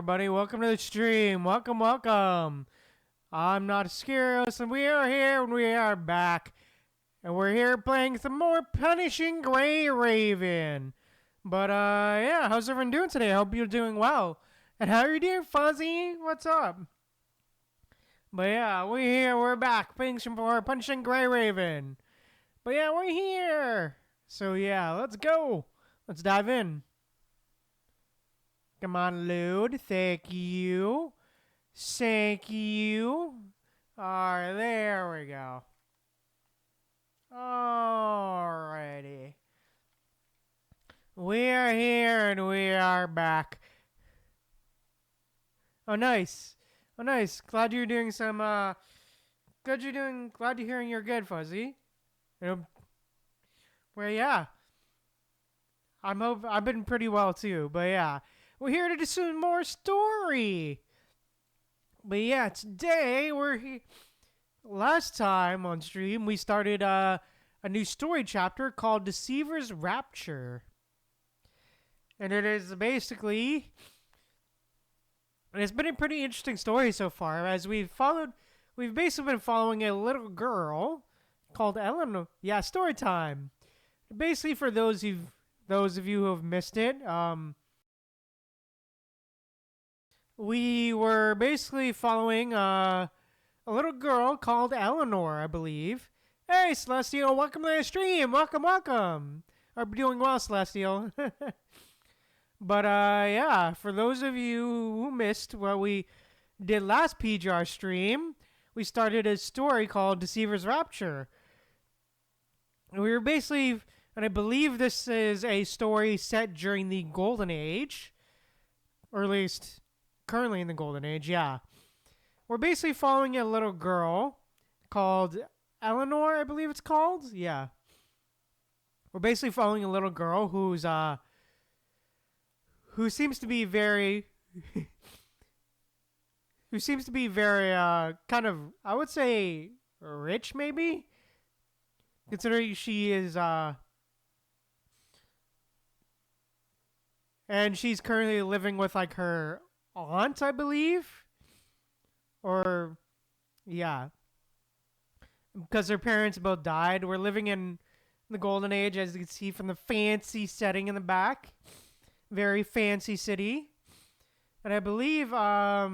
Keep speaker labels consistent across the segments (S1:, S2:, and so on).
S1: everybody. Welcome to the stream. Welcome. I'm not Scaros, and we are here, and we are back. And we're here playing some more Punishing Gray Raven. But, yeah, how's everyone doing today? I hope you're doing well. And how are you doing, Fuzzy? What's up? But, yeah, we're here, we're back, playing some more Punishing Gray Raven. But, yeah, we're here. So, yeah, let's go. Let's dive in. Come on, load. Thank you. Thank you. Alright, there we go. Alrighty. We are here and we are back. Oh, nice. Oh, nice. Glad you're doing some, glad you're hearing you're good, Fuzzy. Well, yeah. I've been pretty well too, but yeah. We're here to do some more story. But yeah, today we're here. Last time on stream, we started a new story chapter called Deceiver's Rapture. And it is basically. And it's been a pretty interesting story so far, as we've basically been following a little girl called Eleanor. Yeah, story time. Basically, for those of you who have missed it, we were basically following a little girl called Eleanor, I believe. Hey, Celestial, welcome to the stream. Welcome. I'm doing well, Celestial. But, yeah, for those of you who missed what we did last PGR stream, we started a story called Deceiver's Rapture. And we were basically, and I believe this is a story set during the Golden Age, or at least currently in the Golden Age, yeah. We're basically following a little girl called Eleanor, I believe it's called. Yeah. We're basically following a little girl who seems to be very kind of, I would say, rich maybe, considering she is and she's currently living with like her aunt, I believe. Or, yeah. Because their parents both died. We're living in the Golden Age, as you can see from the fancy setting in the back. Very fancy city. And I believe, I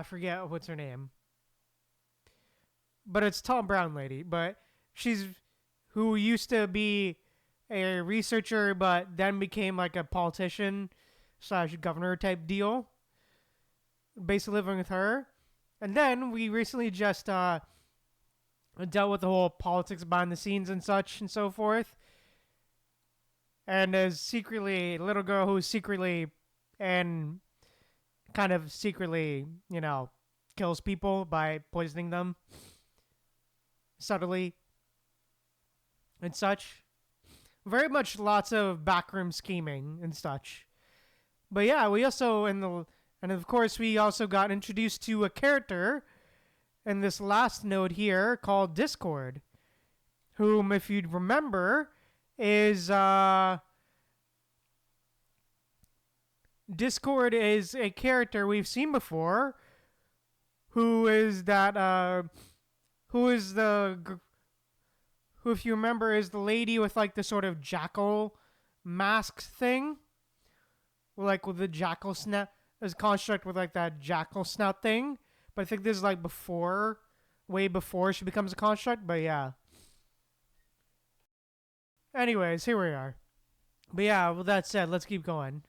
S1: forget what's her name. But it's Tall Brown Lady. But she's, who used to be a researcher, but then became like a politician / governor type deal. Basically living with her. And then we recently just dealt with the whole politics behind the scenes and such and so forth. And as secretly, a little girl who secretly and kind of secretly, kills people by poisoning them subtly and such. Very much lots of backroom scheming and such. But yeah, we also, and of course, we also got introduced to a character in this last node here called Discord, whom, if you'd remember, is Discord is a character we've seen before, who, if you remember, is the lady with like the sort of jackal mask thing, like with the jackal snout. There's a construct with like that jackal snout thing, but I think this is like way before she becomes a construct. But yeah. Anyways, here we are. But yeah, with that said, let's keep going.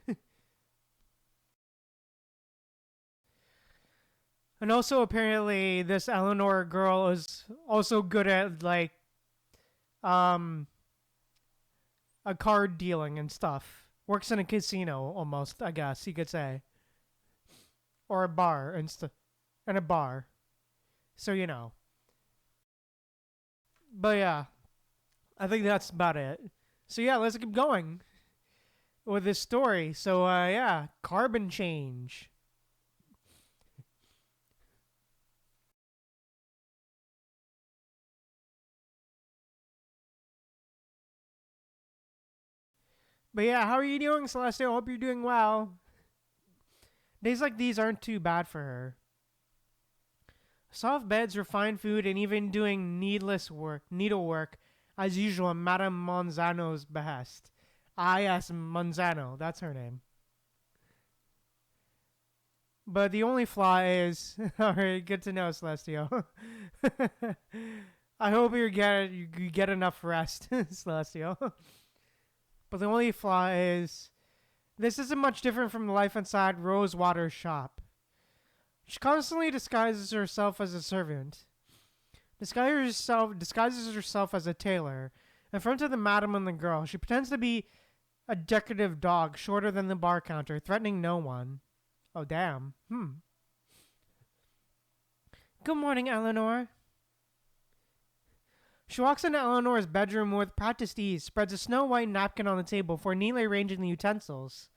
S1: And also, apparently, this Eleanor girl is also good at like, a card dealing and stuff. Works in a casino almost, I guess you could say. Or a bar and a bar. So, But yeah, I think that's about it. So yeah, let's keep going with this story. So yeah, carbon change. But yeah, how are you doing, Celestial? Hope you're doing well. Days like these aren't too bad for her. Soft beds, refined food, and even doing needlework, as usual, Madame Monzano's behest. Ah, yes, Monzano. That's her name. But the only flaw is, alright, good to know, Celestial. I hope you get enough rest, Celestial. But the only flaw is, this isn't much different from the life inside Rosewater's shop. She constantly disguises herself as a servant, disguises herself as a tailor. In front of the madam and the girl, she pretends to be a decorative dog shorter than the bar counter, threatening no one. Oh, damn. Good morning, Eleanor. She walks into Eleanor's bedroom with practiced ease, spreads a snow-white napkin on the table before neatly arranging the utensils.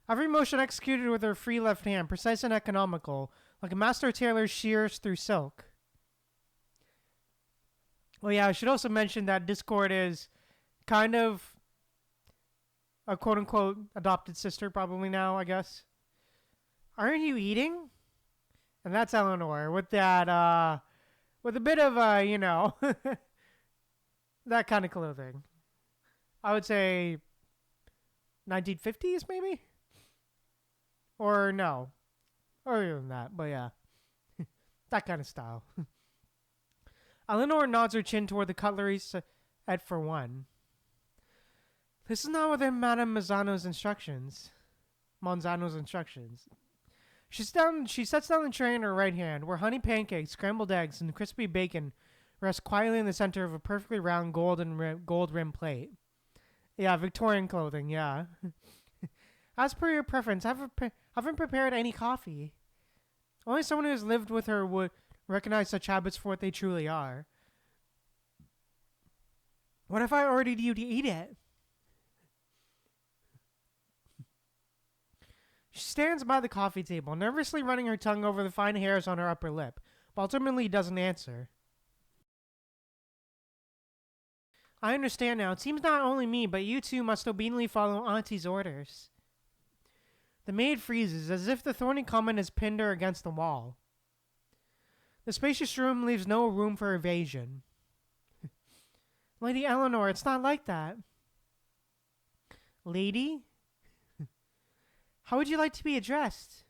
S1: Every motion executed with her free left hand, precise and economical, like a master tailor shears through silk. Well, yeah, I should also mention that Discord is kind of a quote-unquote adopted sister probably now, I guess. Aren't you eating? And that's Eleanor with that, with a bit of, that kind of clothing. I would say 1950s maybe? Or no. Earlier than that, but yeah. That kind of style. Eleanor nods her chin toward the cutlery set for one. This is not within Madame Monzano's instructions. She sets down the tray in her right hand, where honey pancakes, scrambled eggs, and crispy bacon rest quietly in the center of a perfectly round gold rimmed plate. Yeah, Victorian clothing, yeah. As per your preference, I haven't prepared any coffee. Only someone who has lived with her would recognize such habits for what they truly are. What if I ordered you to eat it? She stands by the coffee table, nervously running her tongue over the fine hairs on her upper lip, but ultimately doesn't answer. I understand now. It seems not only me, but you too must obediently follow Auntie's orders. The maid freezes, as if the thorny comment has pinned her against the wall. The spacious room leaves no room for evasion. Lady Eleanor, it's not like that. Lady? How would you like to be addressed?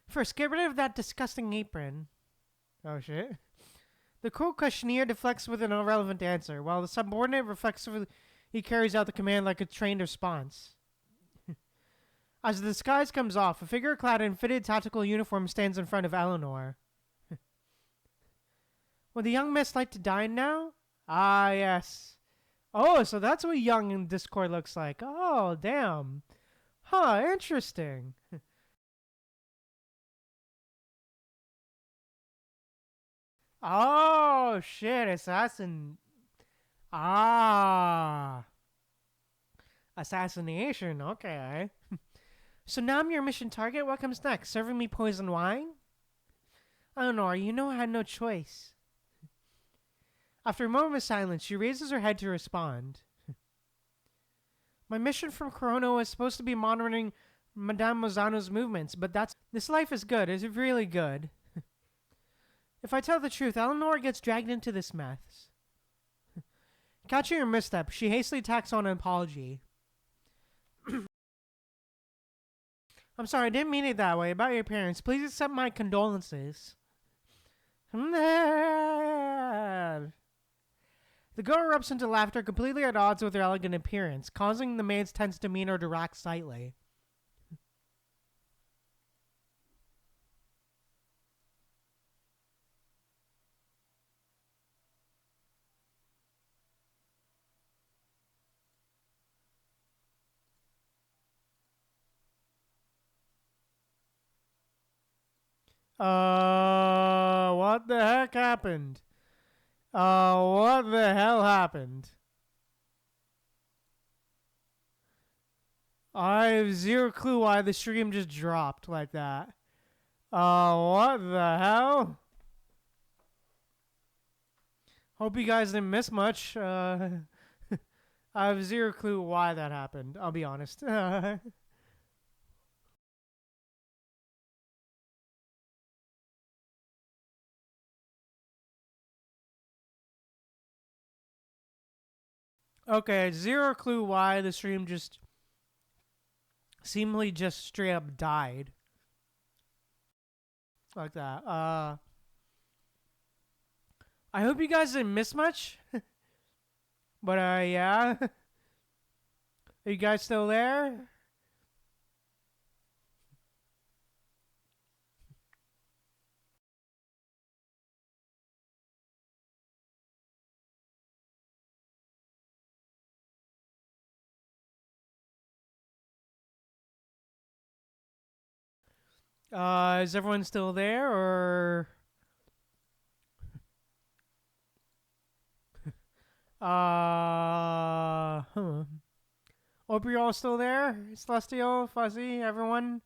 S1: First, get rid of that disgusting apron. Oh, shit. The cool questionnaire deflects with an irrelevant answer, while the subordinate reflexively carries out the command like a trained response. As the disguise comes off, a figure clad in fitted tactical uniform stands in front of Eleanor. Would the young miss like to dine now? Ah, yes. Oh, so that's what young in Discord looks like. Oh, damn. Huh, interesting. Oh, shit, assassin. Ah. Assassination, okay. So now I'm your mission target? What comes next? Serving me poison wine? Eleanor, you know I had no choice. After a moment of silence, she raises her head to respond. My mission from Corona was supposed to be monitoring Madame Monzano's movements, but this life is good. It's really good. If I tell the truth, Eleanor gets dragged into this mess. Catching her misstep, she hastily tacks on an apology. I'm sorry, I didn't mean it that way. About your parents, please accept my condolences. The girl erupts into laughter completely at odds with her elegant appearance, causing the maid's tense demeanor to rack slightly. What the heck happened? What the hell happened? I have zero clue why the stream just dropped like that. What the hell? Hope you guys didn't miss much. I have zero clue why that happened. I'll be honest. Okay, zero clue why the stream just seemingly just straight up died like that. I hope you guys didn't miss much. But yeah, are you guys still there? Is everyone still there or huh. Hope you're all still there. Celestial, Fuzzy, everyone.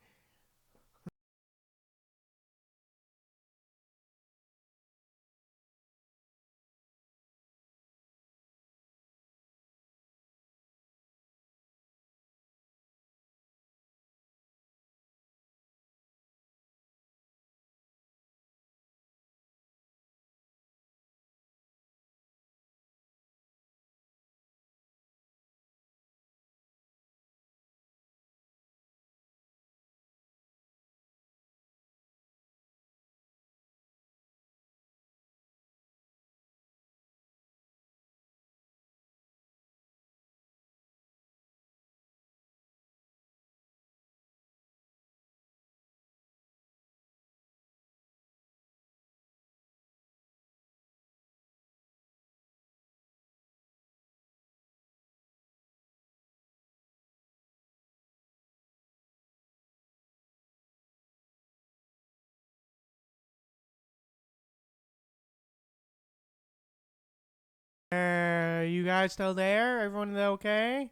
S1: You guys still there? Everyone okay?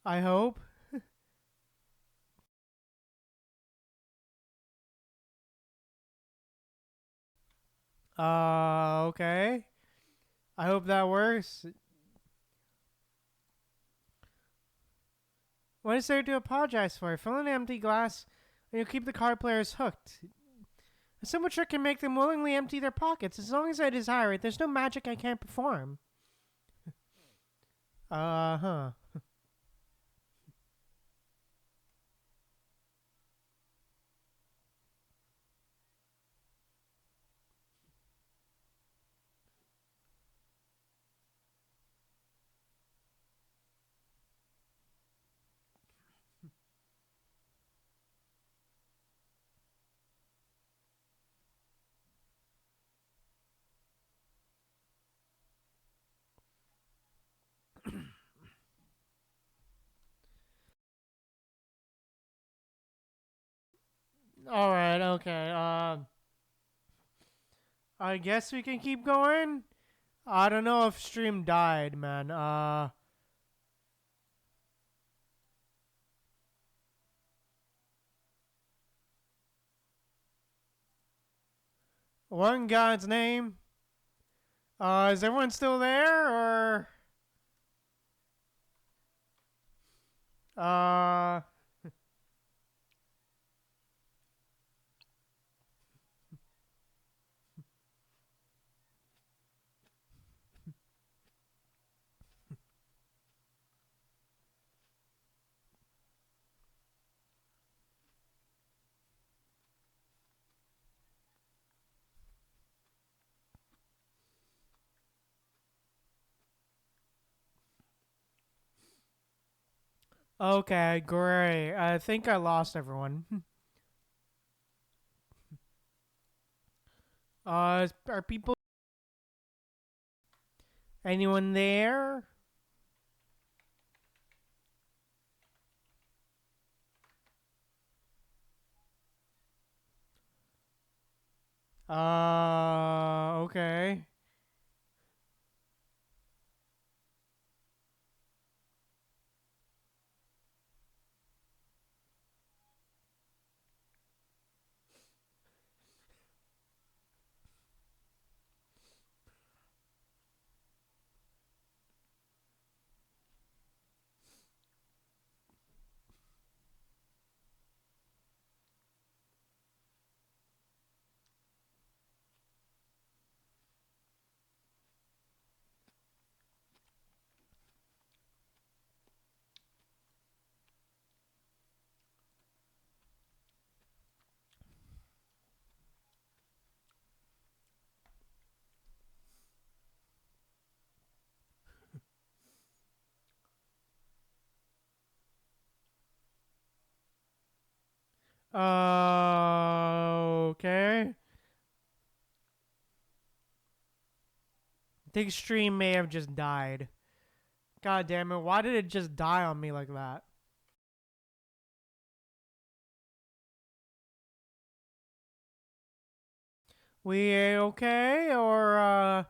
S1: I hope. Okay. I hope that works. What is there to apologize for? Fill an empty glass and you'll keep the card players hooked. A simple trick can make them willingly empty their pockets. As long as I desire it, there's no magic I can't perform. Huh. Alright, okay. I guess we can keep going. I don't know if stream died, man. What in God's name? Is everyone still there, or uh? Okay, great. I think I lost everyone. Are people? Anyone there? Okay. Okay. I think stream may have just died. God damn it. Why did it just die on me like that? We okay? Or, uh,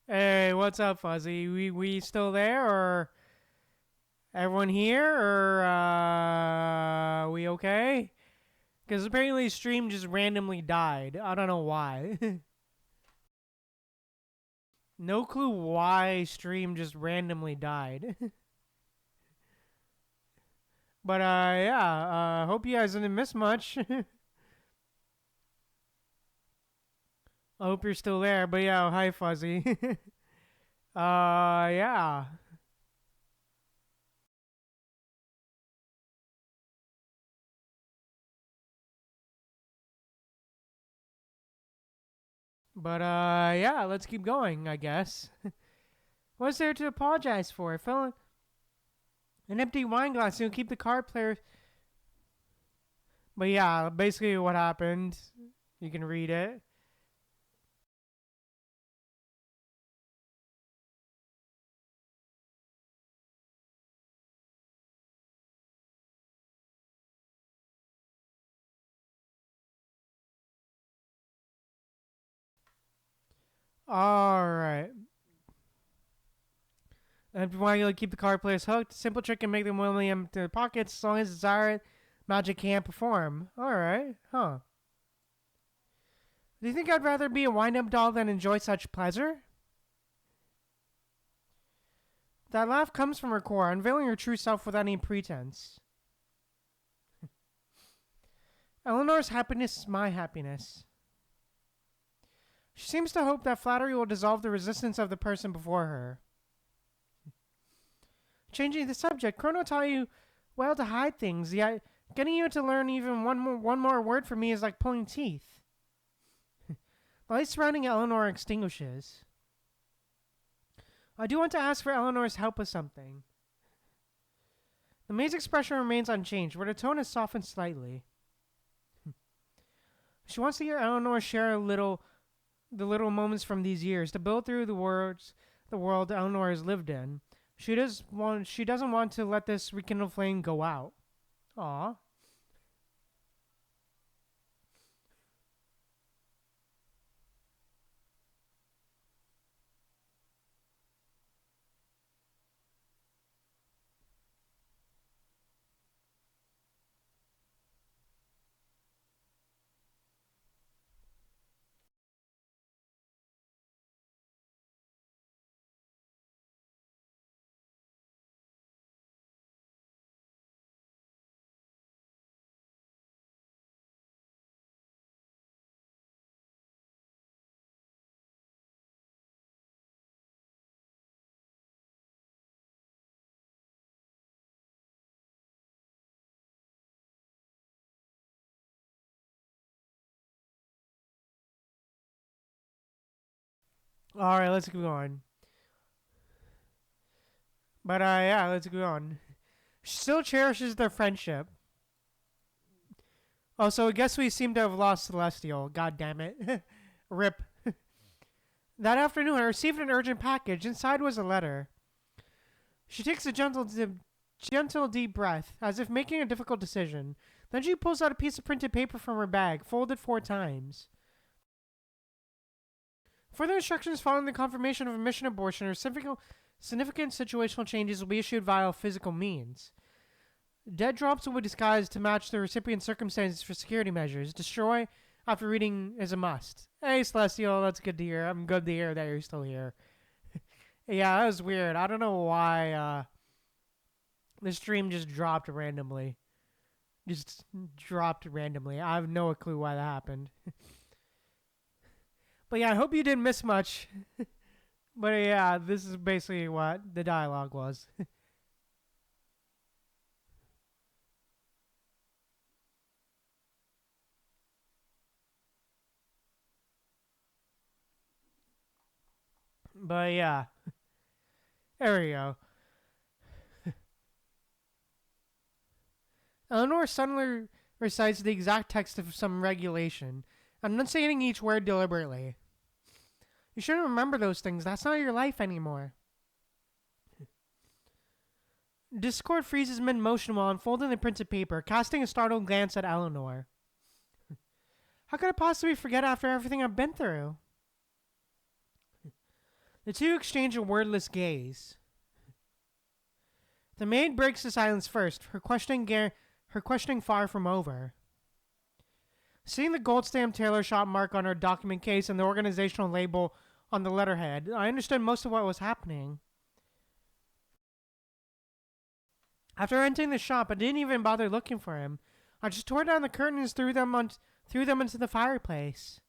S1: hey, what's up, Fuzzy? We still there, or everyone here, or we okay? Because apparently stream just randomly died. I don't know why. No clue why stream just randomly died. But yeah, hope you guys didn't miss much. I hope you're still there. But yeah, hi Fuzzy. Yeah. But yeah, let's keep going, I guess. What's there to apologize for? I fell an empty wine glass and keep the card player. But yeah, basically what happened. You can read it. All right. And if you want to keep the card players hooked, simple trick can make them willingly empty their pockets as long as desired. Magic can't perform. All right, huh? Do you think I'd rather be a wind-up doll than enjoy such pleasure? That laugh comes from her core, unveiling her true self without any pretense. Eleanor's happiness is my happiness. She seems to hope that flattery will dissolve the resistance of the person before her. Changing the subject, Chrono taught you well to hide things, yet getting you to learn even one more word for me is like pulling teeth. The light surrounding Eleanor extinguishes. I do want to ask for Eleanor's help with something. The maid's expression remains unchanged, but her tone has softened slightly. She wants to hear Eleanor share the little moments from these years to build through the world Eleanor has lived in. She doesn't want to let this rekindled flame go out. Aw. All right, let's keep going. But yeah, let's go on. She still cherishes their friendship. Oh, so I guess we seem to have lost Celestial. God damn it. Rip. That afternoon, I received an urgent package. Inside was a letter. She takes a gentle deep breath, as if making a difficult decision. Then she pulls out a piece of printed paper from her bag, folded 4 times. Further instructions following the confirmation of a mission abortion or significant situational changes will be issued via physical means. Dead drops will be disguised to match the recipient's circumstances for security measures. Destroy after reading is a must. Hey, Celestial, that's good to hear. I'm good to hear that you're still here. Yeah, that was weird. I don't know why the stream just dropped randomly. Just dropped randomly. I have no clue why that happened. But yeah, I hope you didn't miss much. But yeah, this is basically what the dialogue was. But yeah, there we go. Eleanor suddenly recites the exact text of some regulation, enunciating each word deliberately. You shouldn't remember those things. That's not your life anymore. Discord freezes mid-motion while unfolding the printed paper, casting a startled glance at Eleanor. How could I possibly forget after everything I've been through? The two exchange a wordless gaze. The maid breaks the silence first, her questioning far from over. Seeing the gold stamped tailor shop mark on her document case and the organizational label on the letterhead, I understood most of what was happening. After entering the shop, I didn't even bother looking for him. I just tore down the curtains and threw them into the fireplace.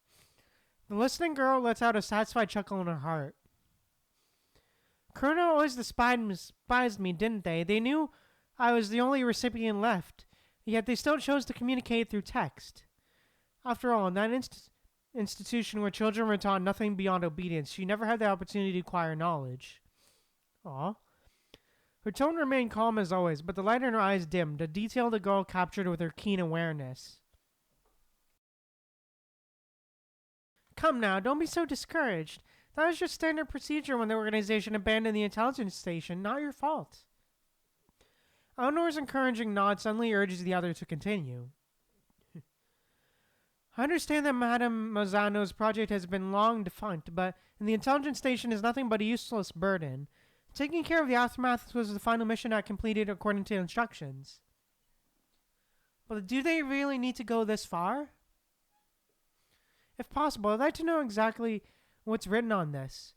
S1: The listening girl lets out a satisfied chuckle in her heart. Colonel always despised me, didn't they? They knew I was the only recipient left, yet they still chose to communicate through text. After all, in that institution where children were taught nothing beyond obedience, she never had the opportunity to acquire knowledge. Aw. Her tone remained calm as always, but the light in her eyes dimmed, a detail the girl captured with her keen awareness. Come now, don't be so discouraged. That was just standard procedure when the organization abandoned the intelligence station, not your fault. Eleanor's encouraging nod suddenly urges the other to continue. I understand that Madame Mazzano's project has been long defunct, but the intelligence station is nothing but a useless burden. Taking care of the aftermath was the final mission I completed according to instructions. But do they really need to go this far? If possible, I'd like to know exactly what's written on this.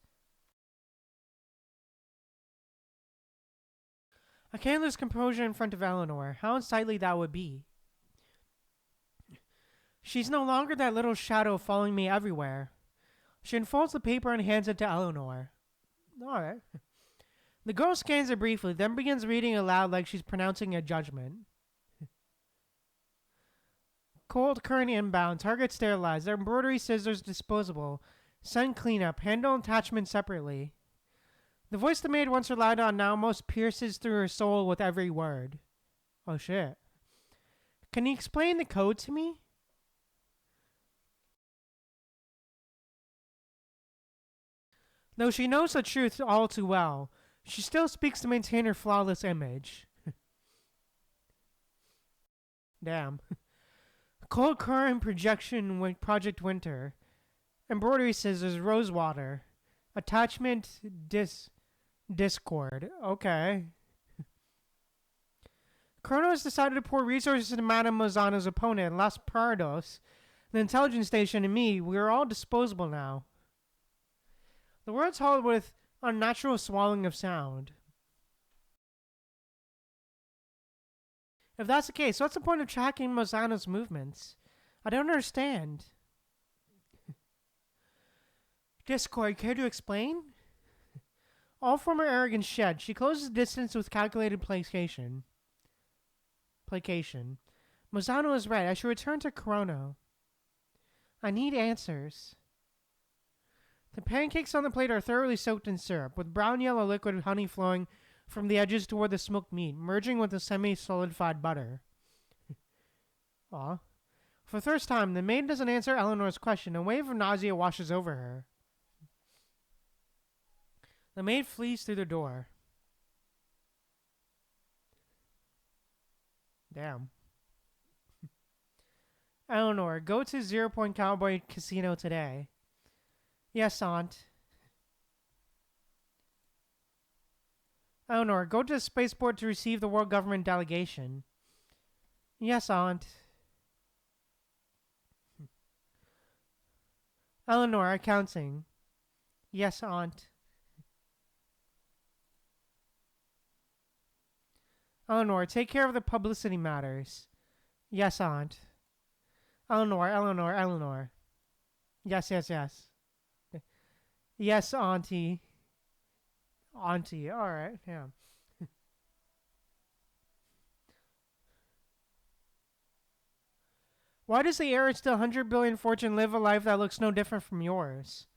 S1: I can't lose composure in front of Eleanor. How unsightly that would be. She's no longer that little shadow following me everywhere. She unfolds the paper and hands it to Eleanor. Alright. The girl scans it briefly, then begins reading aloud like she's pronouncing a judgment. Cold current inbound, target sterilized, embroidery scissors disposable, sun cleanup, handle attachment separately. The voice the maid once relied on now almost pierces through her soul with every word. Oh shit. Can you explain the code to me? Though she knows the truth all too well, she still speaks to maintain her flawless image. Damn. Cold current projection Project Winter. Embroidery scissors rosewater. Attachment Discord. Okay. Kronos decided to pour resources into Madame Mazzano's opponent, Las Prados, the intelligence station, and me. We are all disposable now. The words followed with unnatural swallowing of sound. If that's the case, what's the point of tracking Mazzano's movements? I don't understand. Discord, care to explain? All former arrogance shed, she closes distance with calculated placation. Mazzano is right. I should return to Chrono. I need answers. The pancakes on the plate are thoroughly soaked in syrup, with brown-yellow liquid honey flowing from the edges toward the smoked meat, merging with the semi-solidified butter. Aw. For the first time, the maid doesn't answer Eleanor's question. A wave of nausea washes over her. The maid flees through the door. Damn. Eleanor, go to 0 Point Cowboy Casino today. Yes, Aunt. Eleanor, go to the spaceport to receive the world government delegation. Yes, Aunt. Eleanor, accounting. Yes, aunt. Eleanor, take care of the publicity matters. Yes, aunt. Eleanor. Yes. Yes, auntie. Auntie, alright, yeah. Why does the heiress to 100 billion fortune live a life that looks no different from yours?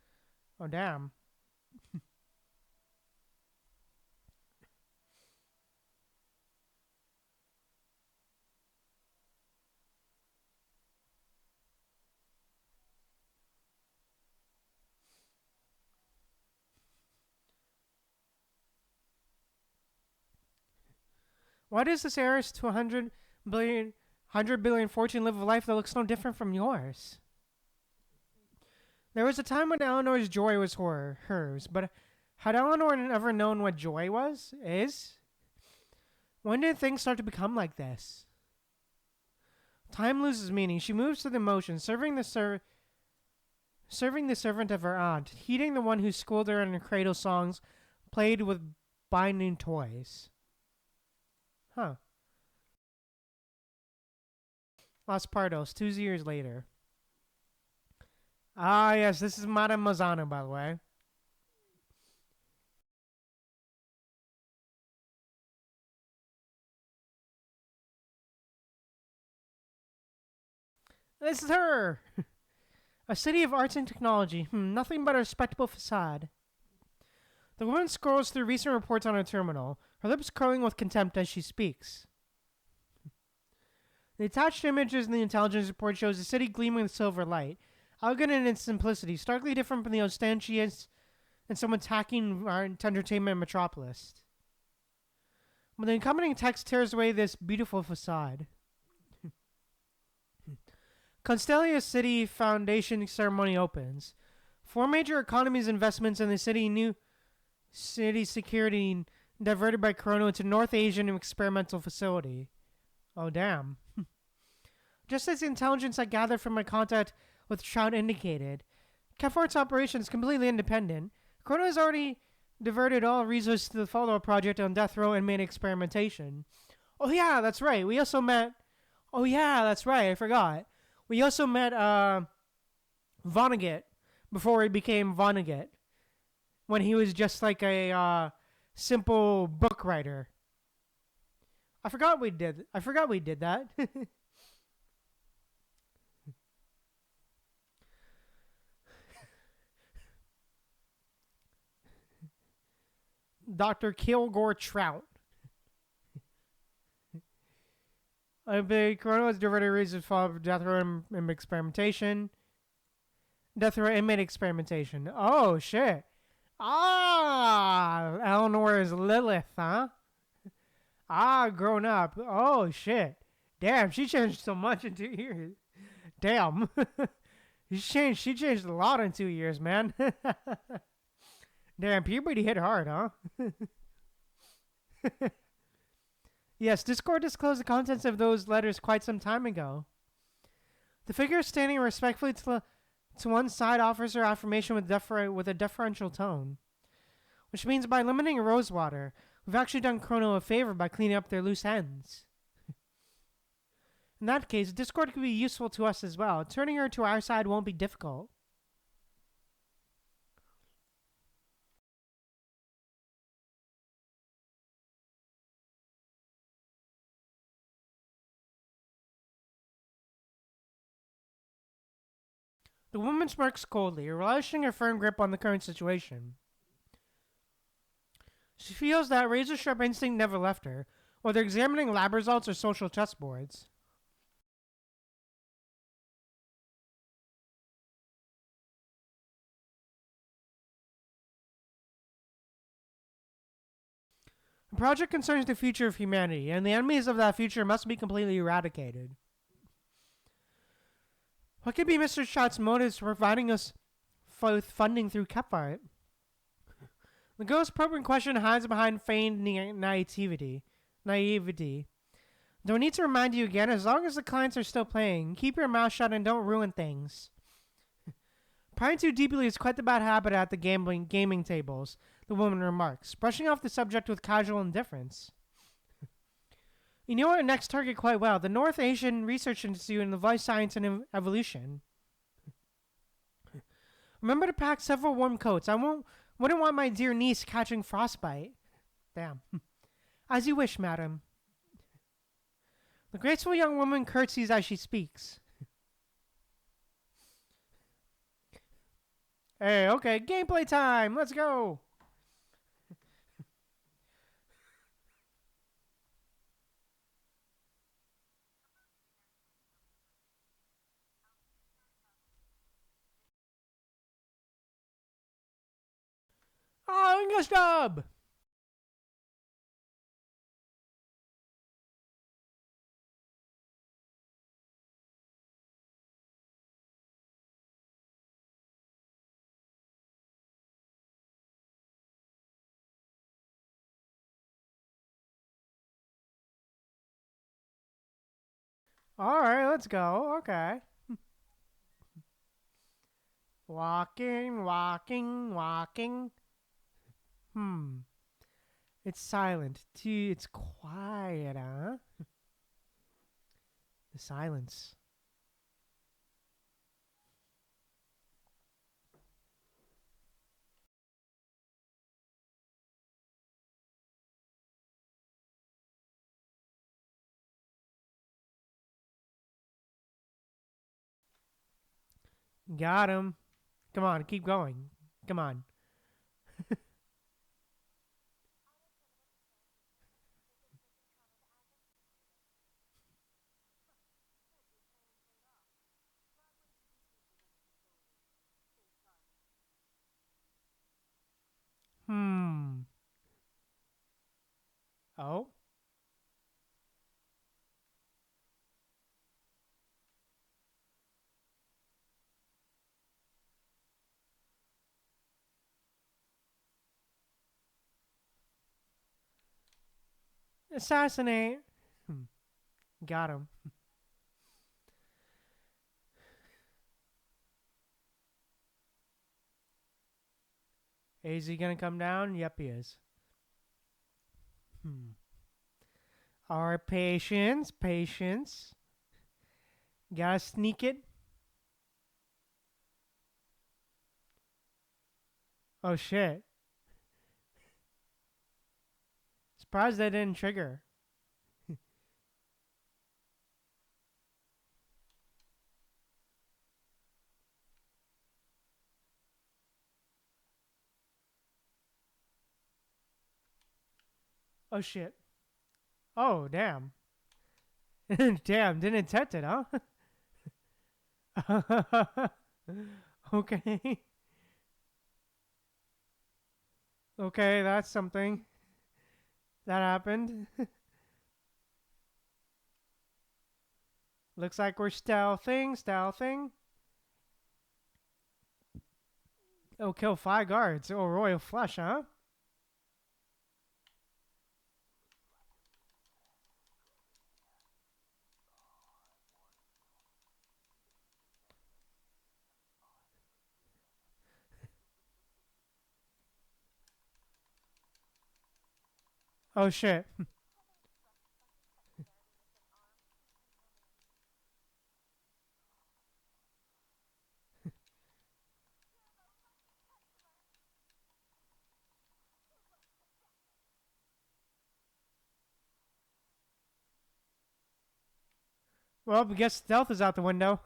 S1: Oh, damn. Why does this heiress to 100 billion fortune live a life that looks no different from yours? There was a time when Eleanor's joy was hers, but had Eleanor ever known what joy is? When did things start to become like this? Time loses meaning. She moves to the motion, serving the servant of her aunt, heeding the one who schooled her in her cradle songs, played with binding toys. Huh. Los Pardos, 2 years later. Ah, yes, this is Madame Mazzano, by the way. This is her! A city of arts and technology. Nothing but a respectable facade. The woman scrolls through recent reports on her terminal, her lips curling with contempt as she speaks. The attached images in the intelligence report shows a city gleaming with silver light, elegant in its simplicity, starkly different from the ostentatious and somewhat tacky entertainment metropolis. But the accompanying text tears away this beautiful facade. Constellia City Foundation ceremony opens. 4 major economies investments in the new city security diverted by Corona to North Asian experimental facility. Oh, damn. Just as the intelligence I gathered from my contact with Trout indicated, Kefart's operation is completely independent. Corona has already diverted all resources to the follow-up project on death row and main experimentation. Oh yeah, that's right. We also met... Oh yeah, that's right. I forgot. We also met Vonnegut before he became Vonnegut, when he was just like a simple book writer. I forgot we did that. Dr. Kilgore Trout. The Corona was diverted reasons for death row and experimentation. Death row inmate experimentation. Oh shit. Ah, Eleanor is Lilith, huh? Ah, grown up. Oh shit. Damn, she changed so much in 2 years. Damn. She changed a lot in 2 years, man. Damn, puberty hit hard, huh? Yes, Discord disclosed the contents of those letters quite some time ago. The figure standing respectfully to one side offers her affirmation with a deferential tone, which means by limiting Rosewater, we've actually done Chrono a favor by cleaning up their loose ends. In that case, Discord could be useful to us as well. Turning her to our side won't be difficult. The woman smirks coldly, relishing her firm grip on the current situation. She feels that razor-sharp instinct never left her, whether examining lab results or social chessboards. The project concerns the future of humanity, and the enemies of that future must be completely eradicated. What could be Mr. Scott's motives for providing us with funding through Kepart? The ghost probing question hides behind feigned naivety. Do I need to remind you again, as long as the clients are still playing, keep your mouth shut and don't ruin things. Prying too deeply is quite the bad habit at the gaming tables, the woman remarks, brushing off the subject with casual indifference. You know our next target quite well, the North Asian Research Institute in Life Science and Evolution. Remember to pack several warm coats. Wouldn't want my dear niece catching frostbite. Damn. As you wish, madam. The graceful young woman curtsies as she speaks. Hey, okay, gameplay time. Let's go. Oh, English dub. All right, let's go. Okay. Walking, walking, walking. Hmm. It's silent. It's quiet, huh? The silence. Got him. Come on, keep going. Come on. Hmm. Oh, assassinate. Hmm. Got him. Is he gonna come down? Yep, he is. Hmm. All right, patience, patience. Gotta sneak it. Oh shit. Surprised that didn't trigger. Oh shit. Oh damn. Damn, didn't detect it, huh? Okay. Okay, that's something that happened. Looks like we're stealthing, stealthing. Oh, kill 5 guards. Oh, royal flush, huh? Oh shit. Well, I guess stealth is out the window.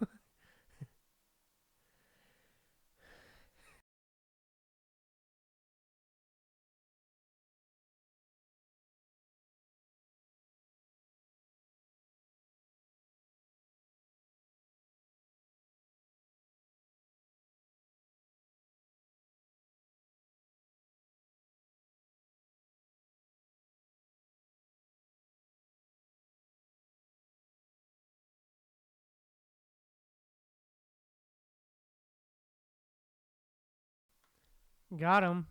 S1: Got him.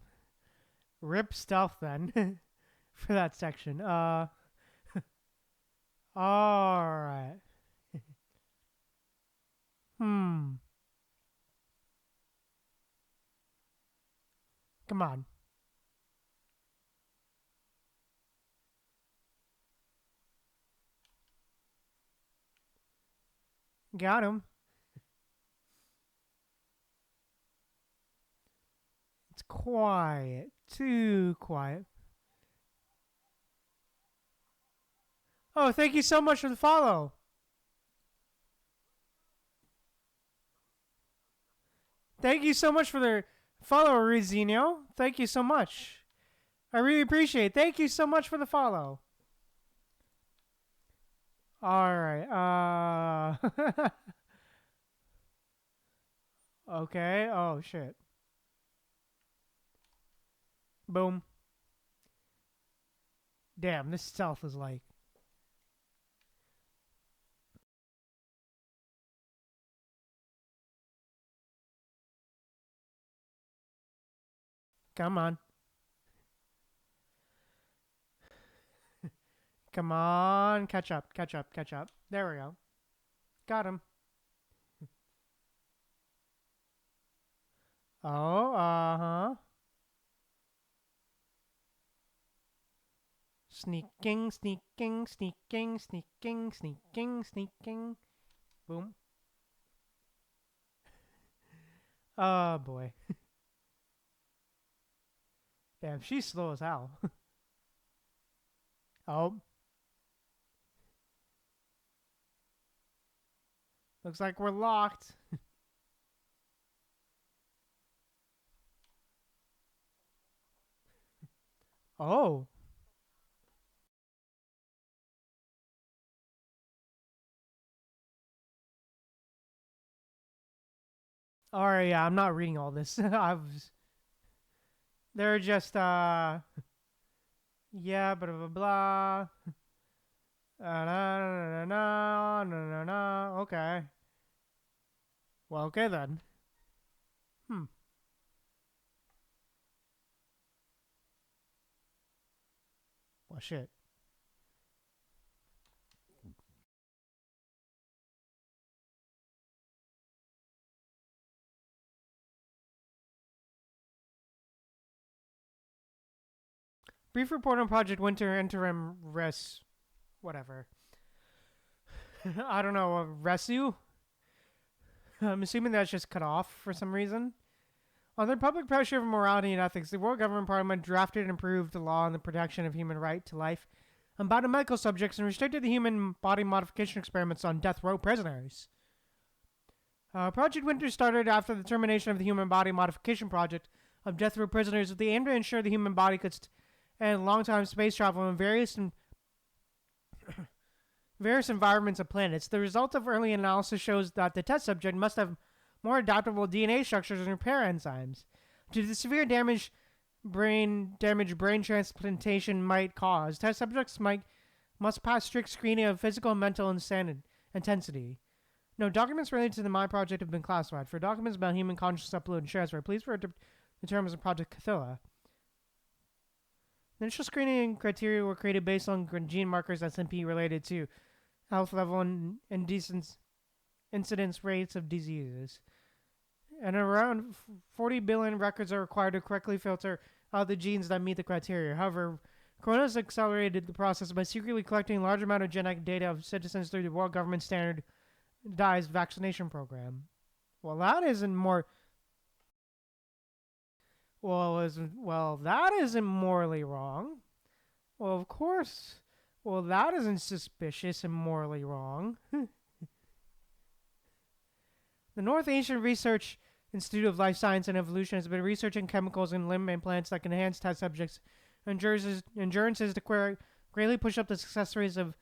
S1: Rip stealth then for that section. All right. Hmm. Come on. Got him. It's quiet. Too quiet. Oh, thank you so much for the follow. Thank you so much for the follow, Rizino. Thank you so much. I really appreciate it. Thank you so much for the follow. All right. Okay. Oh, shit. Boom. Damn, this stealth is like. Come on. Come on. Catch up. Catch up. Catch up. There we go. Got him. Oh, uh-huh. Sneaking, sneaking, sneaking, sneaking, sneaking, sneaking. Boom. Oh, boy. Damn, she's slow as hell. Oh, looks like we're locked. Oh. Alright, yeah, I'm not reading all this. They're just, yeah, blah, blah, blah. Na, na, na, na, na, na, na. Okay. Well, okay then. Hmm. Well, shit. Brief report on Project Winter interim res. Whatever. I don't know. Resu? I'm assuming that's just cut off for some reason. Under public pressure of morality and ethics, the World Government Parliament drafted and approved the law on the protection of human right to life on biomedical subjects and restricted the human body modification experiments on death row prisoners. Project Winter started after the termination of the human body modification project of death row prisoners with the aim to ensure the human body could and long-time space travel in various environments of planets. The result of early analysis shows that the test subject must have more adaptable DNA structures and repair enzymes. Due to the severe brain transplantation might cause, test subjects must pass strict screening of physical and mental intensity. No documents related to the My Project have been classified. For documents about human consciousness upload and transfer, please refer to the terms of Project Cathilla. The initial screening criteria were created based on gene markers SMP related to health level and incidence rates of diseases. And around 40 billion records are required to correctly filter out the genes that meet the criteria. However, Corona's accelerated the process by secretly collecting a large amount of genetic data of citizens through the world government standardized vaccination program. Well, that isn't more. That isn't morally wrong. Well, of course. Well, that isn't suspicious and morally wrong. The North Asian Research Institute of Life Science and Evolution has been researching chemicals in limb implants that can enhance test subjects' endurances to greatly push up the success rates of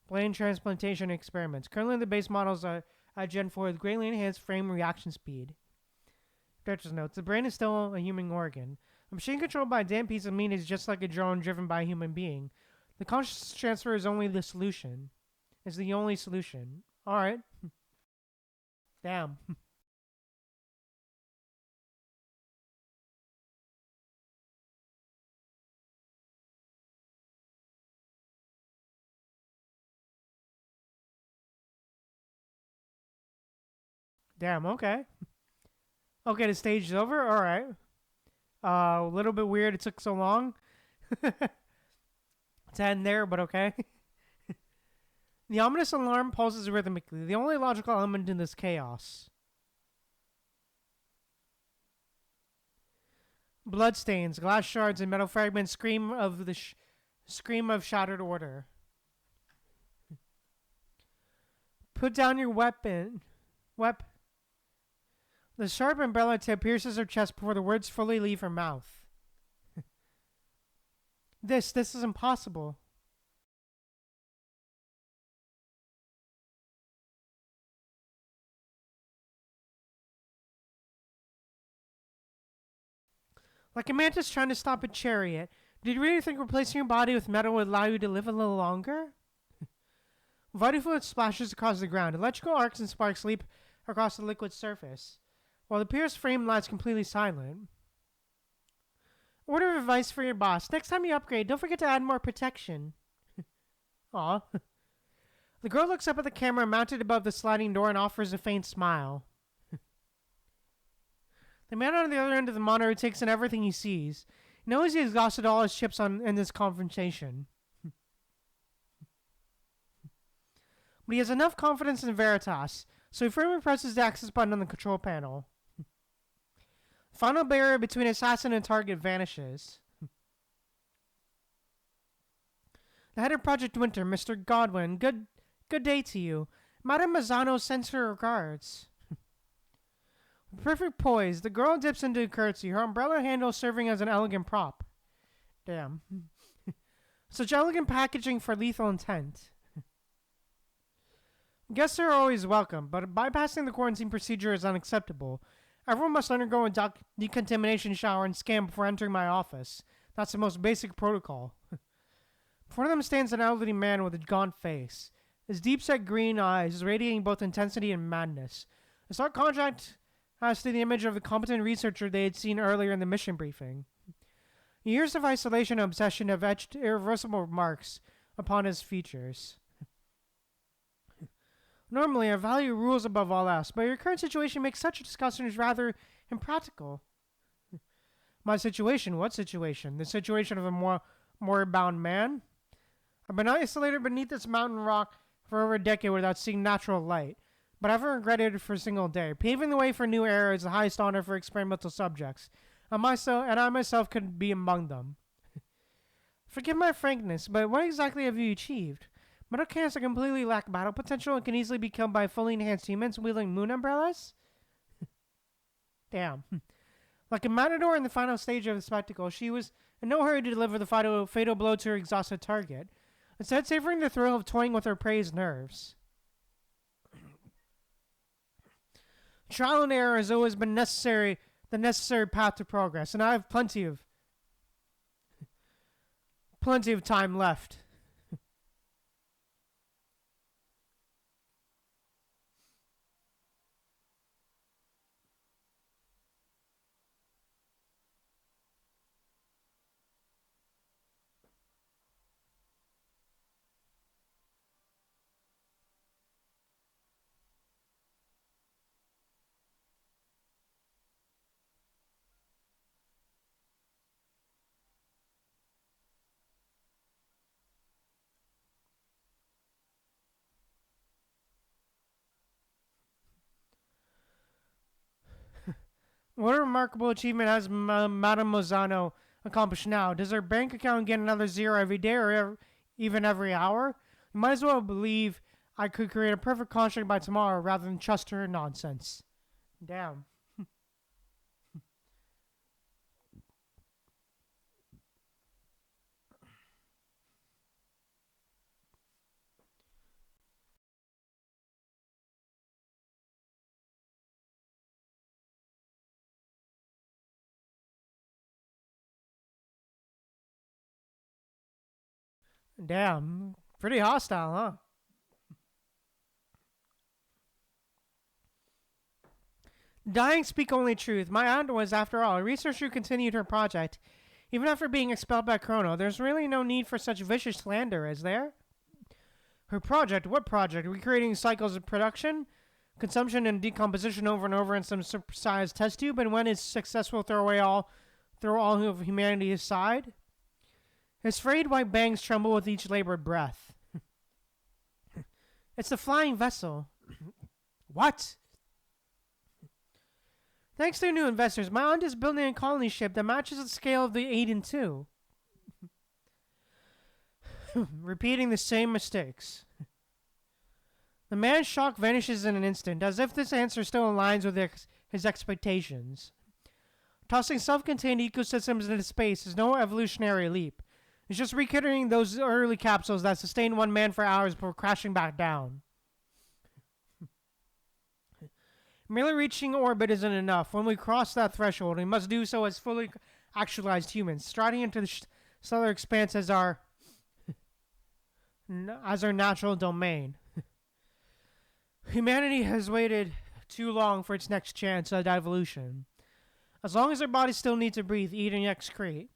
S1: brain transplantation experiments. Currently, the base models are at Gen 4 with greatly enhanced frame reaction speed. Director's notes: the brain is still a human organ. A machine controlled by a damn piece of meat is just like a drone driven by a human being. The conscious transfer is only the solution. Is the only solution. All right. Damn. Damn. Okay. Okay, the stage is over. All right. A little bit weird it took so long to end there, but okay. The ominous alarm pulses rhythmically, the only logical element in this chaos. Bloodstains, glass shards, and metal fragments scream of shattered order. Put down your weapon. The sharp umbrella tip pierces her chest before the words fully leave her mouth. This is impossible. Like a mantis trying to stop a chariot. Did you really think replacing your body with metal would allow you to live a little longer? Vital fluid splashes across the ground. Electrical arcs and sparks leap across the liquid surface, while the pierced frame lies completely silent. Order of advice for your boss. Next time you upgrade, don't forget to add more protection. Aw. The girl looks up at the camera mounted above the sliding door and offers a faint smile. The man on the other end of the monitor takes in everything he sees. He knows he exhausted all his chips in this confrontation. But he has enough confidence in Veritas, so he firmly presses the access button on the control panel. The final barrier between assassin and target vanishes. The head of Project Winter, Mr. Godwin, good day to you. Madame Mazzano sends her regards. With perfect poise, the girl dips into a curtsy, her umbrella handle serving as an elegant prop. Damn. Such elegant packaging for lethal intent. Guests are always welcome, but bypassing the quarantine procedure is unacceptable. Everyone must undergo a decontamination shower and scan before entering my office. That's the most basic protocol. Before them stands an elderly man with a gaunt face, his deep-set green eyes radiating both intensity and madness. A stark contrast as to the image of the competent researcher they had seen earlier in the mission briefing. Years of isolation and obsession have etched irreversible marks upon his features. Normally, I value rules above all else, but your current situation makes such discussions rather impractical. My situation? What situation? The situation of a moribund man? I've been isolated beneath this mountain rock for over a decade without seeing natural light, but I haven't regretted it for a single day. Paving the way for a new era is the highest honor for experimental subjects, and I myself could be among them. Forgive my frankness, but what exactly have you achieved? Metal cancer completely lack battle potential and can easily be killed by fully enhanced humans wielding moon umbrellas? Damn. Like a matador in the final stage of the spectacle, she was in no hurry to deliver the fatal blow to her exhausted target, instead savoring the thrill of toying with her prey's nerves. Trial and error has always been the necessary path to progress, and I have plenty of time left. What a remarkable achievement has Madame Mozano accomplished now? Does her bank account get another zero every day or even every hour? You might as well believe I could create a perfect contract by tomorrow rather than trust her nonsense. Damn. Damn. Pretty hostile, huh? Dying speak only truth. My aunt was, after all, a researcher who continued her project. Even after being expelled by Chrono, there's really no need for such vicious slander, is there? Her project? What project? Recreating cycles of production, consumption, and decomposition over and over in some supersized test tube, and when it's successful, throw throw all of humanity aside? His frayed white bangs tremble with each labored breath. It's the flying vessel. What? Thanks to new investors, my aunt is building a colony ship that matches the scale of the Aiden 2. Repeating the same mistakes. The man's shock vanishes in an instant, as if this answer still aligns with his expectations. Tossing self-contained ecosystems into space is no evolutionary leap. It's just recreating those early capsules that sustained one man for hours before crashing back down. Merely reaching orbit isn't enough. When we cross that threshold, we must do so as fully actualized humans, striding into the stellar expanse as our natural domain. Humanity has waited too long for its next chance at evolution. As long as our bodies still need to breathe, eat, and excrete.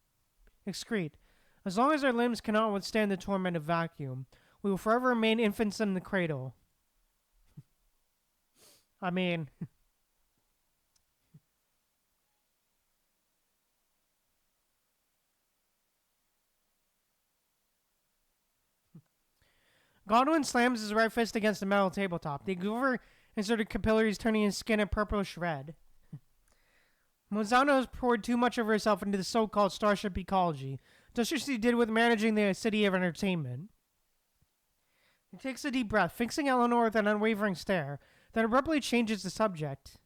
S1: As long as our limbs cannot withstand the torment of vacuum, we will forever remain infants in the cradle. I mean... Godwin slams his right fist against the metal tabletop. The goober inserted capillaries turning his skin a purplish red. Mozano has poured too much of herself into the so-called starship ecology, just as she did with managing the city of entertainment. He takes a deep breath, fixing Eleanor with an unwavering stare, then abruptly changes the subject.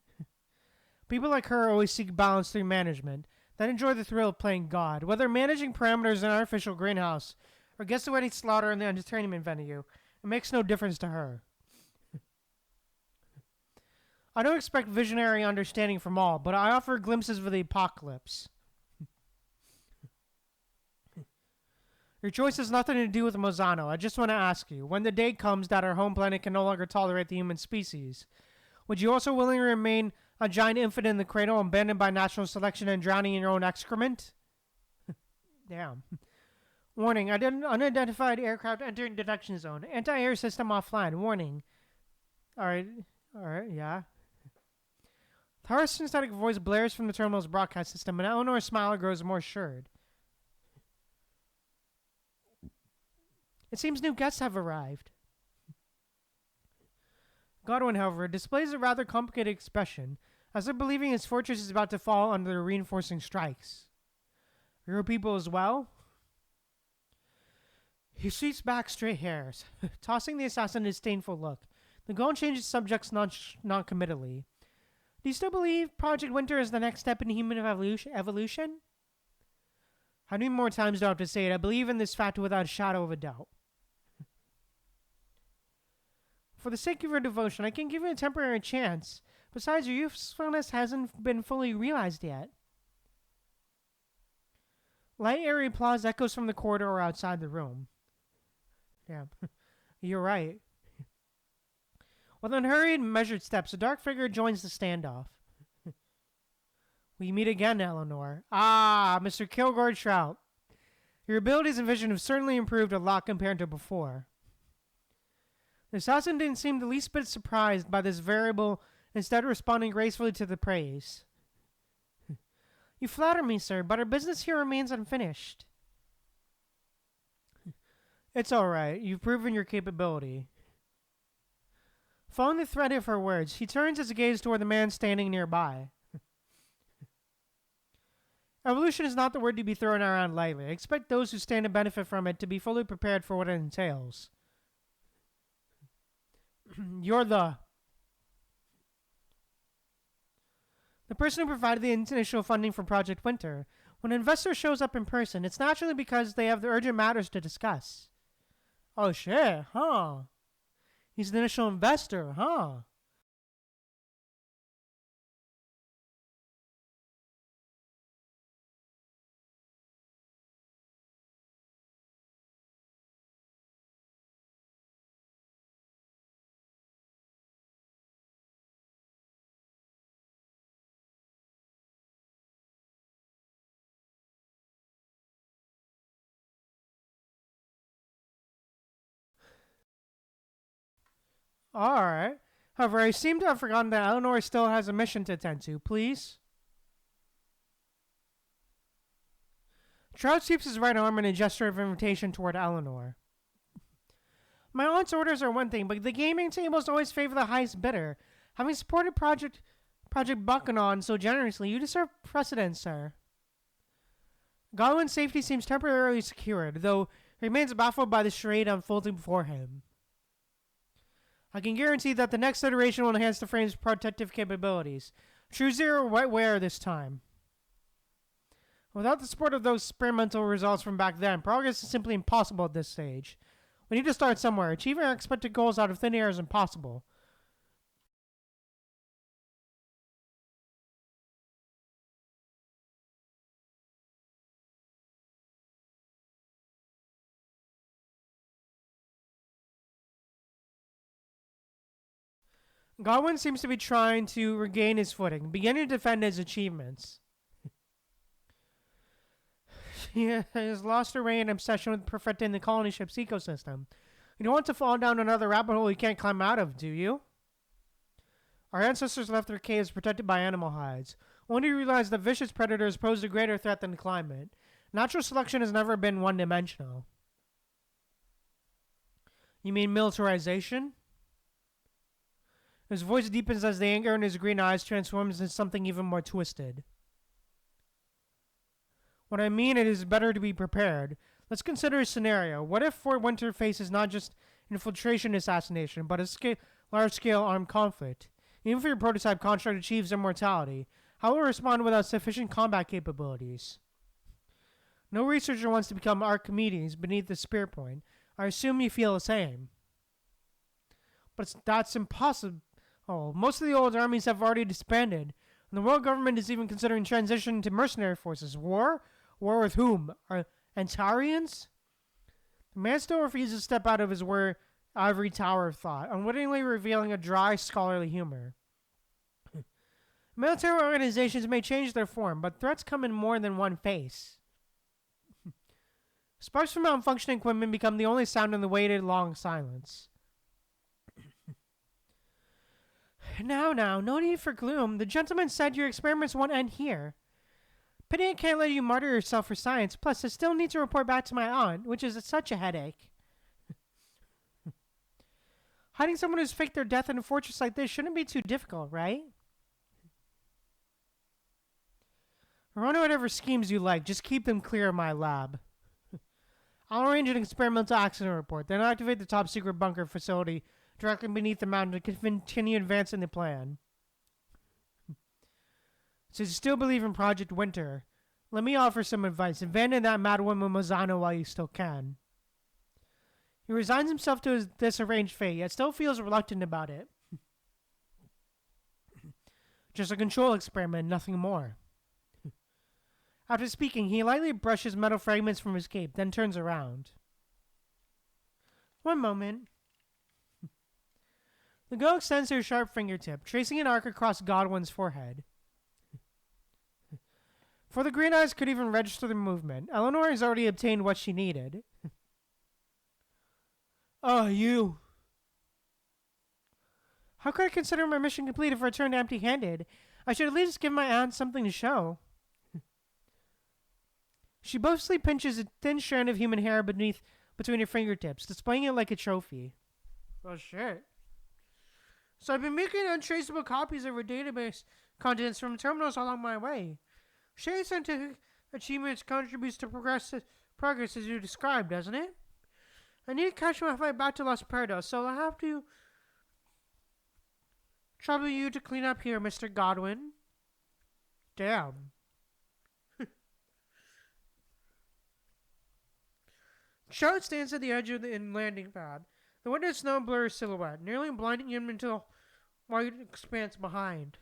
S1: People like her always seek balance through management, then enjoy the thrill of playing God. Whether managing parameters in an artificial greenhouse or gets away to slaughter in the entertainment venue, it makes no difference to her. I don't expect visionary understanding from all, but I offer glimpses of the apocalypse. Your choice has nothing to do with Mozano. I just want to ask you, when the day comes that our home planet can no longer tolerate the human species, would you also willingly remain a giant infant in the cradle, abandoned by natural selection and drowning in your own excrement? Damn. Warning, unidentified aircraft entering detection zone. Anti-air system offline. Warning. Alright, yeah. The harsh synthetic voice blares from the terminal's broadcast system, and Eleanor's smile grows more assured. It seems new guests have arrived. Godwin, however, displays a rather complicated expression, as if believing his fortress is about to fall under the reinforcing strikes. Your people as well? He sweeps back straight hairs, tossing the assassin a disdainful look. The Goan changes subjects non-committally. Do you still believe Project Winter is the next step in human evolution? How many more times do I have to say it? I believe in this fact without a shadow of a doubt. For the sake of your devotion, I can give you a temporary chance. Besides, your usefulness hasn't been fully realized yet. Light, airy applause echoes from the corridor or outside the room. Yeah, you're right. With unhurried, measured steps, a dark figure joins the standoff. We meet again, Eleanor. Ah, Mr. Kilgore Trout. Your abilities and vision have certainly improved a lot compared to before. The assassin didn't seem the least bit surprised by this variable, instead responding gracefully to the praise. You flatter me, sir, but our business here remains unfinished. It's all right. You've proven your capability. Following the thread of her words, he turns his gaze toward the man standing nearby. Evolution is not the word to be thrown around lightly. I expect those who stand to benefit from it to be fully prepared for what it entails. You're the person who provided the initial funding for Project Winter. When an investor shows up in person, it's naturally because they have the urgent matters to discuss. Oh shit, huh? He's the initial investor, huh? Alright. However, I seem to have forgotten that Eleanor still has a mission to attend to. Please? Trout sweeps his right arm in a gesture of invitation toward Eleanor. My aunt's orders are one thing, but the gaming tables always favor the highest bidder. Having supported Project Bacchanal so generously, you deserve precedence, sir. Godwin's safety seems temporarily secured, though he remains baffled by the charade unfolding before him. I can guarantee that the next iteration will enhance the frame's protective capabilities. True zero whiteware this time. Without the support of those experimental results from back then, progress is simply impossible at this stage. We need to start somewhere. Achieving our expected goals out of thin air is impossible. Godwin seems to be trying to regain his footing, beginning to defend his achievements. He has lost her way in obsession with perfecting the colony ship's ecosystem. You don't want to fall down another rabbit hole you can't climb out of, do you? Our ancestors left their caves protected by animal hides, only to realize that vicious predators pose a greater threat than the climate. Natural selection has never been one-dimensional. You mean militarization? His voice deepens as the anger in his green eyes transforms into something even more twisted. What I mean, it is better to be prepared. Let's consider a scenario. What if Fort Winter faces not just infiltration assassination, but a large-scale armed conflict? Even if your prototype construct achieves immortality, how will it respond without sufficient combat capabilities? No researcher wants to become Archimedes beneath the spear point. I assume you feel the same. But that's impossible. Most of the old armies have already disbanded, and the world government is even considering transition to mercenary forces. War? War with whom? Antarians? The man still refuses to step out of his ivory tower of thought, unwittingly revealing a dry, scholarly humor. Military organizations may change their form, but threats come in more than one face. Sparks from malfunctioning equipment become the only sound in the waited long silence. Now, no need for gloom. The gentleman said your experiments won't end here. Pity I can't let you martyr yourself for science. Plus, I still need to report back to my aunt, which is such a headache. Hiding someone who's faked their death in a fortress like this shouldn't be too difficult, right? Run whatever schemes you like. Just keep them clear of my lab. I'll arrange an experimental accident report, then activate the top secret bunker facility directly beneath the mountain to continue advancing the plan. So you still believe in Project Winter? Let me offer some advice. Abandon that madwoman Mazzano while you still can. He resigns himself to his disarranged fate, yet still feels reluctant about it. Just a control experiment, nothing more. After speaking, he lightly brushes metal fragments from his cape, then turns around. One moment. The girl extends her sharp fingertip, tracing an arc across Godwin's forehead. Before the green eyes could even register the movement, Eleanor has already obtained what she needed. Oh, you. How could I consider my mission complete if I returned empty-handed? I should at least give my aunt something to show. She boastfully pinches a thin strand of human hair between her fingertips, displaying it like a trophy. Oh, shit. So I've been making untraceable copies of her database contents from terminals along my way. Shared scientific achievements contributes to progress as you described, doesn't it? I need to catch my flight back to Los Perdos, so I'll have to trouble you to clean up here, Mr. Godwin. Damn. Charlotte stands at the edge of the landing pad. The window snow blurs silhouette, nearly blinding him into the white expanse behind.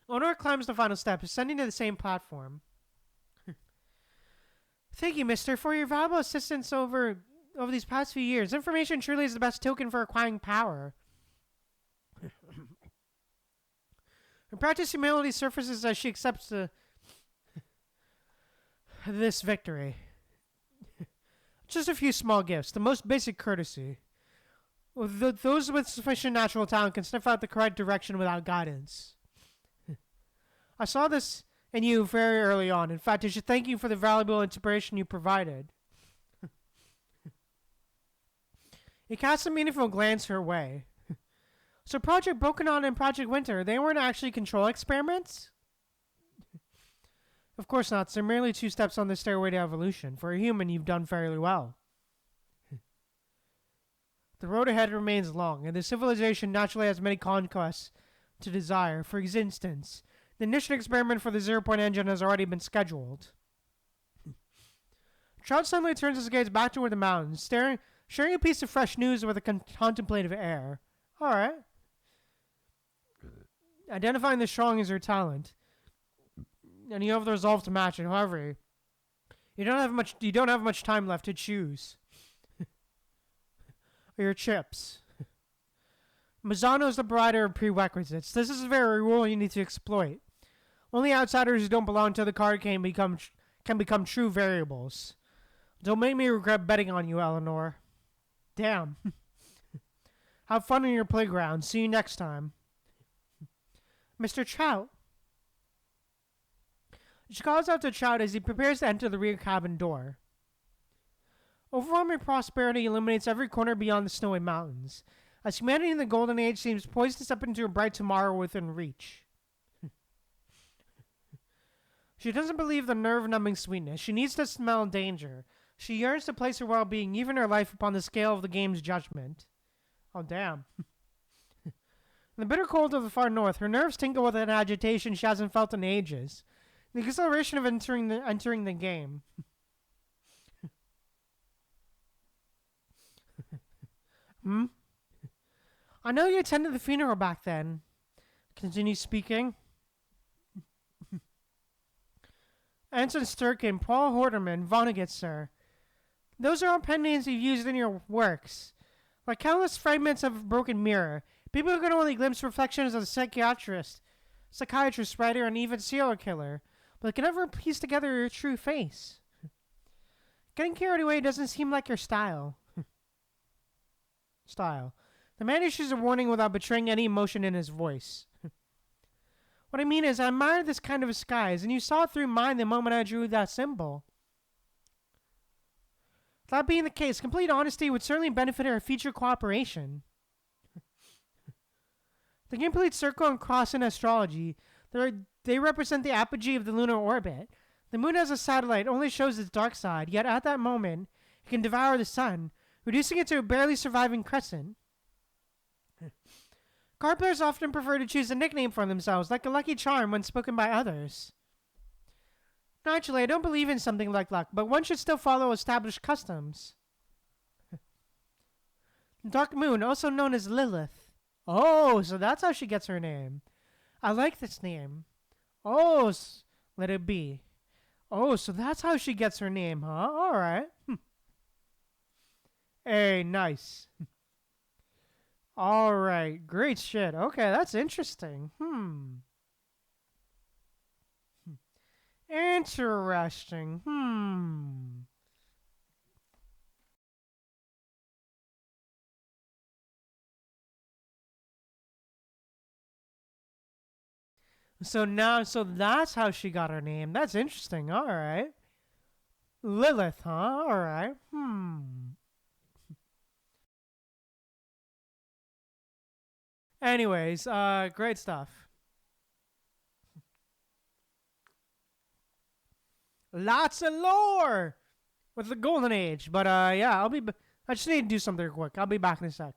S1: Honor climbs the final step, ascending to the same platform. Thank you, mister, for your valuable assistance over these past few years. Information truly is the best token for acquiring power. Her practiced humility surfaces as she accepts this victory. Just a few small gifts, the most basic courtesy. Those with sufficient natural talent can sniff out the correct direction without guidance. I saw this in you very early on. In fact, I should thank you for the valuable inspiration you provided. He cast a meaningful glance her way. So Project Broken On and Project Winter, they weren't actually control experiments? Of course not. They're merely two steps on the stairway to evolution. For a human, you've done fairly well. The road ahead remains long, and the civilization naturally has many conquests to desire. For instance, the initial experiment for the zero-point engine has already been scheduled. Trout suddenly turns his gaze back toward the mountains, sharing a piece of fresh news with a contemplative air. All right. Identifying the strong is your talent, and you have the resolve to match it. However, you don't have much time left to choose. Or your chips. Mazzano is the provider of prerequisites. This is a very rule you need to exploit. Only outsiders who don't belong to the card can become true variables. Don't make me regret betting on you, Eleanor. Damn. Have fun in your playground. See you next time. Mr. Trout. She calls out to Trout as he prepares to enter the rear cabin door. Overwhelming prosperity illuminates every corner beyond the snowy mountains, as humanity in the Golden Age seems poised to step into a bright tomorrow within reach. She doesn't believe the nerve-numbing sweetness. She needs to smell danger. She yearns to place her well-being, even her life, upon the scale of the game's judgment. Oh, damn. In the bitter cold of the far north, her nerves tingle with an agitation she hasn't felt in ages. The exhilaration of entering the game. Hmm? I know you attended the funeral back then. Continue speaking. Anson Sturkin, Paul Horderman, Vonnegut, sir. Those are all pen names you've used in your works. Like countless fragments of a broken mirror, people who can only glimpse reflections of the psychiatrist, writer, and even serial killer, but can never piece together your true face. Getting carried away doesn't seem like your style. The man issues a warning without betraying any emotion in his voice. What I mean is, I admire this kind of disguise, and you saw it through mine the moment I drew that symbol. That being the case, complete honesty would certainly benefit our future cooperation. The complete circle and cross in astrology, they represent the apogee of the lunar orbit. The moon as a satellite only shows its dark side, yet at that moment, it can devour the sun, reducing it to a barely surviving crescent. Card players often prefer to choose a nickname for themselves, like a lucky charm when spoken by others. Naturally, I don't believe in something like luck, but one should still follow established customs. Dark Moon, also known as Lilith. Oh, so that's how she gets her name. I like this name. Oh, let it be. Oh, so that's how she gets her name, huh? Alright. Hey, nice. Alright, great shit. Okay, that's interesting. Interesting. So that's how she got her name. That's interesting. Alright. Lilith, huh? Alright. Anyways, great stuff. Lots of lore with the Golden Age. But yeah, I just need to do something real quick. I'll be back in a sec.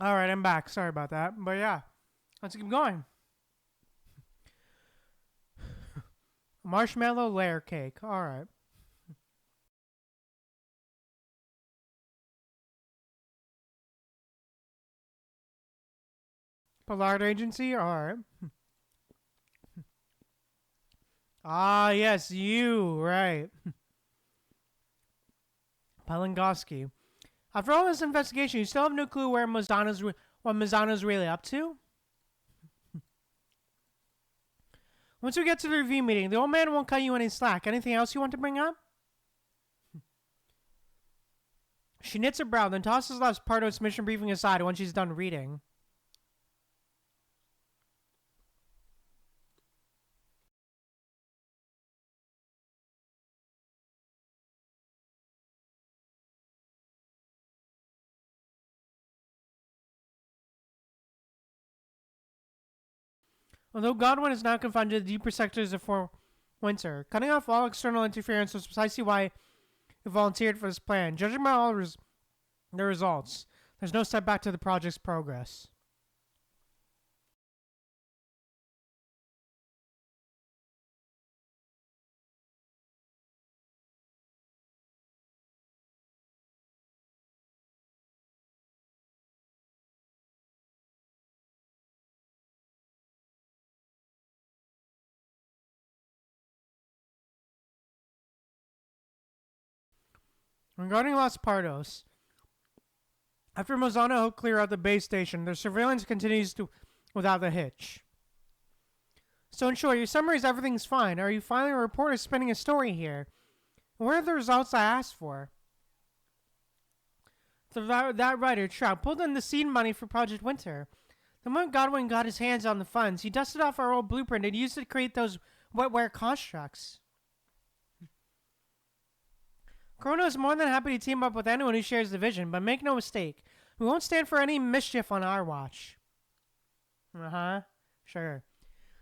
S1: All right, I'm back. Sorry about that. But yeah, let's keep going. Marshmallow layer cake. All right. Pollard Agency. All right. Ah, yes, you. Right. Palangoski. After all this investigation, you still have no clue what Mazzano's really up to? Once we get to the review meeting, the old man won't cut you any slack. Anything else you want to bring up? She knits her brow, then tosses last part of its mission briefing aside when she's done reading. Although Godwin is now confined to the deeper sectors of Fort Winter, cutting off all external interference was precisely why he volunteered for this plan. Judging by all the results, there's no setback to the project's progress. Regarding Los Pardos, after Mazzano helped clear out the base station, their surveillance continues to without a hitch. So in short, your summary is everything's fine. Are you filing a report or spinning a story here? Where are the results I asked for? That writer, Trout, pulled in the seed money for Project Winter. The moment Godwin got his hands on the funds, he dusted off our old blueprint and used it to create those wetware constructs. Chrono is more than happy to team up with anyone who shares the vision, but make no mistake, we won't stand for any mischief on our watch. Uh-huh. Sure.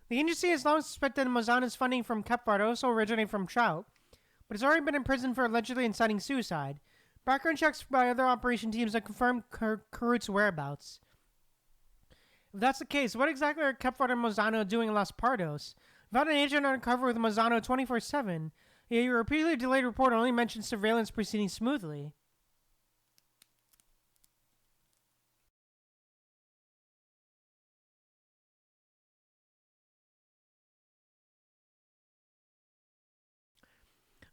S1: The agency has long suspected Mazzano's funding from Kepfart also originating from Trout, but has already been imprisoned for allegedly inciting suicide. Background checks by other operation teams have confirmed Karut's whereabouts. If that's the case, what exactly are Kepfart and Mazzano doing in Los Pardos? Without an agent undercover with Mazzano 24/7, yet your repeatedly delayed report only mentions surveillance proceeding smoothly.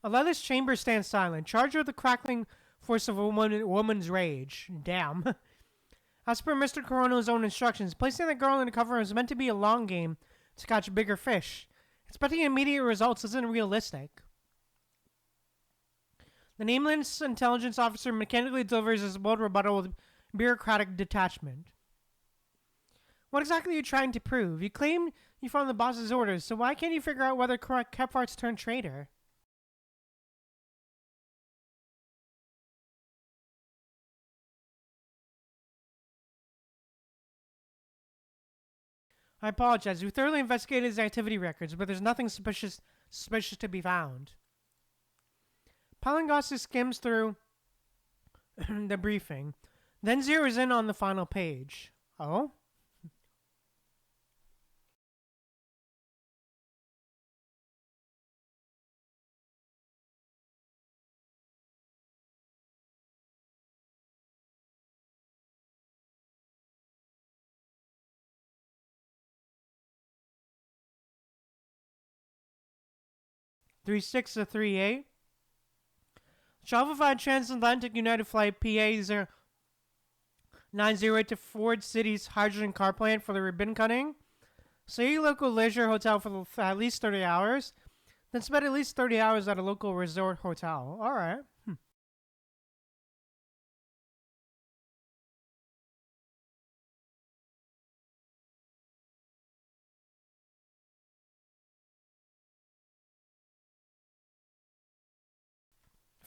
S1: A leather's chamber stands silent, charged with the crackling force of a woman's rage. Damn. As per Mr. Corona's own instructions, placing the girl in the cover was meant to be a long game to catch bigger fish. Expecting immediate results isn't realistic. The nameless intelligence officer mechanically delivers his bold rebuttal with bureaucratic detachment. What exactly are you trying to prove? You claim you followed the boss's orders, so why can't you figure out whether Kepfart's turned traitor? I apologize. We thoroughly investigated his activity records, but there's nothing suspicious to be found. Palingossi skims through the briefing, then zeroes in on the final page. Oh? Three six to 38. Travel via Transatlantic United Flight PA 090 to Ford City's hydrogen car plant for the ribbon cutting. Stay at a local leisure hotel for at least 30 hours. Then spend at least 30 hours at a local resort hotel. Alright.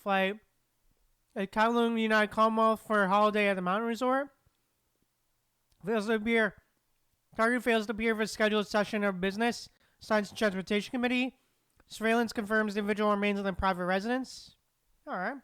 S1: Flight at Kowloon United Commonwealth for a holiday at the mountain resort. Fails to appear. Target fails to appear for a scheduled session of business. Science and Transportation Committee. Surveillance confirms the individual remains in their private residence. Alright.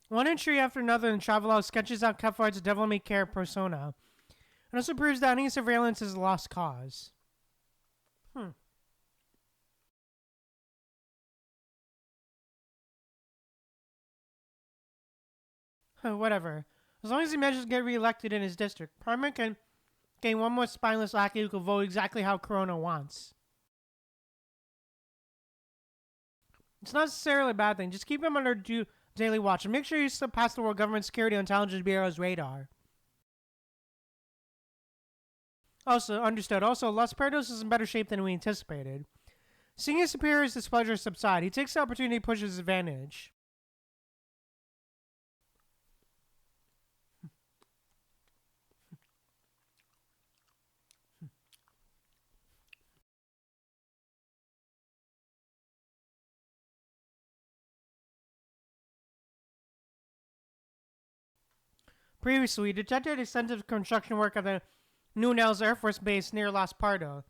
S1: One entry after another in Travelog sketches out Kefard's devil-may-care persona, and also proves that any surveillance is a lost cause. Whatever. As long as he manages to get re-elected in his district, Parliament can gain one more spineless lackey who can vote exactly how Corona wants. It's not necessarily a bad thing. Just keep him under daily watch and make sure you slip past the World Government Security and Intelligence Bureau's radar. Also, understood. Also, Los Perdos is in better shape than we anticipated. Seeing his superior's displeasure subside, he takes the opportunity to push his advantage. Previously, we detected extensive construction work at the Nunez Air Force Base near Las Parados.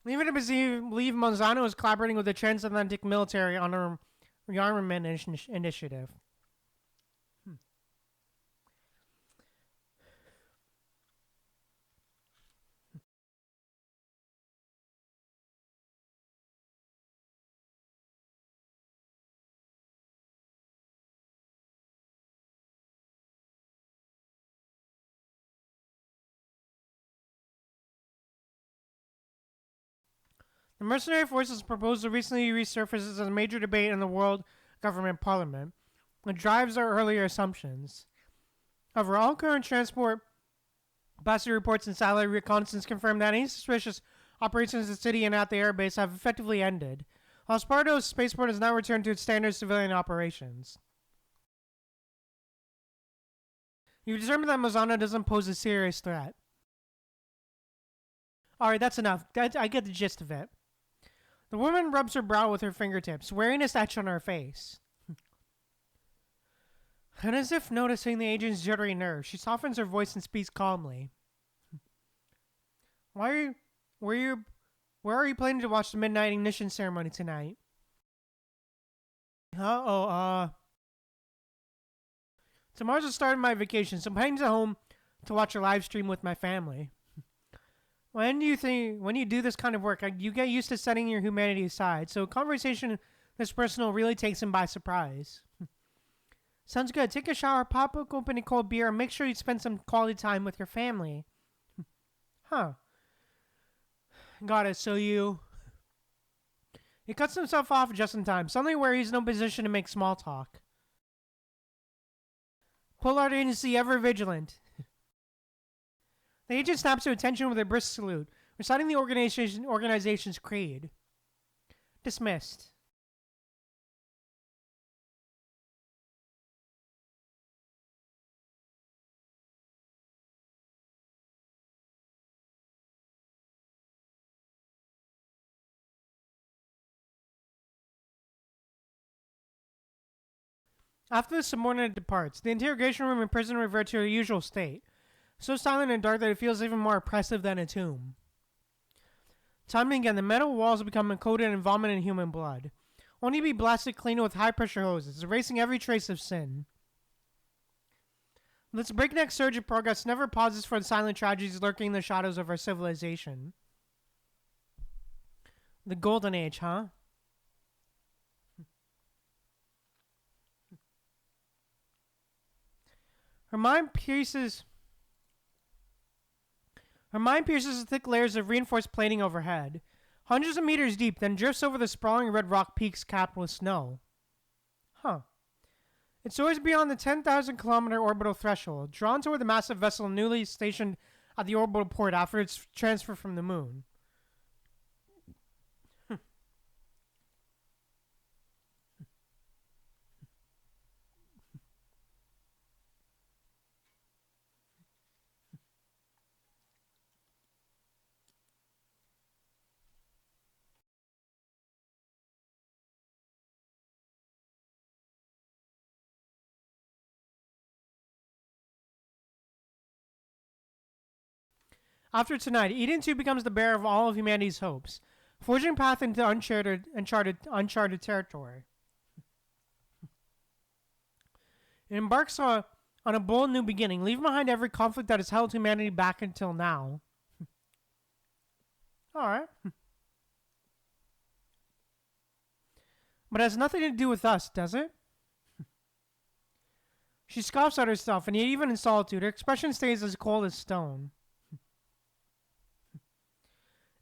S1: Even to believe Monzano is collaborating with the transatlantic military on a rearmament initiative. The mercenary forces proposal recently resurfaces as a major debate in the world government parliament, which drives our earlier assumptions. However, all current transport passenger reports and satellite reconnaissance confirm that any suspicious operations in the city and at the airbase have effectively ended. Los Pardos spaceport has now returned to its standard civilian operations. You've determined that Mozana doesn't pose a serious threat. Alright, that's enough. I get the gist of it. The woman rubs her brow with her fingertips, weariness etched on her face. And as if noticing the agent's jittery nerves, she softens her voice and speaks calmly. Where are you planning to watch the midnight ignition ceremony tonight? Tomorrow's the start of my vacation, so I'm heading to home to watch a live stream with my family. When you do this kind of work, you get used to setting your humanity aside, so a conversation this personal really takes him by surprise. Sounds good. Take a shower, pop open a cold beer, and make sure you spend some quality time with your family. Huh. Got it, so you... He cuts himself off just in time, suddenly where he's in no position to make small talk. Pollard Agency ever vigilant. The agent snaps to attention with a brisk salute, reciting the organization's creed. Dismissed. After the subordinate departs, the interrogation room and prison revert to their usual state, so silent and dark that it feels even more oppressive than a tomb. Time and again, the metal walls become coated in vomit and human blood, only to be blasted clean with high-pressure hoses, erasing every trace of sin. This breakneck surge of progress never pauses for the silent tragedies lurking in the shadows of our civilization. The Golden Age, huh? Her mind pierces the thick layers of reinforced plating overhead, hundreds of meters deep, then drifts over the sprawling red rock peaks capped with snow. Huh. It soars beyond the 10,000-kilometer orbital threshold, drawn toward the massive vessel newly stationed at the orbital port after its transfer from the moon. After tonight, Eden 2 becomes the bearer of all of humanity's hopes. forging path into uncharted territory. It embarks on a bold new beginning, leaving behind every conflict that has held humanity back until now. Alright. But it has nothing to do with us, does it? She scoffs at herself, and yet even in solitude, her expression stays as cold as stone.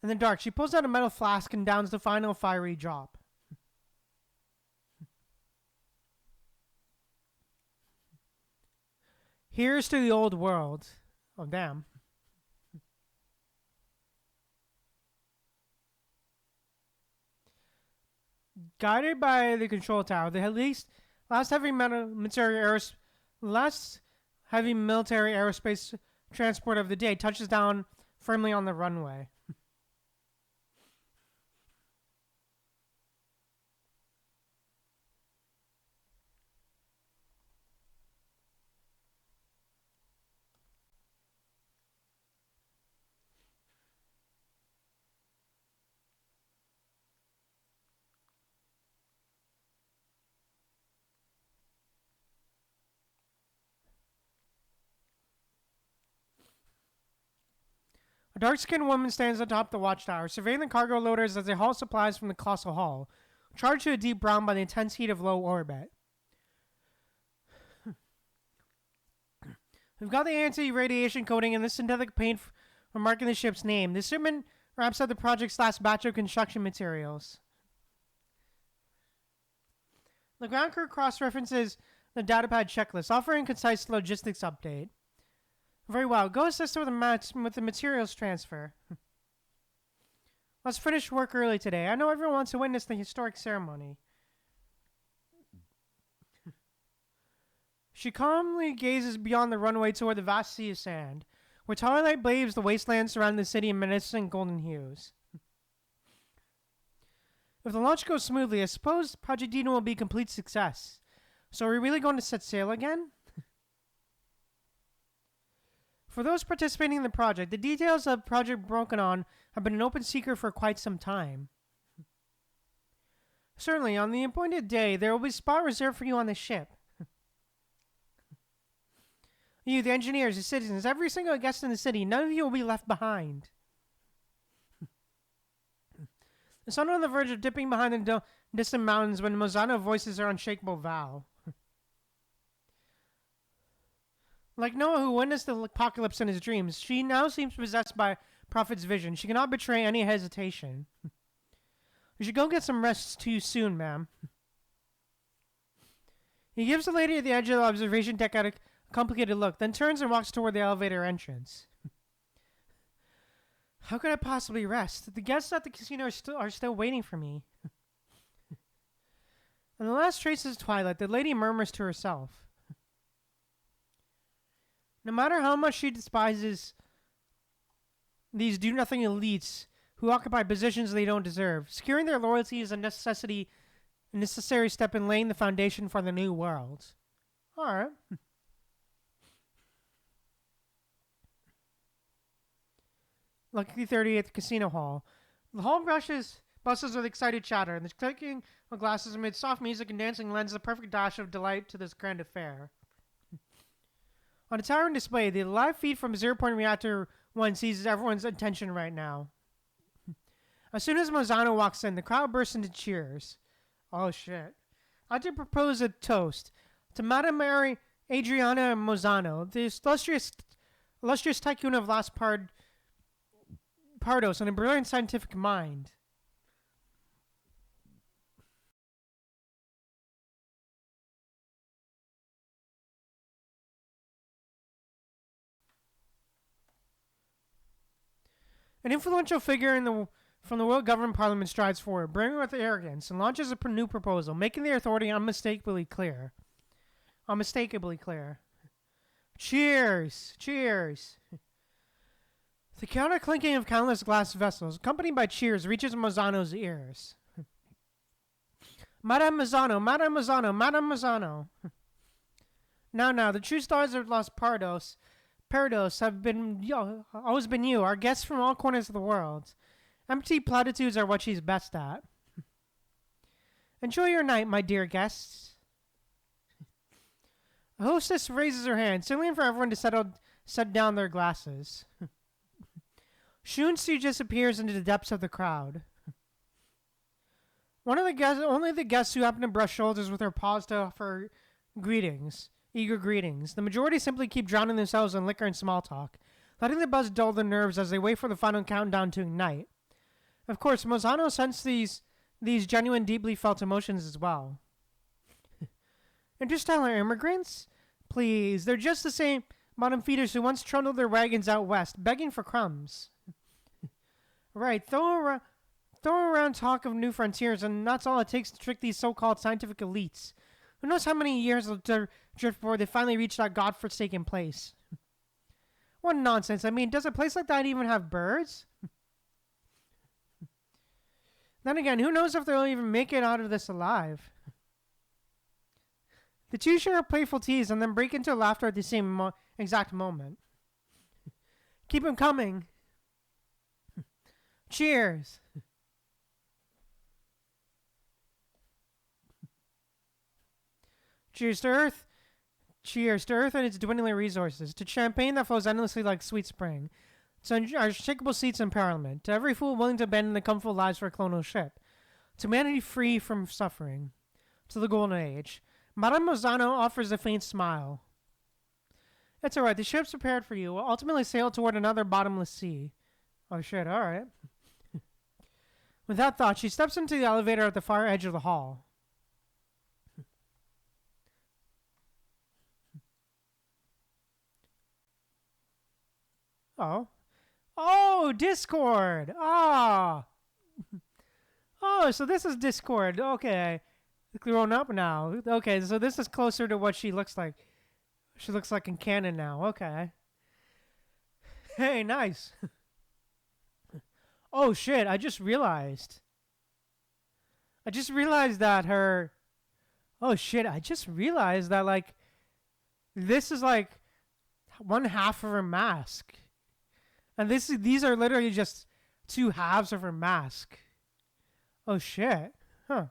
S1: In the dark, she pulls out a metal flask and downs the final fiery drop. Here's to the old world. Oh, damn. Guided by the control tower, last heavy military aerospace transport of the day touches down firmly on the runway. A dark-skinned woman stands atop the watchtower, surveying the cargo loaders as they haul supplies from the colossal hull, charged to a deep brown by the intense heat of low orbit. We've got the anti-radiation coating and the synthetic paint for marking the ship's name. This shipment wraps up the project's last batch of construction materials. The ground crew cross-references the datapad checklist, offering a concise logistics update. Very well. Go assist with the materials transfer. Let's finish work early today. I know everyone wants to witness the historic ceremony. She calmly gazes beyond the runway toward the vast sea of sand, where twilight bathes the wasteland surrounding the city in magnificent golden hues. If the launch goes smoothly, I suppose Project Eden will be a complete success. So are we really going to set sail again? For those participating in the project, the details of Project Broken On have been an open secret for quite some time. Certainly, on the appointed day, there will be a spot reserved for you on the ship. You, the engineers, the citizens, every single guest in the city, none of you will be left behind. The sun on the verge of dipping behind the distant mountains when Mozano voices her unshakable vow. Like Noah, who witnessed the apocalypse in his dreams, she now seems possessed by Prophet's vision. She cannot betray any hesitation. You should go get some rest too soon, ma'am. He gives the lady at the edge of the observation deck a complicated look, then turns and walks toward the elevator entrance. How could I possibly rest? The guests at the casino are still waiting for me. In the last traces of twilight, the lady murmurs to herself. No matter how much she despises these do-nothing elites who occupy positions they don't deserve, securing their loyalty is a necessary step in laying the foundation for the new world. Alright. Lucky 30 at the casino hall. The hall bustles with excited chatter, and the clicking of glasses amid soft music and dancing lends a perfect dash of delight to this grand affair. On a towering display, the live feed from Zero Point Reactor 1 seizes everyone's attention right now. As soon as Mozano walks in, the crowd bursts into cheers. Oh shit. I'd like to propose a toast to Madame Mary Adriana Mozano, the illustrious tycoon of Las Pardos and a brilliant scientific mind. An influential figure from the world government parliament strides forward, brimming with arrogance, and launches a new proposal, making their authority unmistakably clear. Cheers! Cheers! The counter clinking of countless glass vessels, accompanied by cheers, reaches Mozano's ears. Madame Mozano, Madame Mozano, Madame Mozano. Now, the true stars of Los Pardos have always been you, our guests from all corners of the world. Empty platitudes are what she's best at. Enjoy your night, my dear guests. The hostess raises her hand, signaling for everyone to set down their glasses. Shunsu disappears into the depths of the crowd. Only the guests who happen to brush shoulders with her pause to offer eager greetings. The majority simply keep drowning themselves in liquor and small talk, letting the buzz dull their nerves as they wait for the final countdown to ignite. Of course, Mozano sensed these genuine, deeply felt emotions as well. Interstellar immigrants? Please, they're just the same bottom feeders who once trundled their wagons out west, begging for crumbs. Right, throw around talk of new frontiers, and that's all it takes to trick these so-called scientific elites. Who knows how many years they'll drift before they finally reach that godforsaken place. What nonsense. I mean, does a place like that even have birds? Then again, who knows if they'll even make it out of this alive? The two share a playful tease and then break into laughter at the same exact moment. Keep 'em coming. Cheers. Cheers to Earth. Cheers to Earth and its dwindling resources. To champagne that flows endlessly like sweet spring. To unshakable seats in Parliament. To every fool willing to abandon the comfortable lives for a colonial ship. To humanity free from suffering. To the Golden Age. Madame Mozano offers a faint smile. It's alright, the ship's prepared for you. We'll ultimately sail toward another bottomless sea. Oh shit, alright. With that thought, she steps into the elevator at the far edge of the hall. Oh. Oh, Discord! Ah! Oh, so this is Discord. Okay. Grown up now. Okay, so this is closer to what she looks like. She looks like in canon now. Okay. Hey, nice. Oh, shit. I just realized that her... Oh, shit. I just realized that, like, this is, like, one half of her mask. And these are literally just two halves of her mask. Oh, shit. Huh.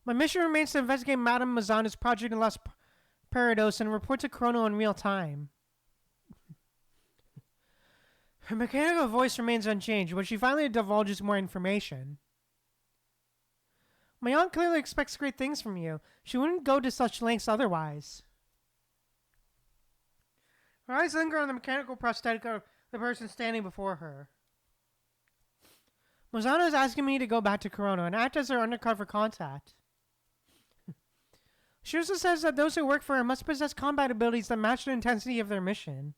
S1: My mission remains to investigate Madame Mazana's project in Los Parados and report to Chrono in real time. Her mechanical voice remains unchanged, but she finally divulges more information. My aunt clearly expects great things from you. She wouldn't go to such lengths otherwise. Her eyes linger on the mechanical prosthetic of the person standing before her. Mozano is asking me to go back to Corona and act as her undercover contact. She also says that those who work for her must possess combat abilities that match the intensity of their mission.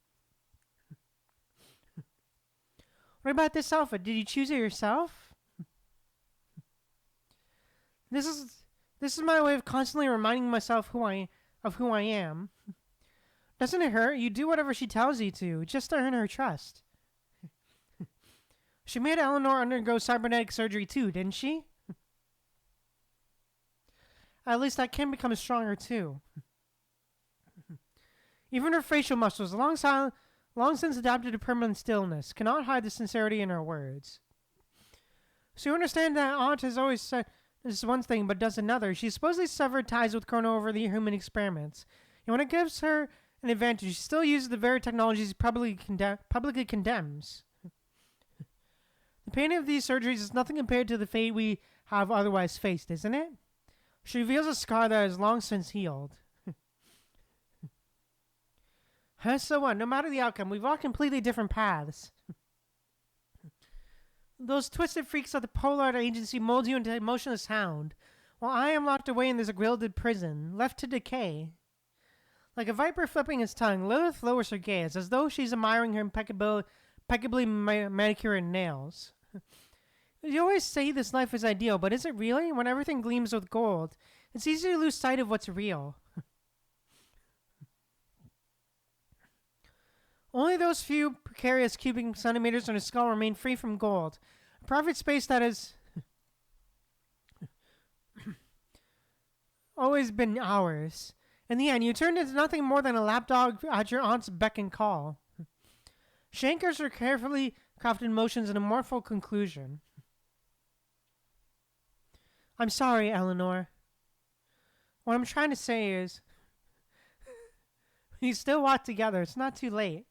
S1: What about this outfit? Did you choose it yourself? This is my way of constantly reminding myself of who I am. Doesn't it hurt? You do whatever she tells you to, just to earn her trust. She made Eleanor undergo cybernetic surgery too, didn't she? At least that can become stronger too. Even her facial muscles, long since adapted to permanent stillness, cannot hide the sincerity in her words. So you understand that Aunt has always said this one thing but does another. She supposedly severed ties with Chrono over the human experiments. And when it gives her an advantage, she still uses the very technologies she publicly condemns. The pain of these surgeries is nothing compared to the fate we have otherwise faced, isn't it? She reveals a scar that has long since healed. So what? No matter the outcome, we've walked completely different paths. Those twisted freaks at the Polar Agency mold you into a emotionless hound, while I am locked away in this gilded prison, left to decay. Like a viper flipping its tongue, Lilith lowers her gaze, as though she's admiring her impeccably manicured nails. You always say this life is ideal, but is it really? When everything gleams with gold, it's easy to lose sight of what's real. Only those few precarious cubic centimeters on a skull remain free from gold. A private space that has always been ours. In the end, you turned into nothing more than a lapdog at your aunt's beck and call. She anchors her carefully crafted motions in a mournful conclusion. I'm sorry, Eleanor. What I'm trying to say is, we still walk together. It's not too late.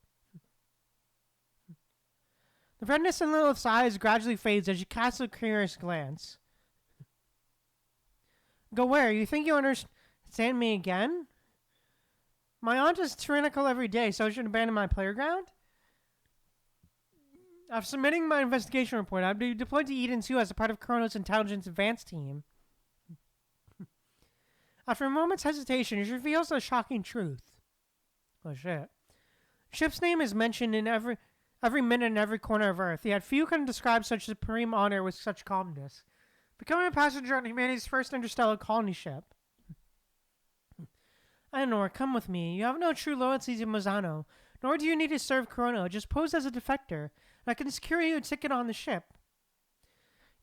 S1: The redness in Lilith's eyes gradually fades as she casts a curious glance. Go where? You think you understand me again? My aunt is tyrannical every day, so I should abandon my playground? After submitting my investigation report, I'll be deployed to Eden 2 as a part of Chronos' intelligence advance team. After a moment's hesitation, she reveals the shocking truth. Oh shit. Ship's name is mentioned in every minute in every corner of Earth, yet few can describe such supreme honor with such calmness. Becoming a passenger on humanity's first interstellar colony ship. Eleanor, come with me. You have no true loyalty to Mazzano, nor do you need to serve Chrono. Just pose as a defector, and I can secure you a ticket on the ship.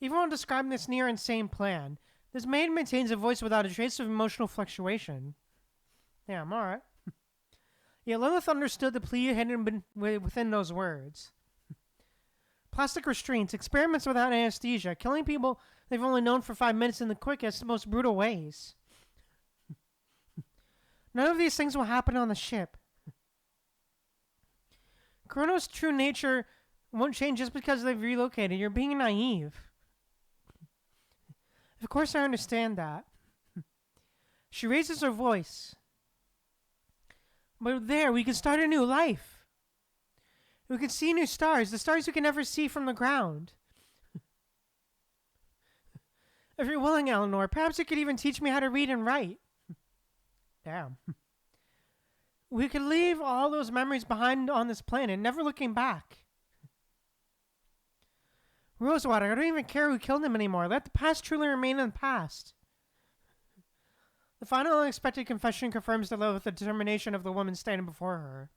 S1: Even while describing this near insane plan, this maid maintains a voice without a trace of emotional fluctuation. Yeah, I'm alright. Yet Lilith understood the plea hidden within those words. Plastic restraints, experiments without anesthesia, killing people they've only known for 5 minutes in the quickest, most brutal ways. None of these things will happen on the ship. Chrono's true nature won't change just because they've relocated. You're being naive. Of course I understand that. She raises her voice. But there, we can start a new life. We can see new stars, the stars we can never see from the ground. If you're willing, Eleanor, perhaps you could even teach me how to read and write. Damn. We could leave all those memories behind on this planet, never looking back. Rosewater, I don't even care who killed him anymore. Let the past truly remain in the past. The final unexpected confession confirms the love with the determination of the woman standing before her.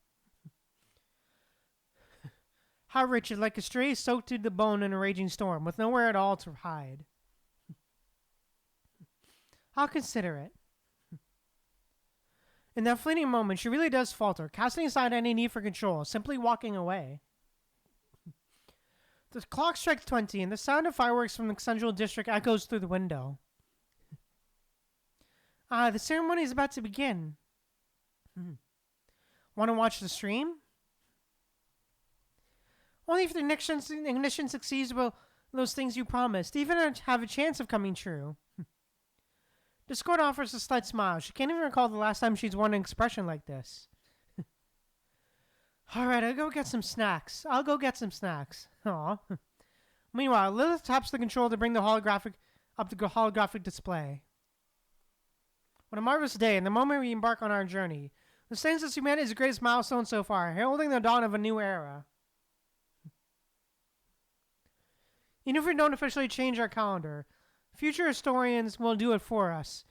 S1: How wretched, like a stray soaked to the bone in a raging storm, with nowhere at all to hide. How considerate. In that fleeting moment, she really does falter, casting aside any need for control, simply walking away. The clock strikes 20, and the sound of fireworks from the Central District echoes through the window. The ceremony is about to begin. Want to watch the stream? Only if the ignition succeeds will those things you promised even have a chance of coming true. Discord offers a slight smile. She can't even recall the last time she's worn an expression like this. Alright, I'll go get some snacks. Aw. Meanwhile, Lilith taps the control to bring the holographic display. What a marvelous day, and the moment we embark on our journey. The stands as humanity's greatest milestone so far, heralding the dawn of a new era. Even if we don't officially change our calendar, future historians will do it for us.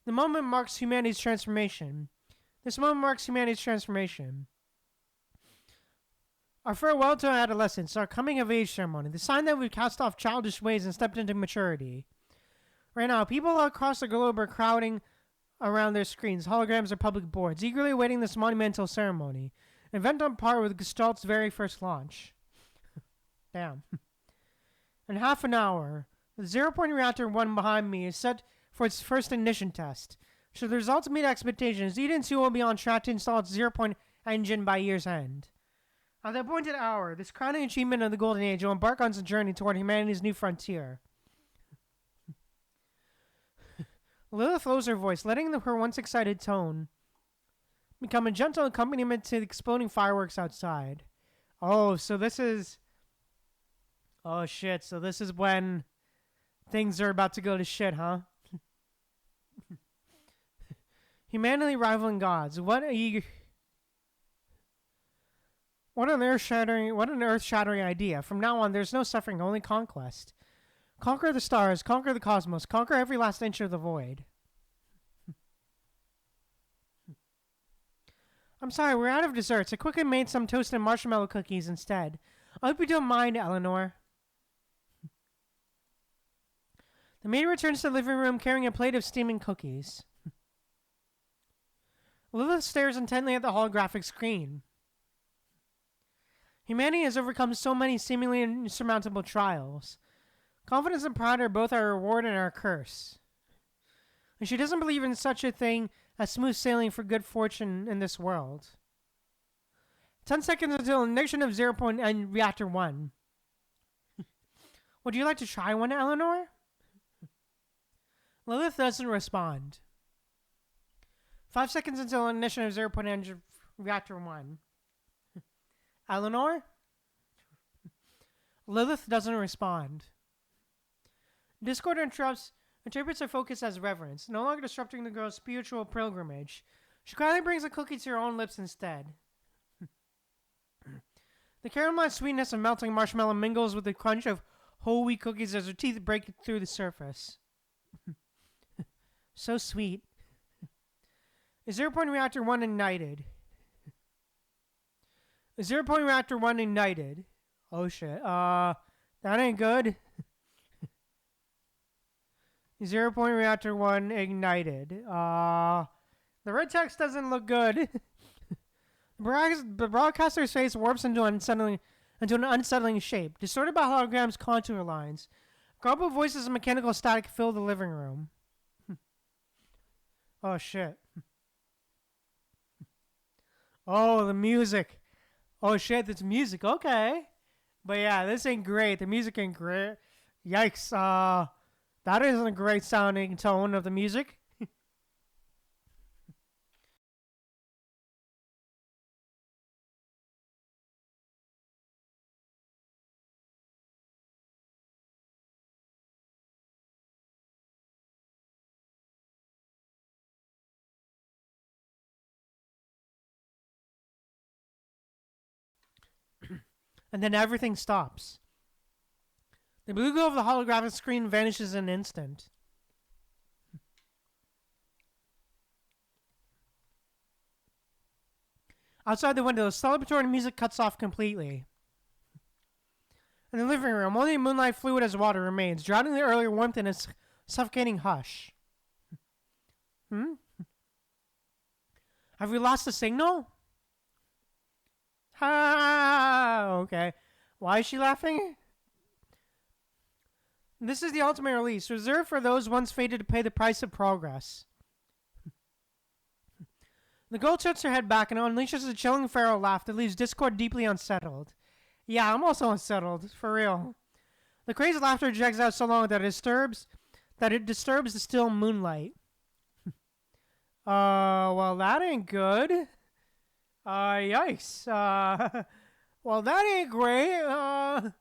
S1: The moment marks humanity's transformation. This moment marks humanity's transformation. Our farewell to adolescence, our coming-of-age ceremony, the sign that we've cast off childish ways and stepped into maturity. Right now, people across the globe are crowding around their screens, holograms or public boards, eagerly awaiting this monumental ceremony, an event on par with Gestalt's very first launch. Damn. In half an hour, the 0-point reactor 1 behind me is set for its first ignition test. Should the results meet expectations, Eden 2 will be on track to install its 0-point engine by year's end. At the appointed hour, this crowning achievement of the Golden Age will embark on its journey toward humanity's new frontier. Lilith lowers her voice, letting her once excited tone become a gentle accompaniment to the exploding fireworks outside. Oh, so this is... Oh, shit. So this is when things are about to go to shit, huh? Humanity rivaling gods. What an earth-shattering idea. From now on, there's no suffering, only conquest. Conquer the stars, conquer the cosmos, conquer every last inch of the void. I'm sorry, we're out of desserts. I quickly made some toasted marshmallow cookies instead. I hope you don't mind, Eleanor. The maid returns to the living room carrying a plate of steaming cookies. Lilith stares intently at the holographic screen. Humanity has overcome so many seemingly insurmountable trials. Confidence and pride are both our reward and our curse. And she doesn't believe in such a thing as smooth sailing for good fortune in this world. 10 seconds until ignition of 0 point and reactor 1. Would you like to try one, Eleanor? Lilith doesn't respond. 5 seconds until ignition of 0 point and reactor 1. Eleanor? Lilith doesn't respond. Discord interprets her focus as reverence, no longer disrupting the girl's spiritual pilgrimage. She quietly brings a cookie to her own lips instead. The caramelized sweetness of melting marshmallow mingles with the crunch of whole wheat cookies as her teeth break through the surface. So sweet. Is 0 point reactor 1 ignited? Is 0 point reactor 1 ignited? Oh shit. That ain't good. 0 point reactor 1 ignited. The red text doesn't look good. The broadcaster's face warps into an unsettling shape, distorted by hologram's contour lines. Garbled voices and mechanical static fill the living room. Oh shit. Oh, the music. Oh shit, that's music. Okay. But yeah, this ain't great. The music ain't great. Yikes. That isn't a great sounding tone of the music. And then everything stops. The blue glow of the holographic screen vanishes in an instant. Outside the window, the celebratory music cuts off completely. In the living room, only moonlight fluid as water remains, drowning the earlier warmth in a suffocating hush. Have we lost the signal? Ha! Okay. Why is she laughing? This is the ultimate release, reserved for those once fated to pay the price of progress. The girl tilts her head back and unleashes a chilling feral laugh that leaves Discord deeply unsettled. Yeah, I'm also unsettled, for real. The crazed laughter drags out so long that it disturbs the still moonlight. Well, that ain't good. Yikes. Well, that ain't great.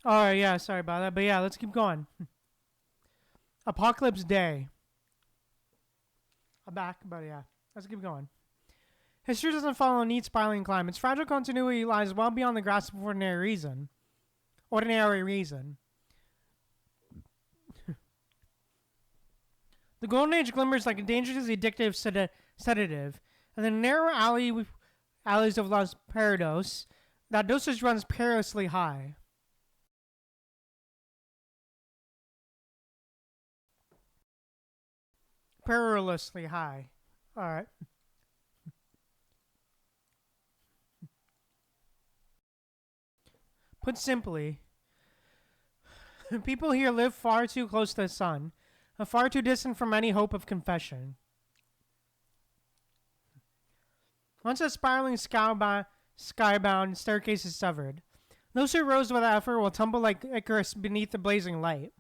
S1: Oh, yeah, sorry about that. But yeah, let's keep going. Apocalypse Day. I'm back, but yeah, let's keep going. History doesn't follow a neat spiraling climb. Its fragile continuity lies well beyond the grasp of ordinary reason. Ordinary reason. The Golden Age glimmers like a dangerously addictive sedative, and the narrow alleys of Los Parados, that dosage runs perilously high. Perilously high. Alright. Put simply, people here live far too close to the sun, and far too distant from any hope of confession. Once a spiraling skybound staircase is severed, those who rose without effort will tumble like Icarus beneath the blazing light.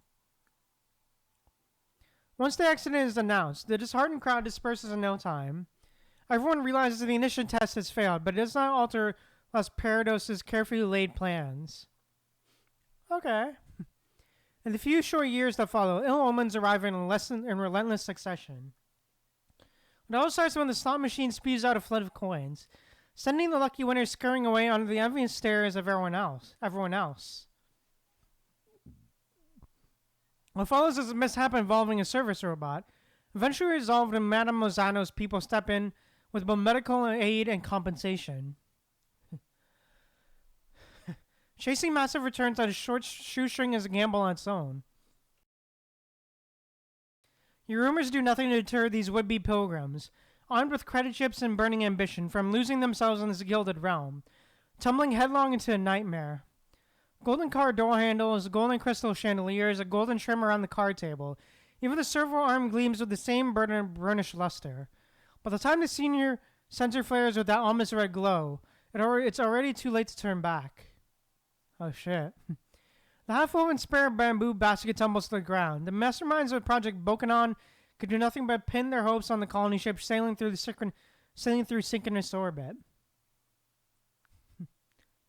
S1: Once the accident is announced, the disheartened crowd disperses in no time. Everyone realizes the initial test has failed, but it does not alter Los Parados' carefully laid plans. Okay. In the few short years that follow, ill omens arrive in relentless succession. It all starts when the slot machine spews out a flood of coins, sending the lucky winners scurrying away under the envious stares of everyone else. What follows is a mishap involving a service robot, eventually resolved when Madame Lozano's people step in with both medical aid and compensation. Chasing massive returns on a short shoestring is a gamble on its own. Your rumors do nothing to deter these would-be pilgrims, armed with credit chips and burning ambition, from losing themselves in this gilded realm, tumbling headlong into a nightmare. Golden car door handles, golden crystal chandeliers, a golden trim around the card table. Even the servo arm gleams with the same burnished luster. By the time the senior sensor flares with that almost red glow, it's already too late to turn back. Oh shit. The half-woven spare bamboo basket tumbles to the ground. The masterminds of Project Bokanon could do nothing but pin their hopes on the colony ship sailing through synchronous orbit.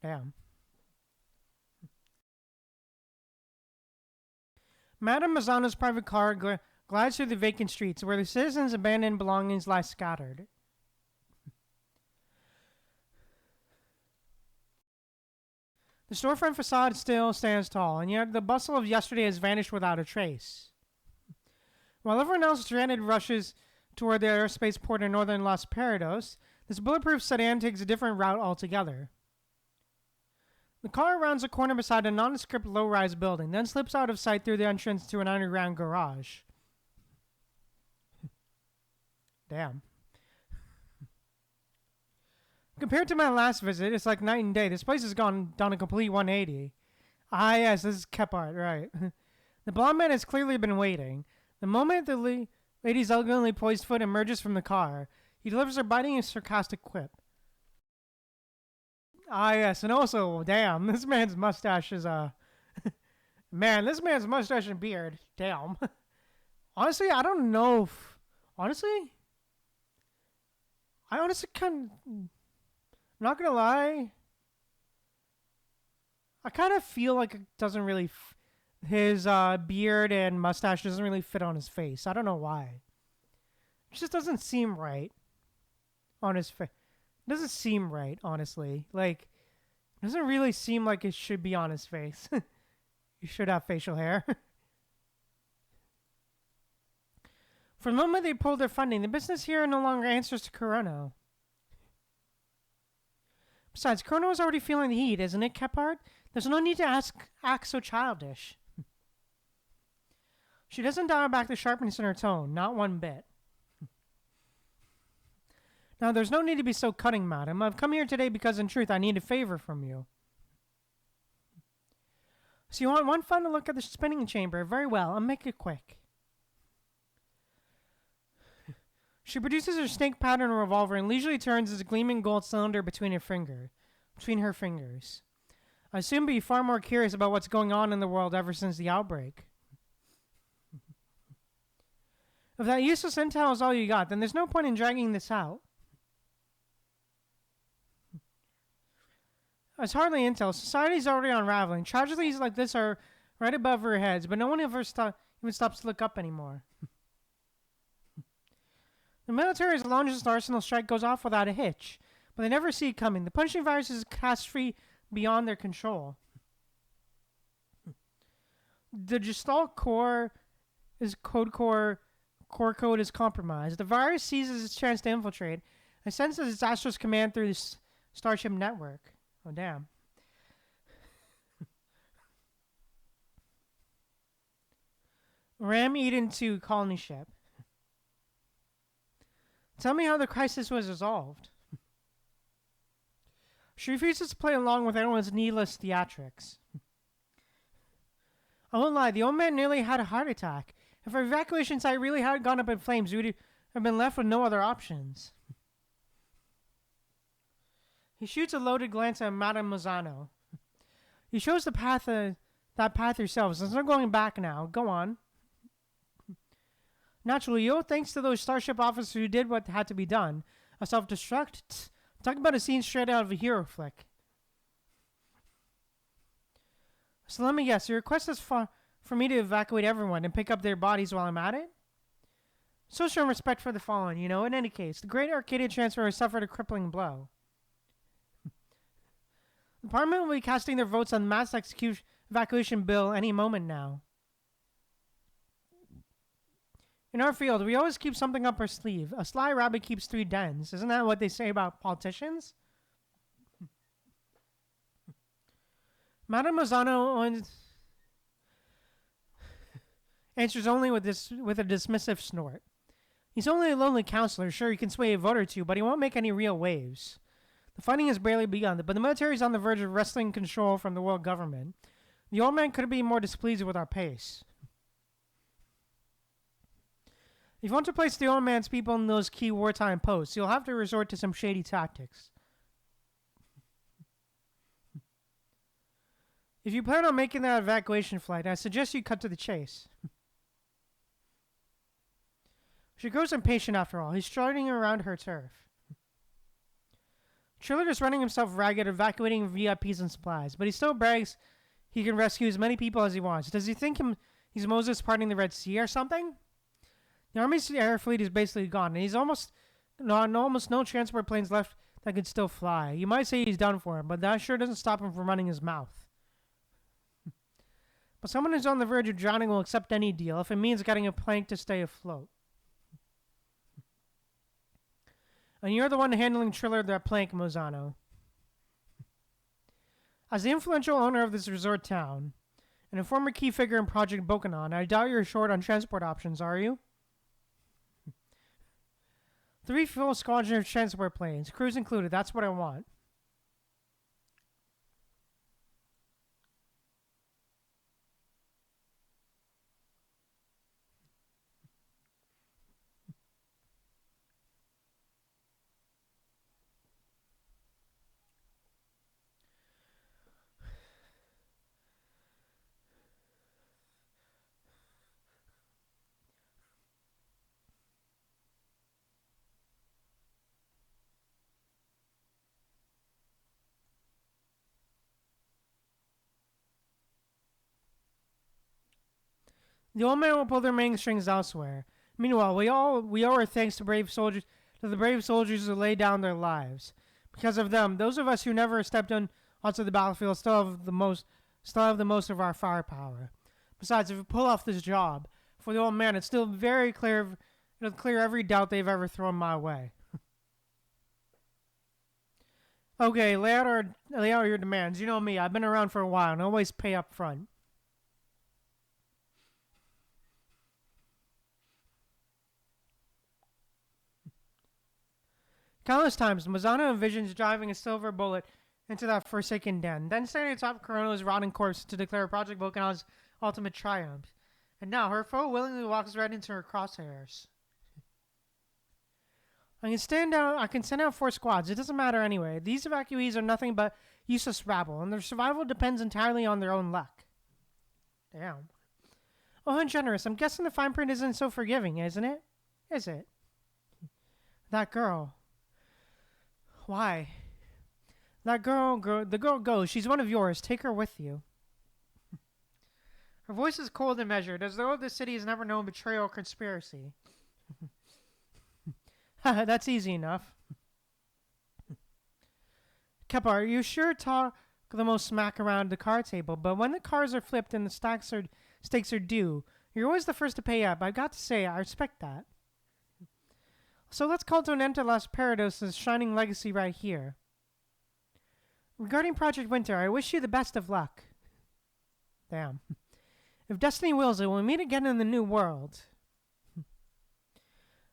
S1: Damn. Madame Mazzano's private car glides through the vacant streets, where the citizens' abandoned belongings lie scattered. The storefront facade still stands tall, and yet the bustle of yesterday has vanished without a trace. While everyone else dreaded rushes toward the aerospace port in northern Los Parados, this bulletproof sedan takes a different route altogether. The car rounds a corner beside a nondescript low-rise building, then slips out of sight through the entrance to an underground garage. Damn. Compared to my last visit, it's like night and day. This place has done a complete 180. Ah, yes, this is Kephart, right. The blonde man has clearly been waiting. The moment the lady's elegantly poised foot emerges from the car, he delivers a biting and sarcastic quip. Ah, yes, and also, damn, this man's mustache is, man, this man's mustache and beard, damn. Honestly, I don't know if, I honestly kind of, not gonna lie, I kind of feel like it doesn't really, his beard and mustache doesn't really fit on his face. I don't know why. It just doesn't seem right on his face. It doesn't seem right, honestly. Like, it doesn't really seem like it should be on his face. You should have facial hair. For the moment they pulled their funding, the business here no longer answers to Corona. Besides, Corona is already feeling the heat, isn't it, Kephart? There's no need to act so childish. She doesn't dial back the sharpness in her tone, not one bit. Now, there's no need to be so cutting, madam. I've come here today because, in truth, I need a favor from you. So you want one final look at the spinning chamber? Very well, I'll make it quick. She produces her snake pattern revolver and leisurely turns its gleaming gold cylinder between her fingers. I soon be far more curious about what's going on in the world ever since the outbreak. If that useless intel is all you got, then there's no point in dragging this out. It's hardly intel. Society's already unraveling. Tragedies like this are right above our heads, but no one ever even stops to look up anymore. The military's largest arsenal strike goes off without a hitch, but they never see it coming. The punishing virus is catastrophe beyond their control. The Gestalt core core code is compromised. The virus seizes its chance to infiltrate and senses its Astro's command through the Starship network. Oh, damn. Ram Eden 2 colony ship. Tell me how the crisis was resolved. She refuses to play along with everyone's needless theatrics. I won't lie, the old man nearly had a heart attack. If our evacuation site really had gone up in flames, we would have been left with no other options. He shoots a loaded glance at Madame Lozano. You chose the path, that path yourselves. There's no going back now. Go on. Naturally, yo, thanks to those Starship officers who did what had to be done. A self-destruct? Talk about a scene straight out of a hero flick. So let me guess, your request is for me to evacuate everyone and pick up their bodies while I'm at it? So show respect for the fallen, you know. In any case, the Great Arcadia Transfer has suffered a crippling blow. The Parliament will be casting their votes on the mass evacuation bill any moment now. In our field, we always keep something up our sleeve. A sly rabbit keeps 3 dens. Isn't that what they say about politicians? Madame Lozano answers only with a dismissive snort. He's only a lonely counselor. Sure, he can sway a vote or two, but he won't make any real waves. The fighting has barely begun, but the military is on the verge of wresting control from the world government. The old man couldn't be more displeased with our pace. If you want to place the old man's people in those key wartime posts, you'll have to resort to some shady tactics. If you plan on making that evacuation flight, I suggest you cut to the chase. She grows impatient after all. He's striding around her turf. Triller is running himself ragged, evacuating VIPs and supplies, but he still brags he can rescue as many people as he wants. Does he think he's Moses parting the Red Sea or something? The Army's air fleet is basically gone, and he's almost no transport planes left that could still fly. You might say he's done for him, but that sure doesn't stop him from running his mouth. But someone who's on the verge of drowning will accept any deal if it means getting a plank to stay afloat. And you're the one handling Triller that plank, Mozano. As the influential owner of this resort town, and a former key figure in Project Bokanon, I doubt you're short on transport options, are you? 3 full squadron of transport planes, crews included, that's what I want. The old man will pull the remaining strings elsewhere. Meanwhile, we owe our thanks to the brave soldiers who laid down their lives. Because of them, those of us who never stepped onto the battlefield still have the most of our firepower. Besides, if we pull off this job for the old man, it's still very clear. It'll clear every doubt they've ever thrown my way. Okay, lay out your demands. You know me, I've been around for a while and always pay up front. Countless times, Mazzano envisions driving a silver bullet into that forsaken den, then standing atop Corona's rotting corpse to declare Project Bokanon's ultimate triumph. And now, her foe willingly walks right into her crosshairs. I can send out 4 squads. It doesn't matter anyway. These evacuees are nothing but useless rabble, and their survival depends entirely on their own luck. Damn. Oh, how generous. I'm guessing the fine print isn't so forgiving, isn't it? Is it? That girl. Why? The girl goes. She's one of yours. Take her with you. Her voice is cold and measured, as though the city has never known betrayal or conspiracy. That's easy enough. Keppa, are you sure talk the most smack around the card table, but when the cards are flipped and the stakes are due, you're always the first to pay up. I've got to say, I respect that. So let's call to an end to Las Parados' shining legacy right here. Regarding Project Winter, I wish you the best of luck. Damn. If destiny wills it, we'll meet again in the new world.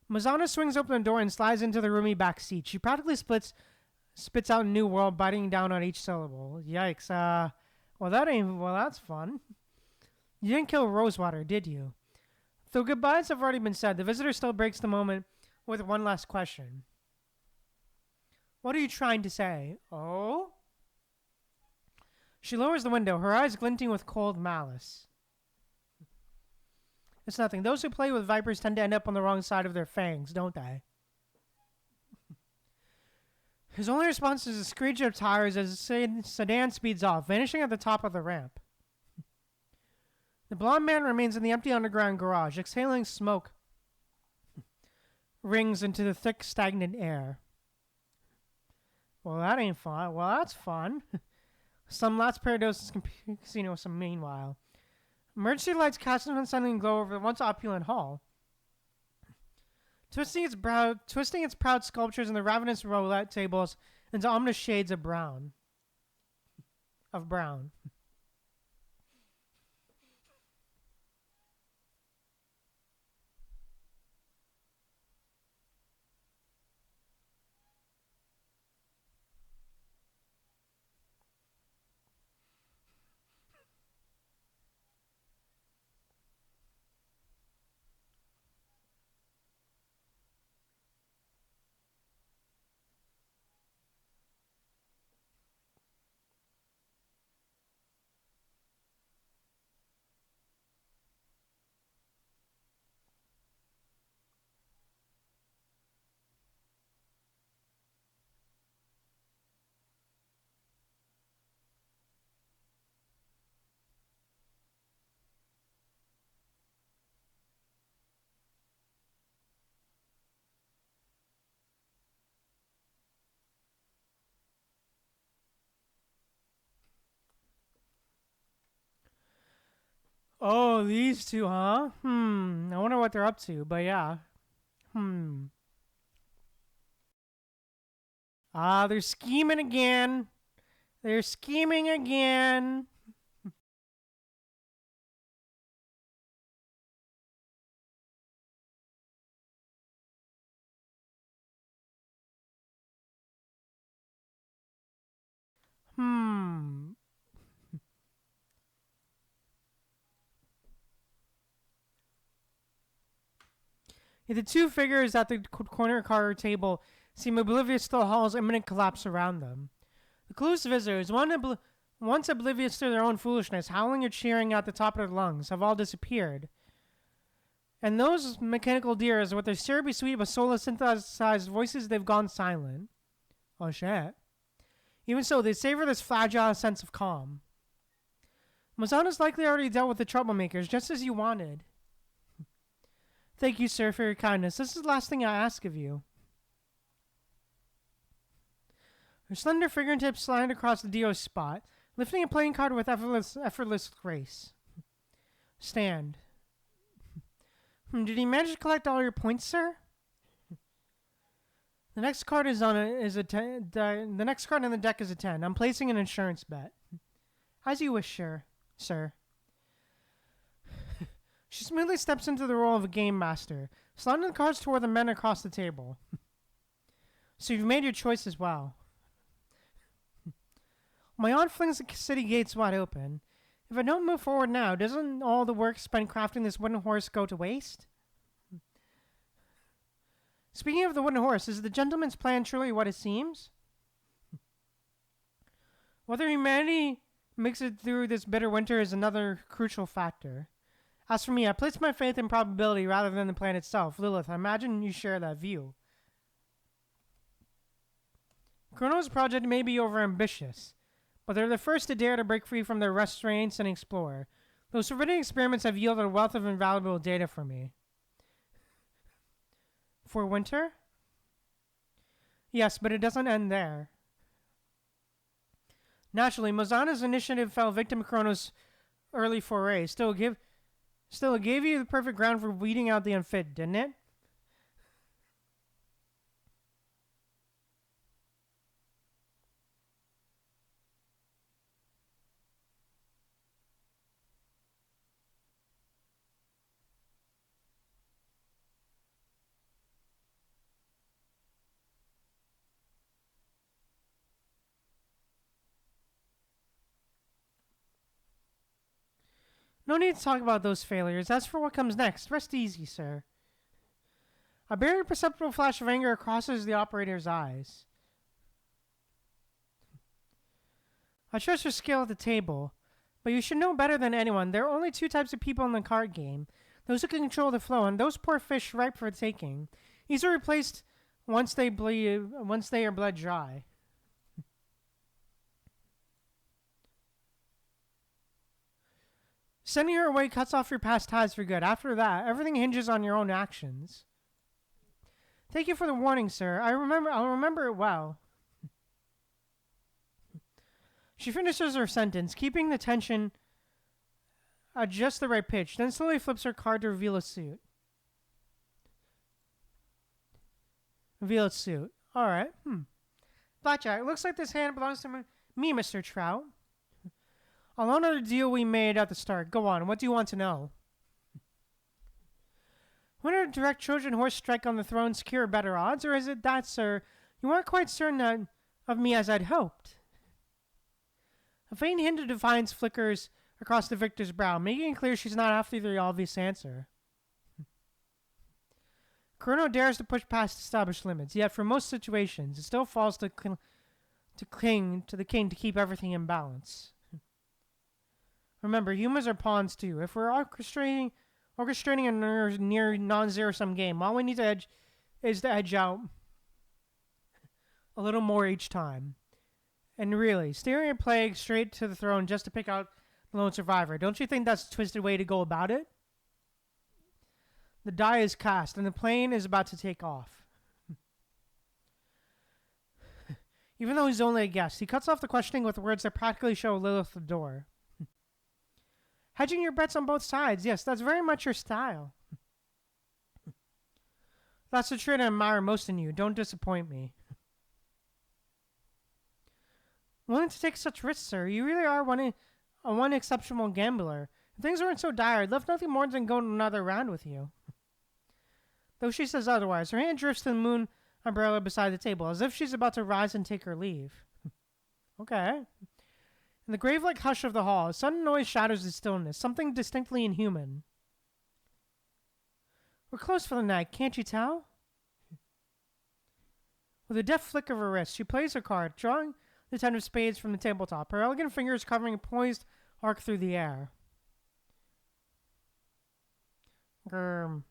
S1: Mazana swings open the door and slides into the roomy back seat. She practically spits out new world, biting down on each syllable. Yikes. Well, that's fun. You didn't kill Rosewater, did you? Though goodbyes have already been said, the visitor still breaks the moment with one last question. What are you trying to say? Oh? She lowers the window, her eyes glinting with cold malice. It's nothing. Those who play with vipers tend to end up on the wrong side of their fangs, don't they? His only response is a screech of tires as the sedan speeds off, vanishing at the top of the ramp. The blond man remains in the empty underground garage, exhaling smoke rings into the thick, stagnant air. Well, that ain't fun. Well, that's fun. Some Las Parados casino meanwhile. Emergency lights cast an unsettling glow over the once opulent hall. Twisting its proud sculptures and the ravenous roulette tables into ominous shades of brown. Oh, these two, huh? I wonder what they're up to, but yeah. They're scheming again. They're scheming again. The two figures at the corner car table seem oblivious to the hall's imminent collapse around them. The clueless visitors, once oblivious to their own foolishness, howling or cheering at the top of their lungs, have all disappeared. And those mechanical deers, with their syrupy sweet but soulless synthesized voices, they've gone silent. Oh shit. Even so, they savor this fragile sense of calm. Mazana's likely already dealt with the troublemakers, just as you wanted. Thank you, sir, for your kindness. This is the last thing I ask of you. Her slender fingertips slide across the Dio's spot, lifting a playing card with effortless grace. Stand. Did he manage to collect all your points, sir? The next card the next card on the deck is a 10. I'm placing an insurance bet. As you wish, sir. She smoothly steps into the role of a game master, sliding the cards toward the men across the table. So you've made your choice as well. My aunt flings the city gates wide open. If I don't move forward now, doesn't all the work spent crafting this wooden horse go to waste? Speaking of the wooden horse, is the gentleman's plan truly what it seems? Whether humanity makes it through this bitter winter is another crucial factor. As for me, I place my faith in probability rather than the plan itself. Lilith, I imagine you share that view. Chrono's project may be overambitious, but they're the first to dare to break free from their restraints and explore. Those forbidden experiments have yielded a wealth of invaluable data for me. For winter? Yes, but it doesn't end there. Naturally, Mozana's initiative fell victim to Chrono's early foray. Still, it gave you the perfect ground for weeding out the unfit, didn't it? No need to talk about those failures. As for what comes next, rest easy, sir. A barely perceptible flash of anger crosses the operator's eyes. I trust your skill at the table, but you should know better than anyone. There are only two types of people in the card game: those who can control the flow, and those poor fish ripe for taking. These are replaced once they are bled dry. Sending her away cuts off your past ties for good. After that, everything hinges on your own actions. Thank you for the warning, sir. I'll remember it well. She finishes her sentence, keeping the tension at just the right pitch, then slowly flips her card to reveal a suit. Alright. Blackjack, it looks like this hand belongs to me, Mr. Trout. I'll honor the deal we made at the start. Go on, what do you want to know? Want to direct Trojan horse strike on the throne, secure better odds, or is it that, sir, you aren't quite certain of me as I'd hoped? A faint hint of defiance flickers across the victor's brow, making it clear she's not after the obvious answer. Chrono dares to push past established limits, yet for most situations, it still falls to cling to the king to keep everything in balance. Remember, humans are pawns too. If we're orchestrating a near non-zero-sum game, all we need to edge out a little more each time. And really, steering a plague straight to the throne just to pick out the lone survivor, don't you think that's a twisted way to go about it? The die is cast, and the plane is about to take off. Even though he's only a guest, he cuts off the questioning with words that practically show Lilith the door. Hedging your bets on both sides. Yes, that's very much your style. That's the trait I admire most in you. Don't disappoint me. Willing to take such risks, sir. You really are one exceptional gambler. If things weren't so dire, I'd love nothing more than go another round with you. Though she says otherwise, her hand drifts to the moon umbrella beside the table, as if she's about to rise and take her leave. Okay. In the grave-like hush of the hall, a sudden noise shatters the stillness, something distinctly inhuman. We're close for the night, can't you tell? With a deft flick of her wrist, she plays her card, drawing the ten of spades from the tabletop, her elegant fingers covering a poised arc through the air. A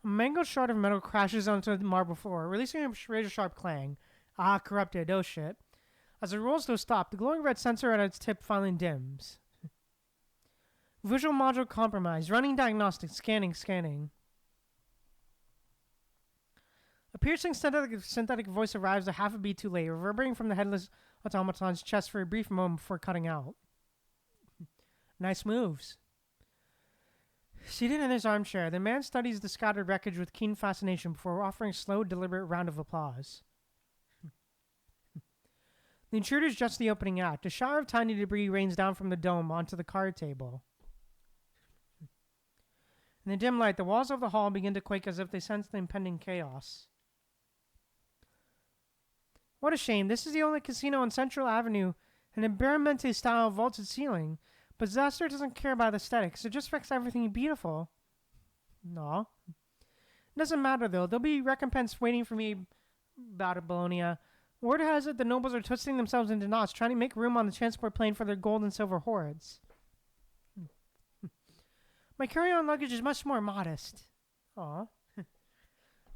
S1: mangled shard of metal crashes onto the marble floor, releasing a razor-sharp clang. Ah, corrupted, oh shit. As it rolls to a stop, the glowing red sensor at its tip finally dims. Visual module compromised. Running diagnostics. Scanning. A piercing synthetic voice arrives a half a beat too late, reverberating from the headless automaton's chest for a brief moment before cutting out. Nice moves. Seated in his armchair, the man studies the scattered wreckage with keen fascination before offering a slow, deliberate round of applause. The intruder's just the opening act. A shower of tiny debris rains down from the dome onto the card table. In the dim light, the walls of the hall begin to quake as if they sense the impending chaos. What a shame. This is the only casino on Central Avenue, an Baramente-style vaulted ceiling. But Disaster doesn't care about aesthetics. It just makes everything beautiful. No. It doesn't matter, though. There'll be recompense waiting for me about it, Bologna. Word has it the nobles are twisting themselves into knots, trying to make room on the transport plane for their gold and silver hoards. My carry-on luggage is much more modest. Aw.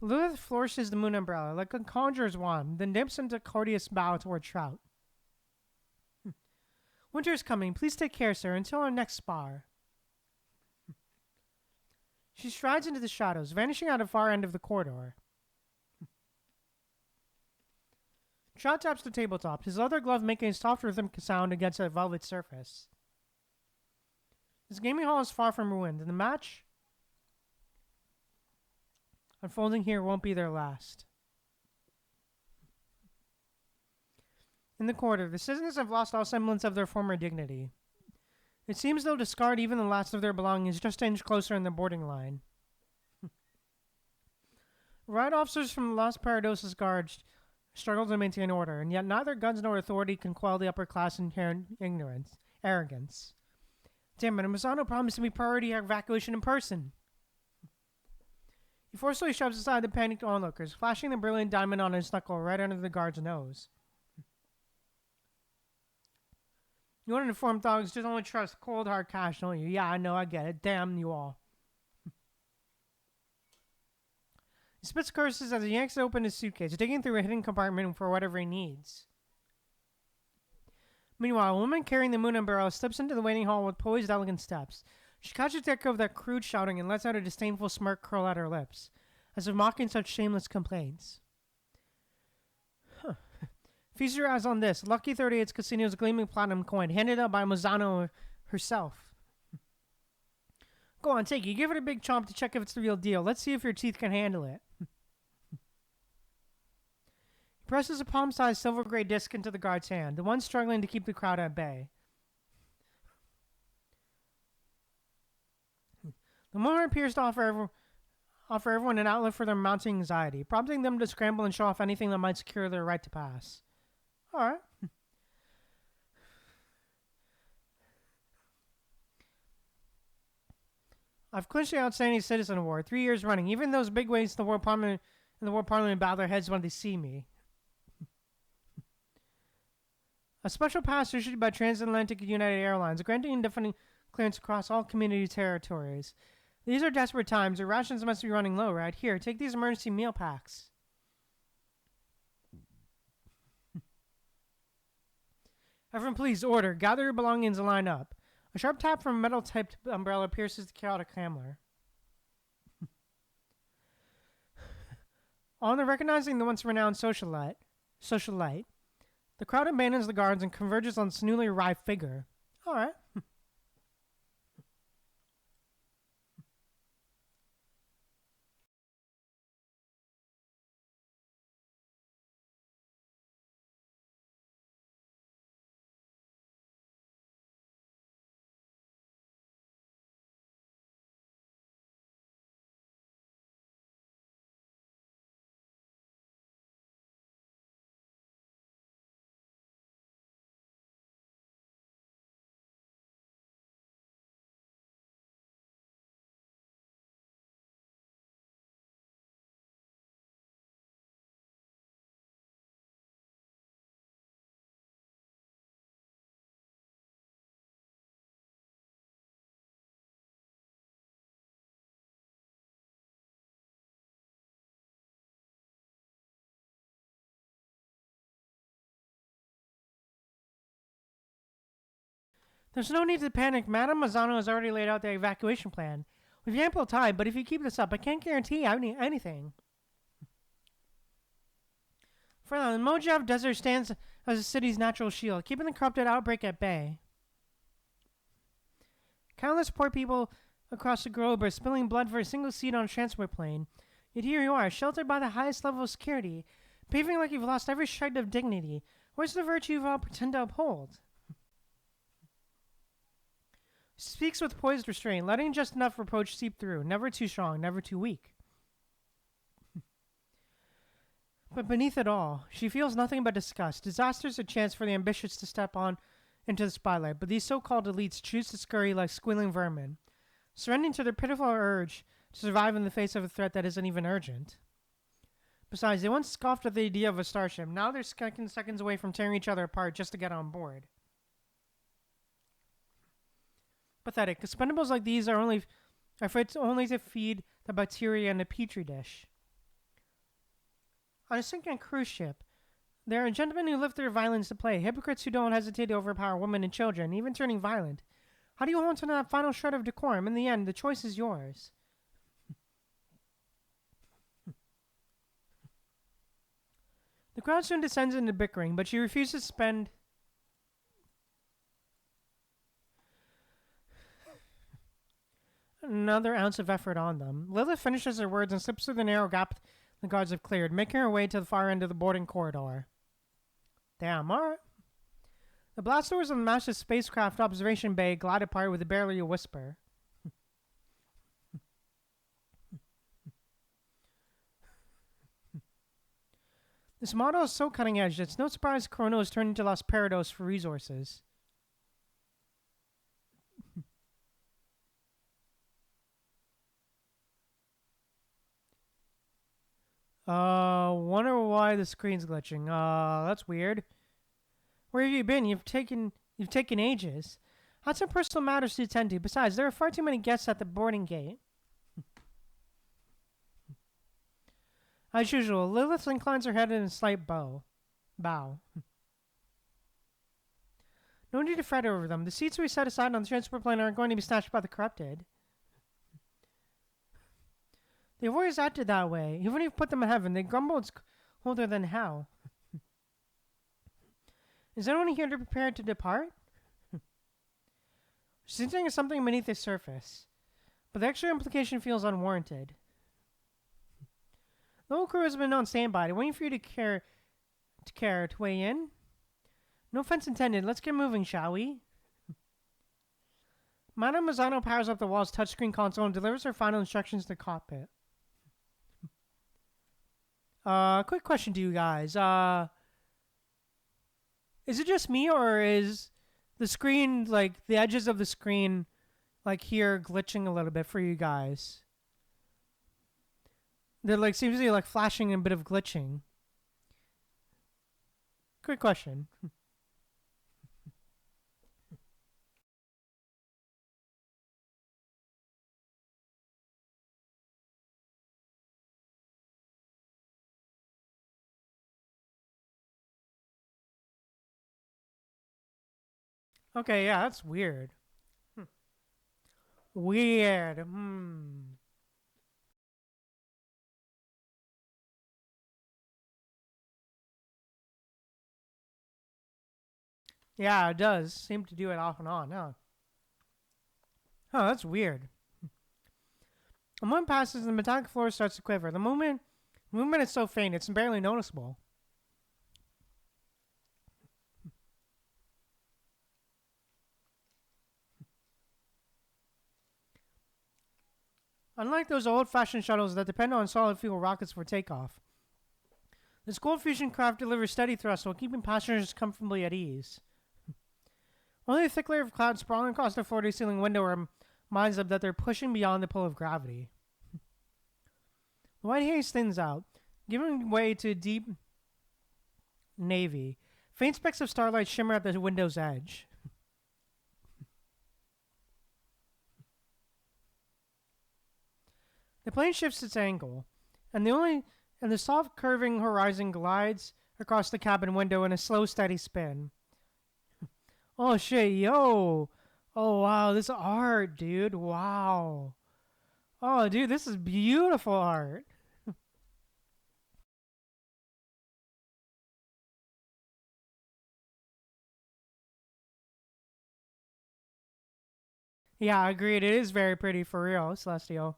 S1: Lilith flourishes the moon umbrella like a conjurer's wand, then dips into a courteous bow toward Trout. Winter is coming. Please take care, sir, until our next spar. She strides into the shadows, vanishing out the far end of the corridor. Trout taps the tabletop, his leather glove making a soft rhythmic sound against a velvet surface. This gaming hall is far from ruined, and the match unfolding here won't be their last. In the corridor, the citizens have lost all semblance of their former dignity. It seems they'll discard even the last of their belongings just to inch closer in the boarding line. Riot officers from Los Paradosos guards struggle to maintain order, and yet neither guns nor authority can quell the upper class' inherent arrogance. Damn it, Mazzano promised to be priority evacuation in person. He forcefully shoves aside the panicked onlookers, flashing the brilliant diamond on his knuckle right under the guard's nose. You uninformed thugs just only trust cold hard cash, don't you? Yeah, I know, I get it. Damn you all. He spits curses as he yanks open his suitcase, digging through a hidden compartment for whatever he needs. Meanwhile, a woman carrying the moon umbrella slips into the waiting hall with poised, elegant steps. She catches the echo of that crude shouting and lets out a disdainful smirk curl at her lips, as if mocking such shameless complaints. Feast your eyes on this. Lucky 38's Casino's gleaming platinum coin, handed out by Mazzano herself. Go on, take it. Give it a big chomp to check if it's the real deal. Let's see if your teeth can handle it. He presses a palm-sized silver gray disc into the guard's hand, the one struggling to keep the crowd at bay. The moment appears to offer everyone an outlet for their mounting anxiety, prompting them to scramble and show off anything that might secure their right to pass. All right. I've clinched the Outstanding Citizen Award 3 years running. Even those bigwigs in the World Parliament bow their heads when they see me. A special pass issued by Transatlantic United Airlines, granting indefinite clearance across all community territories. These are desperate times. Your rations must be running low, right? Here, take these emergency meal packs. Everyone, please, order. Gather your belongings and line up. A sharp tap from a metal-tipped umbrella pierces the chaotic clamor. On the recognizing the once renowned socialite, the crowd abandons the guards and converges on this newly arrived figure. All right. There's no need to panic. Madame Mazzano has already laid out the evacuation plan. We've ample time, but if you keep this up, I can't guarantee anything. For now, the Mojave Desert stands as the city's natural shield, keeping the corrupted outbreak at bay. Countless poor people across the globe are spilling blood for a single seat on a transport plane. Yet here you are, sheltered by the highest level of security, behaving like you've lost every shred of dignity. Where's the virtue you all pretend to uphold? Speaks with poised restraint, letting just enough reproach seep through, never too strong, never too weak. But beneath it all, she feels nothing but disgust. Disaster's a chance for the ambitious to step on into the spotlight, but these so-called elites choose to scurry like squealing vermin, surrendering to their pitiful urge to survive in the face of a threat that isn't even urgent. Besides, they once scoffed at the idea of a starship. Now they're seconds away from tearing each other apart just to get on board. Pathetic. Expendables like these are fit only to feed the bacteria in a petri dish. On a sinking cruise ship, there are gentlemen who lift their violence to play, hypocrites who don't hesitate to overpower women and children, even turning violent. How do you hold on to that final shred of decorum? In the end, the choice is yours. The crowd soon descends into bickering, but she refuses to spend another ounce of effort on them. Lilith finishes her words and slips through the narrow gap the guards have cleared, making her way to the far end of the boarding corridor. Damn, alright. The blast doors of the massive spacecraft observation bay glide apart with barely a whisper. This model is so cutting edge that it's no surprise Chrono is turned into Los Parados for resources. Wonder why the screen's glitching. That's weird. Where have you been? You've taken ages. Had some personal matters to attend to. Besides, there are far too many guests at the boarding gate. As usual, Lilith inclines her head in a slight bow. No need to fret over them. The seats we set aside on the transport plane aren't going to be snatched by the corrupted. They've always acted that way. Even if you put them in heaven, they grumble it's colder than hell. Is anyone here to prepare to depart? She's hinting at something beneath the surface, but the extra implication feels unwarranted. The whole crew has been on standby, waiting for you to weigh in. No offense intended. Let's get moving, shall we? Madame Mazzano powers up the wall's touchscreen console and delivers her final instructions to the cockpit. Quick question to you guys. Is it just me, or is the screen, like, the edges of the screen, like, here glitching a little bit for you guys? There, like, seems to be, like, flashing and a bit of glitching. Quick question. Okay, yeah, that's weird. Weird. Yeah, it does seem to do it off and on, huh? Oh, that's weird. A moment passes and the metallic floor starts to quiver. The movement is so faint, it's barely noticeable. Unlike those old-fashioned shuttles that depend on solid fuel rockets for takeoff, this cold fusion craft delivers steady thrust while keeping passengers comfortably at ease. Only a thick layer of cloud sprawling across the floor-to-ceiling window reminds them that they're pushing beyond the pull of gravity. The white haze thins out, giving way to deep navy. Faint specks of starlight shimmer at the window's edge. The plane shifts its angle, and the soft curving horizon glides across the cabin window in a slow, steady spin. Oh shit, yo! Oh wow, this art, dude! Wow! Oh, dude, this is beautiful art. Yeah, agreed. It is very pretty for real, Celestial.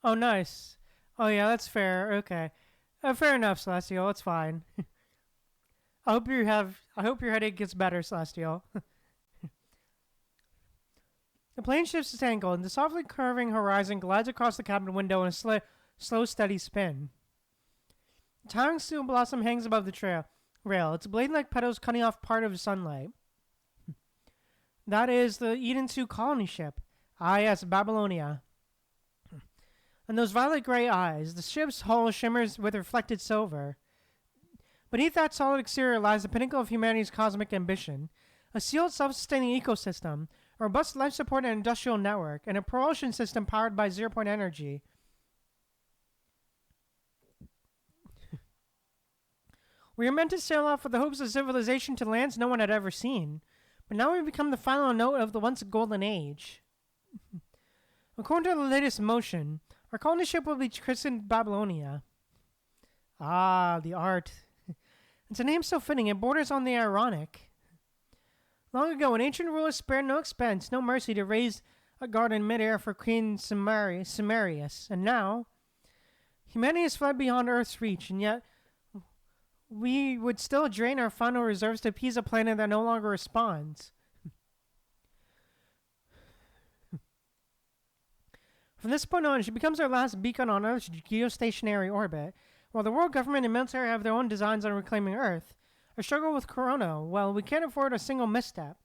S1: Oh, nice. Oh, yeah, that's fair. Okay. Fair enough, Celestial. It's fine. I hope your headache gets better, Celestial. The plane shifts its angle, and the softly curving horizon glides across the cabin window in a slow, steady spin. A towering steel blossom hangs above the rail, its blade-like petals cutting off part of the sunlight. That is the Eden 2 colony ship. Ah, yes, Babylonia. And those violet-gray eyes, the ship's hull shimmers with reflected silver. Beneath that solid exterior lies the pinnacle of humanity's cosmic ambition, a sealed, self-sustaining ecosystem, a robust life support and industrial network, and a propulsion system powered by zero-point energy. We were meant to sail off with the hopes of civilization to lands no one had ever seen, but now we've become the final note of the once golden age. According to the latest motion, our colony ship will be christened Babylonia. Ah, the art. It's a name so fitting, it borders on the ironic. Long ago, an ancient ruler spared no expense, no mercy to raise a garden midair for Queen Cimmerius, and now humanity has fled beyond Earth's reach, and yet we would still drain our final reserves to appease a planet that no longer responds. From this point on, she becomes our last beacon on Earth's geostationary orbit. While the world government and military have their own designs on reclaiming Earth, our struggle with Corona, well, we can't afford a single misstep.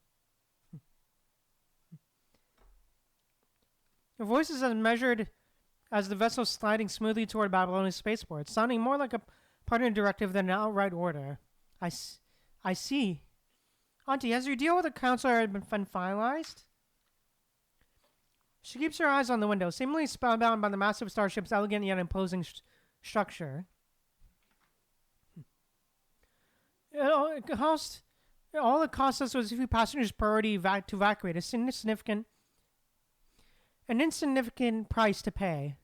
S1: Her voice is as measured as the vessel sliding smoothly toward Babylonia's spaceport, sounding more like a partner directive than an outright order. I see. Auntie, has your deal with the counselor been finalized? She keeps her eyes on the window, seemingly spellbound by the massive starship's elegant yet imposing structure. All it cost us was a few passengers' priority to evacuate, an insignificant price to pay.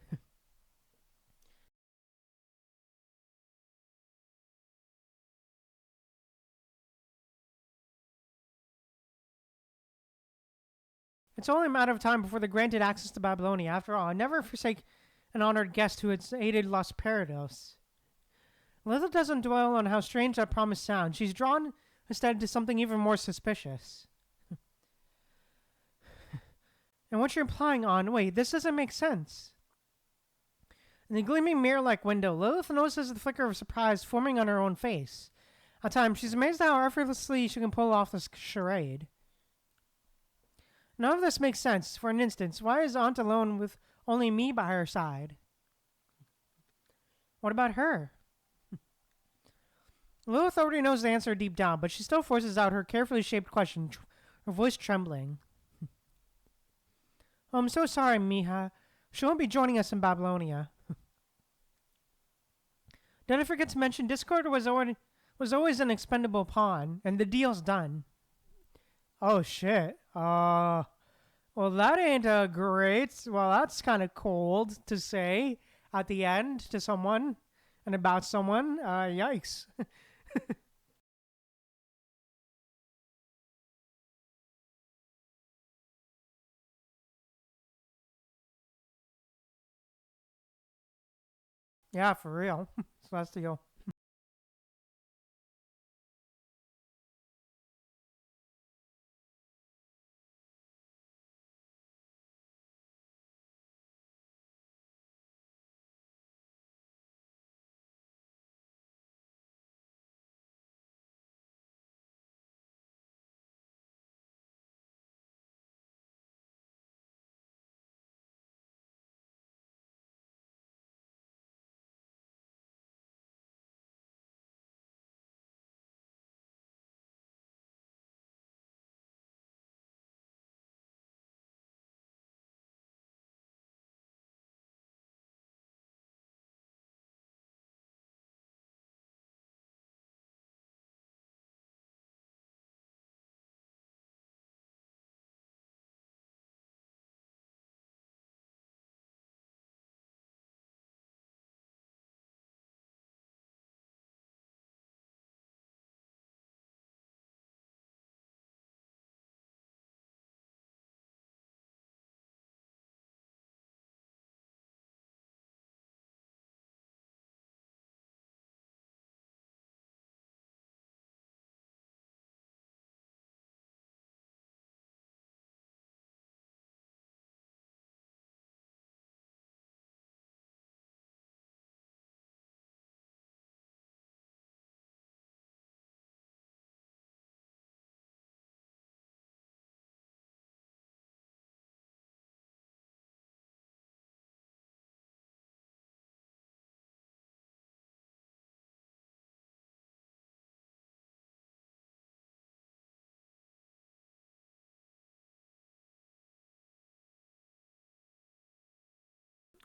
S1: It's only a matter of time before they're granted access to Babylonia. After all, I never forsake an honored guest who has aided Los Parados. Lilith doesn't dwell on how strange that promise sounds. She's drawn instead to something even more suspicious. And what you're implying on, wait, this doesn't make sense. In the gleaming mirror-like window, Lilith notices the flicker of surprise forming on her own face. At times, she's amazed at how effortlessly she can pull off this charade. None of this makes sense. For an instance, why is Aunt alone with only me by her side? What about her? Lilith already knows the answer deep down, but she still forces out her carefully shaped question, her voice trembling. Oh, I'm so sorry, Mija. She won't be joining us in Babylonia. Did I forget to mention Discord was always an expendable pawn, and the deal's done. Oh shit. Well, that ain't great. Well, that's kind of cold to say at the end to someone and about someone. Yikes. Yeah, for real. Celestial.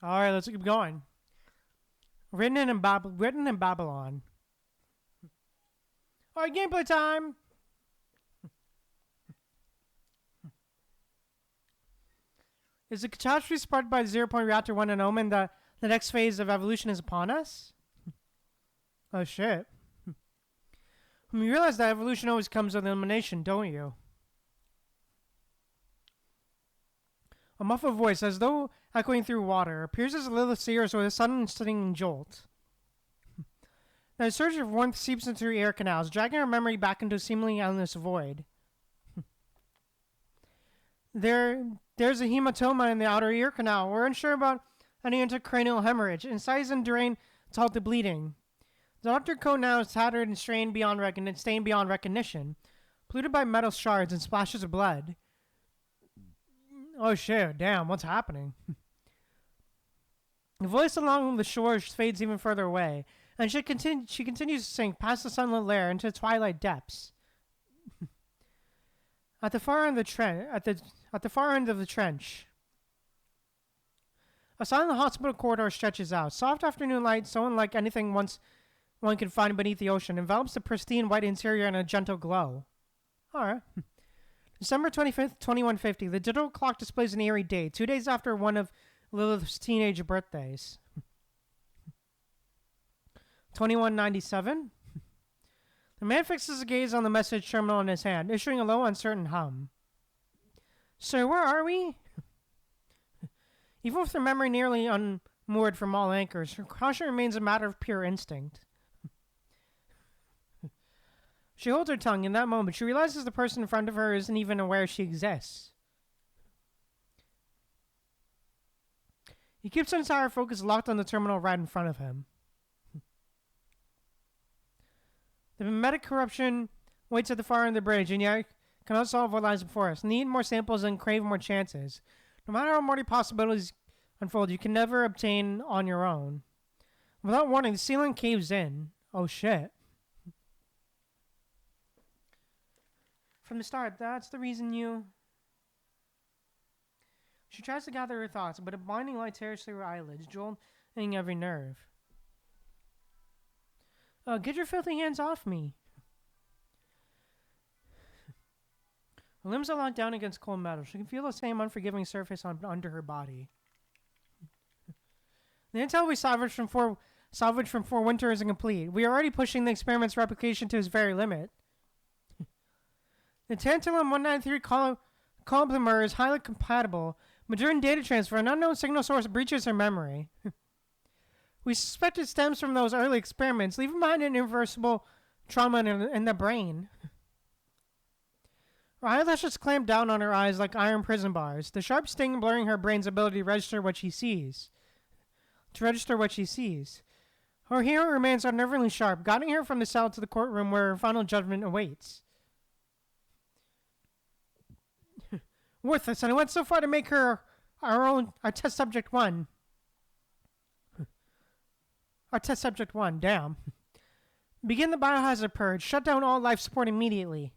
S1: All right, let's keep going. Written in Babylon. All right, gameplay time. Is the catastrophe sparked by the 0 point reactor 1 an omen that the next phase of evolution is upon us? Oh shit. You realize that evolution always comes with elimination, don't you? A muffled voice, as though echoing through water, appears as Lilith's ears with a sudden stinging jolt. Then a surge of warmth seeps into her ear canals, dragging her memory back into a seemingly endless void. There's a hematoma in the outer ear canal. We're unsure about any intracranial hemorrhage. Incisors and drain to halt the bleeding. The doctor coat now is tattered and stained beyond recognition, polluted by metal shards and splashes of blood. Oh shit, damn, what's happening? The voice along the shore fades even further away, and she continues to sink past the sunlit lair into twilight depths. At the far end of the trench, a silent hospital corridor stretches out. Soft afternoon light, so unlike anything one can find beneath the ocean, envelops the pristine white interior in a gentle glow. Alright. December 25th, 2150. The digital clock displays an eerie date, 2 days after one of Lilith's teenage birthdays. 2197. The man fixes his gaze on the message terminal in his hand, issuing a low, uncertain hum. Sir, where are we? Even with her memory nearly unmoored from all anchors, her caution remains a matter of pure instinct. She holds her tongue. In that moment, she realizes the person in front of her isn't even aware she exists. He keeps his entire focus locked on the terminal right in front of him. The mimetic corruption waits at the far end of the bridge, and yet cannot solve what lies before us. Need more samples and crave more chances. No matter how many possibilities unfold, you can never obtain on your own. Without warning, the ceiling caves in. Oh shit. From the start, that's the reason you... She tries to gather her thoughts, but a blinding light tears through her eyelids, jolting every nerve. Get your filthy hands off me. Her limbs are locked down against cold metal. She can feel the same unforgiving surface under her body. The intel we salvaged from four winters isn't complete. We are already pushing the experiment's replication to its very limit. The Tantalum 193 complemer is highly compatible, but during data transfer, an unknown signal source breaches her memory. We suspect it stems from those early experiments, leaving behind an irreversible trauma in the brain. Her eyelashes clamp down on her eyes like iron prison bars, the sharp sting blurring her brain's ability to register what she sees. Her hearing remains unnervingly sharp, guiding her from the cell to the courtroom where her final judgment awaits. Worthless, and I went so far to make her our test subject one. Our test subject one, damn. Begin the biohazard purge. Shut down all life support immediately.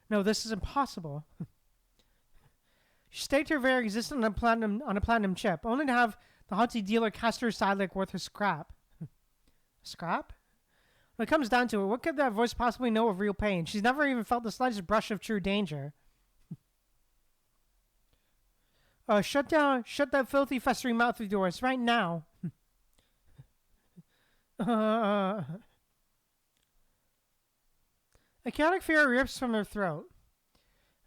S1: No, this is impossible. She staked her very existence on a platinum chip, only to have the haughty dealer cast her aside like worth a scrap. Scrap? When it comes down to it, what could that voice possibly know of real pain? She's never even felt the slightest brush of true danger. Shut that filthy, festering mouth of yours right now. A chaotic fear rips from her throat,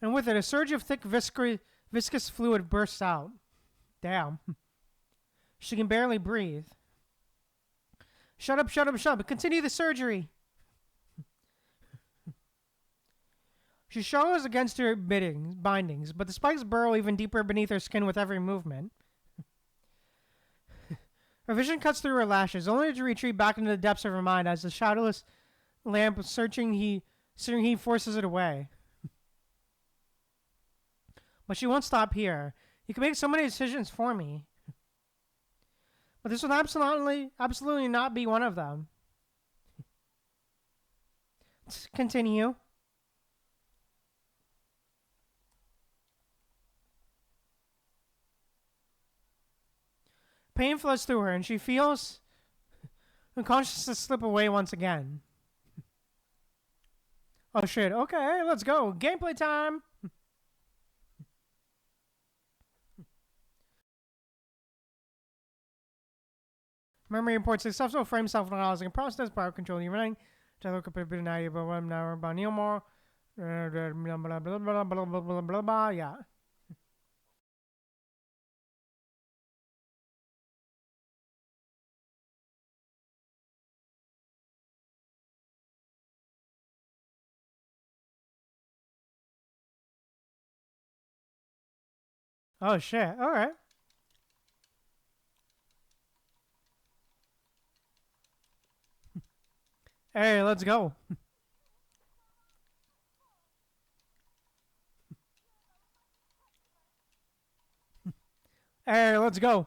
S1: and with it, a surge of thick, viscous fluid bursts out. Damn. She can barely breathe. Shut up. Continue the surgery. She struggles against her bindings, but the spikes burrow even deeper beneath her skin with every movement. Her vision cuts through her lashes, only to retreat back into the depths of her mind as the shadowless lamp searching heat forces it away. But she won't stop here. You can make so many decisions for me. But this will absolutely not be one of them. Let's continue. pain floods through her, and she feels the consciousness slip away once again. Oh shit, okay, let's go. Gameplay time! Memory imports successful frame self-analyzing process, power control running. Blah blah blah blah. Yeah. Oh shit. All right. Hey, let's go. Hey, let's go.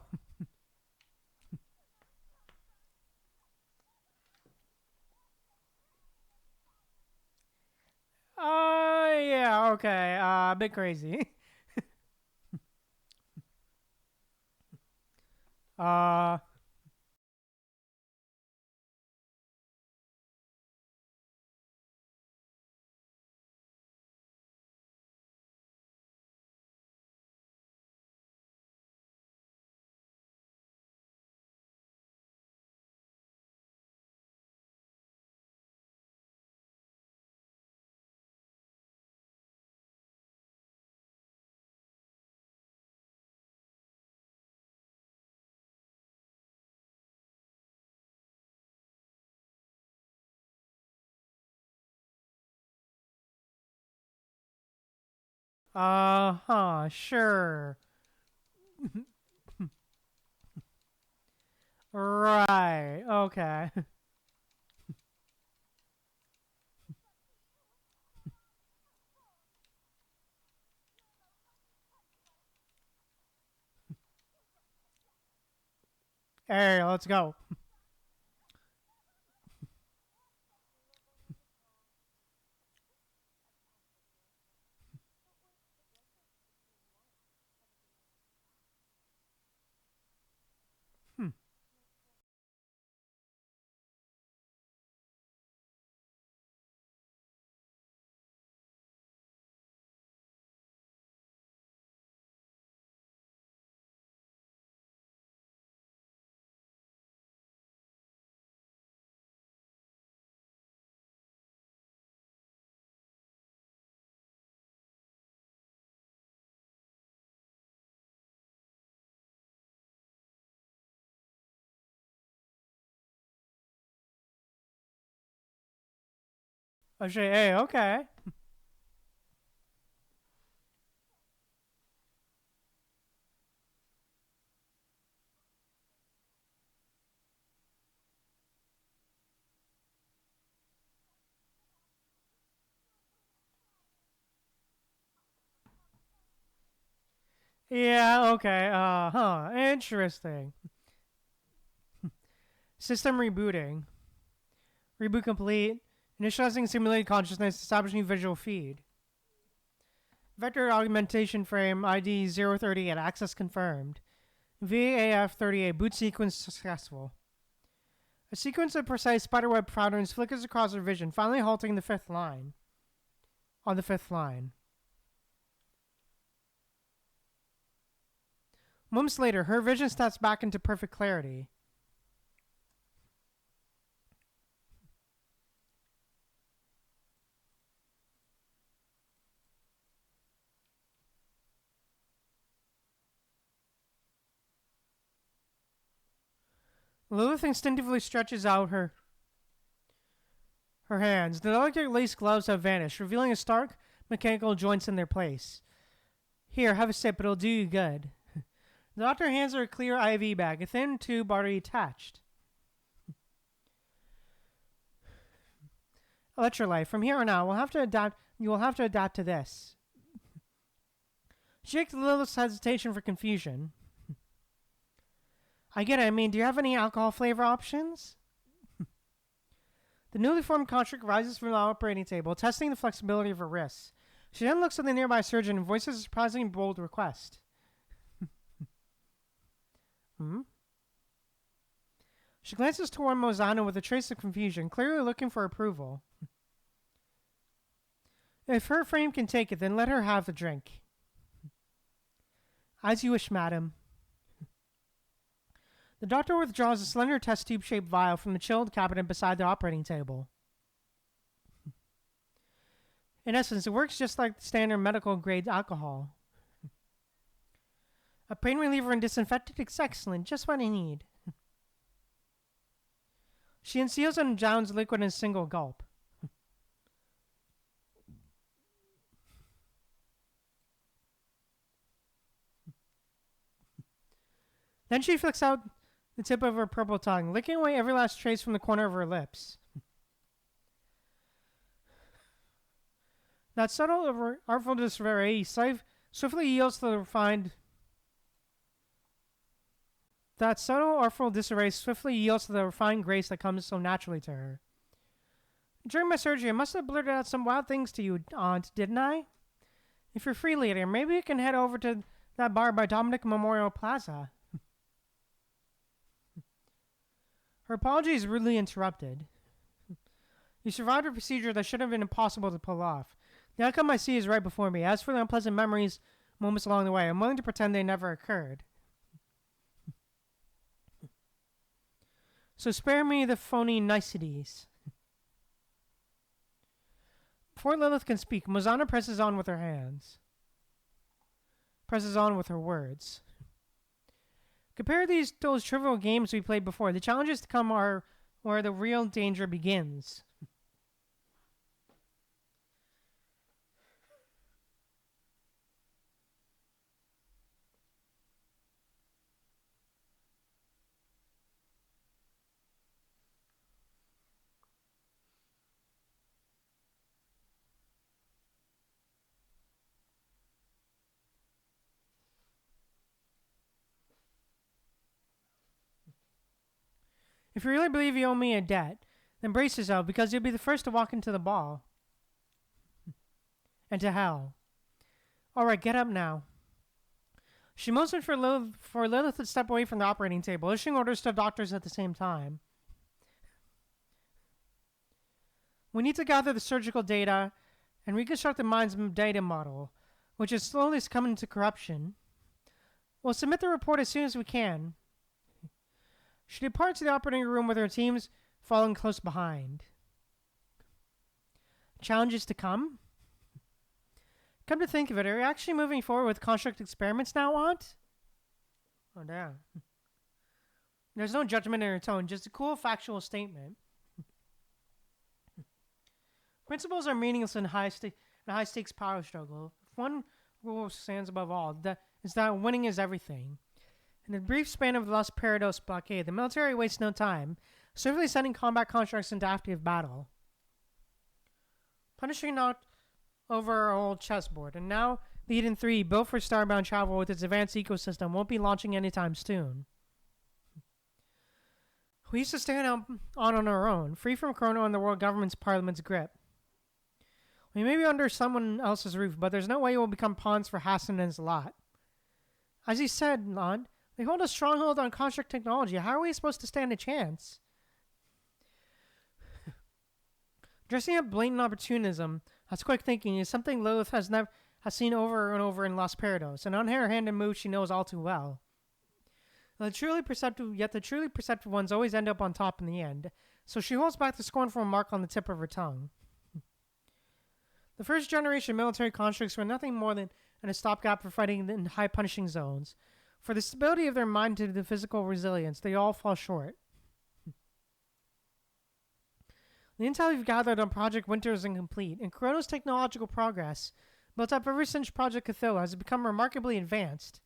S1: Yeah, okay. A bit crazy. uh, sure. Right. Okay. Hey, let's go. Hmm. Oh shit. Hey, okay. Yeah, okay. Interesting. System rebooting. Reboot complete. Initializing simulated consciousness. Establishing visual feed. Vector augmentation frame ID 030 and access confirmed. VAF38 boot sequence successful. A sequence of precise spiderweb patterns flickers across her vision, finally halting the fifth line. On the fifth line. Moments later, her vision snaps back into perfect clarity. Lilith instinctively stretches out her hands. The delicate lace gloves have vanished, revealing a stark mechanical joints in their place. Here, have a sip, it'll do you good. The doctor hands her a clear IV bag, a thin tube already attached. Electrolyte. From here on out, we'll have to adapt. You will have to adapt to this. She shakes Lilith's hesitation for confusion. I get it. I mean, do you have any alcohol flavor options? The newly formed construct rises from the operating table, testing the flexibility of her wrists. She then looks at the nearby surgeon and voices a surprisingly bold request. Hmm? She glances toward Mozano with a trace of confusion, clearly looking for approval. If her frame can take it, then let her have the drink. As you wish, madam. The doctor withdraws a slender test tube-shaped vial from the chilled cabinet beside the operating table. In essence, it works just like standard medical-grade alcohol. A pain reliever and disinfectant is excellent, just what I need. She unseals and downs the liquid in a single gulp. Then she flicks out the tip of her purple tongue, licking away every last trace from the corner of her lips. That subtle, artful disarray swiftly yields to the refined. That subtle, artful disarray swiftly yields to the refined grace that comes so naturally to her. During my surgery, I must have blurted out some wild things to you, Aunt, didn't I? If you're free later, maybe we can head over to that bar by Dominic Memorial Plaza. Her apology is rudely interrupted. You survived a procedure that should have been impossible to pull off. The outcome I see is right before me. As for the unpleasant memories, moments along the way, I'm willing to pretend they never occurred. So spare me the phony niceties. Before Lilith can speak, Mozana presses on with her hands. Presses on with her words. Compare those trivial games we played before. The challenges to come are where the real danger begins. If you really believe you owe me a debt, then brace yourself, because you'll be the first to walk into the ball. And to hell. Alright, get up now. She motioned for Lilith to step away from the operating table, issuing orders to doctors at the same time. We need to gather the surgical data and reconstruct the mind's data model, which is slowly succumbing to corruption. We'll submit the report as soon as we can. She departs to the operating room with her teams following close behind. Challenges to come? Come to think of it, are you actually moving forward with construct experiments now, Aunt? Oh, damn. There's no judgment in her tone, just a cool factual statement. Principles are meaningless in a high-stakes power struggle. If one rule stands above all, that is that winning is everything. In the brief span of the Los Parados blockade, the military wastes no time, swiftly sending combat constructs into active battle. Punishing knocked over our old chessboard, and now the Eden 3, built for starbound travel with its advanced ecosystem, won't be launching anytime soon. We used to stand on our own, free from Corona and the world government's parliament's grip. We may be under someone else's roof, but there's no way we'll become pawns for Hassan and his lot. As he said, Aunt, they hold a stronghold on construct technology. How are we supposed to stand a chance? Dressing up blatant opportunism as quick thinking is something Lilith has seen over and over in Los Parados, an underhanded move she knows all too well. The truly perceptive ones always end up on top in the end, so she holds back the scornful remark on the tip of her tongue. The first generation military constructs were nothing more than a stopgap for fighting in high punishing zones. For the stability of their mind to the physical resilience, they all fall short. The intel we've gathered on Project Winter is incomplete, and Corona's technological progress, built up ever since Project Cathilla, has become remarkably advanced.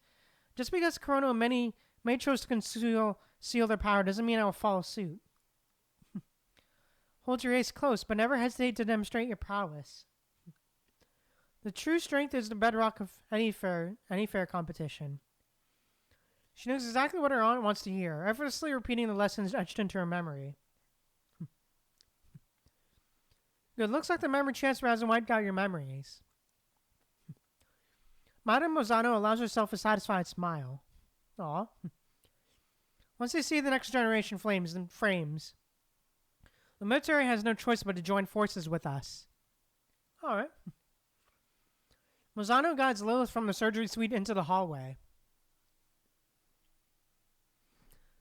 S1: Just because Corona and many may choose to conceal their power doesn't mean I will follow suit. Hold your ace close, but never hesitate to demonstrate your prowess. The true strength is the bedrock of any fair competition. She knows exactly what her aunt wants to hear, effortlessly repeating the lessons etched into her memory. Good, looks like the memory transfer hasn't wiped out your memories. Madame Mozano allows herself a satisfied smile. Aw. Once they see the next generation frames, the military has no choice but to join forces with us. Alright. Mozano guides Lilith from the surgery suite into the hallway.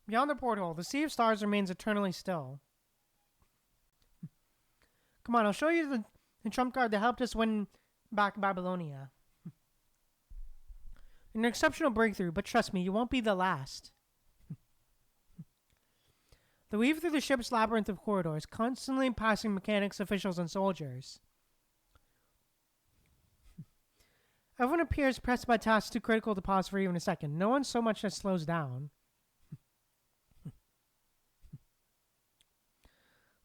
S1: Beyond the porthole, the sea of stars remains eternally still. Come on, I'll show you the trump card that helped us win back Babylonia. An exceptional breakthrough, but trust me, you won't be the last. They weave through the ship's labyrinth of corridors, constantly passing mechanics, officials, and soldiers. Everyone appears pressed by tasks too critical to pause for even a second. No one so much as slows down.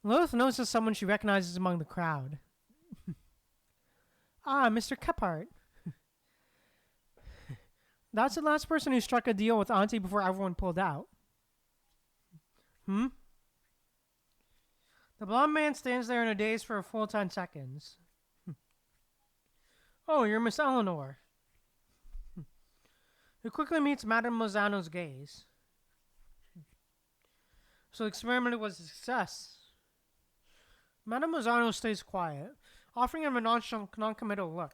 S1: Lilith notices someone she recognizes among the crowd. Ah, Mr. Kephart. That's the last person who struck a deal with Auntie before everyone pulled out. The blonde man stands there in a daze for a full 10 seconds. Oh, you're Miss Eleanor. Who quickly meets Madame Mozano's gaze. So the experiment was a success. Madame Mozano stays quiet, offering him a non-committal look.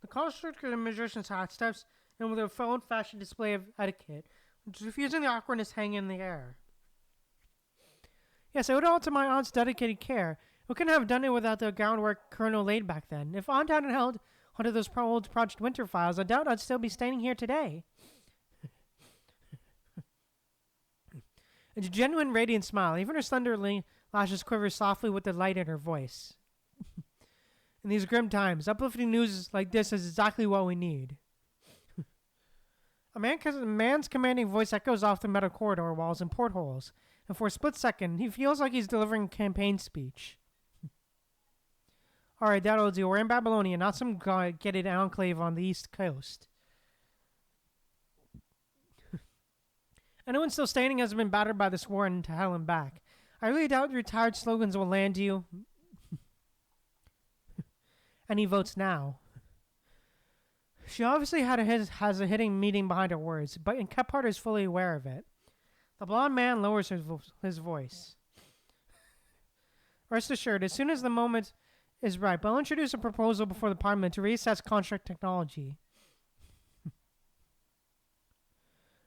S1: The constructor of the magician's hat steps in with a old-fashioned display of etiquette, diffusing the awkwardness hanging in the air. Yes, I owe it all to my aunt's dedicated care. We couldn't have done it without the groundwork Colonel laid back then. If Aunt hadn't held onto those old Project Winter files, I doubt I'd still be standing here today. It's a genuine radiant smile. Even her slender lashes quiver softly with the light in her voice. In these grim times, uplifting news like this is exactly what we need. A man's commanding voice echoes off the metal corridor walls and portholes, and for a split second, he feels like he's delivering a campaign speech. Alright, that'll do. We're in Babylonia, not some gated enclave on the east coast. Anyone still standing has been battered by this war and to hell and back. I really doubt your tired slogans will land you. And he votes now. She obviously has a hidden meaning behind her words, but Kephart is fully aware of it. The blonde man lowers his voice. Rest assured, as soon as the moment is ripe, I'll introduce a proposal before the Parliament to reassess construct technology.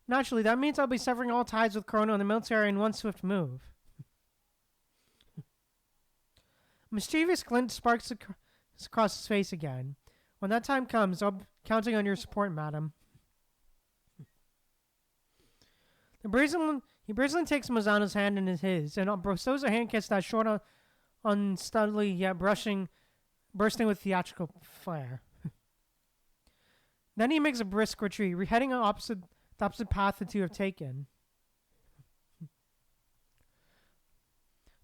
S1: Naturally, that means I'll be severing all ties with Corona and the military in one swift move. Mischievous glint sparks across his face again. When that time comes, I'll be counting on your support, madam. He brazenly takes Mozano's hand in his and bestows a hand kiss that's short unsteadily yet bursting with theatrical flair. Then he makes a brisk retreat, heading the opposite path the two have taken.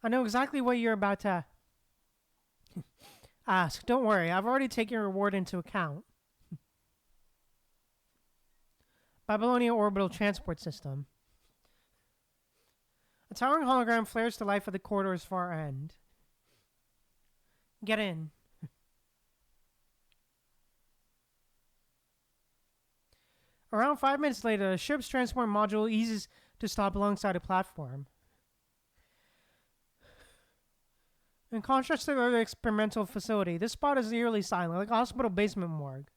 S1: I know exactly what you're about to ask. Don't worry, I've already taken your reward into account. Babylonia Orbital Transport System. A towering hologram flares to life at the corridor's far end. Get in. Around 5 minutes later, the ship's transport module eases to stop alongside a platform. In contrast to the other experimental facility, this spot is eerily silent, like a hospital basement morgue.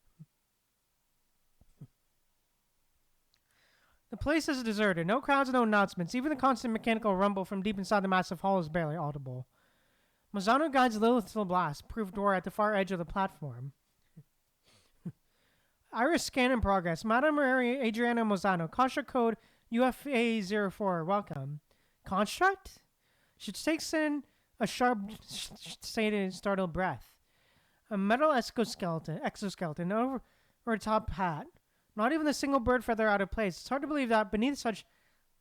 S1: The place is deserted. No crowds, no announcements. Even the constant mechanical rumble from deep inside the massive hall is barely audible. Mozano guides Lilith to the blast-proof door at the far edge of the platform. Iris scan in progress. Madame Maria Adriana Mozano. Construct code UFA04. Welcome. Construct? She takes in a sharp, startled breath. A metal exoskeleton over her top hat. Not even a single bird feather out of place. It's hard to believe that beneath such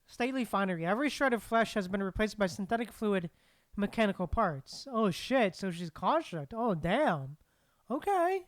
S1: stately finery, every shred of flesh has been replaced by synthetic fluid mechanical parts. Oh shit, so she's construct. Oh damn. Okay.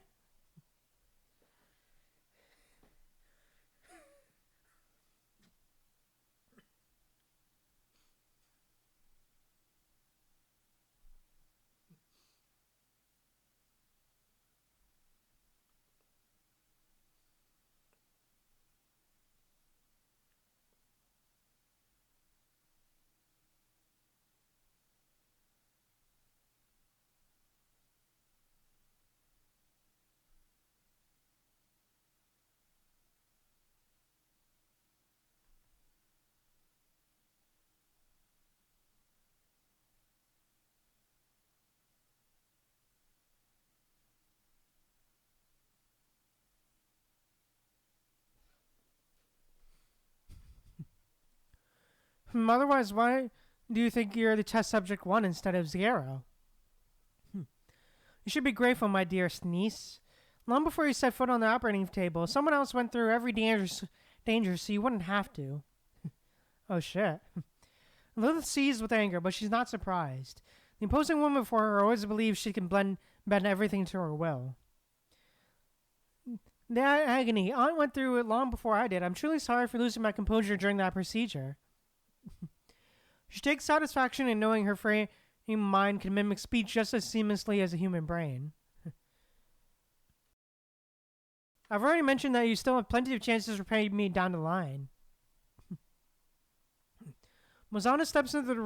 S1: Otherwise, why do you think you're the test subject 1 instead of 0? You should be grateful, my dearest niece. Long before you set foot on the operating table, someone else went through every danger so you wouldn't have to. Oh shit. Lilith seized with anger, but she's not surprised. The imposing woman before her always believes she can bend everything to her will. The agony. Aunt went through it long before I did. I'm truly sorry for losing my composure during that procedure. She takes satisfaction in knowing her frame mind can mimic speech just as seamlessly as a human brain. I've already mentioned that you still have plenty of chances to repay me down the line. Mozana steps into the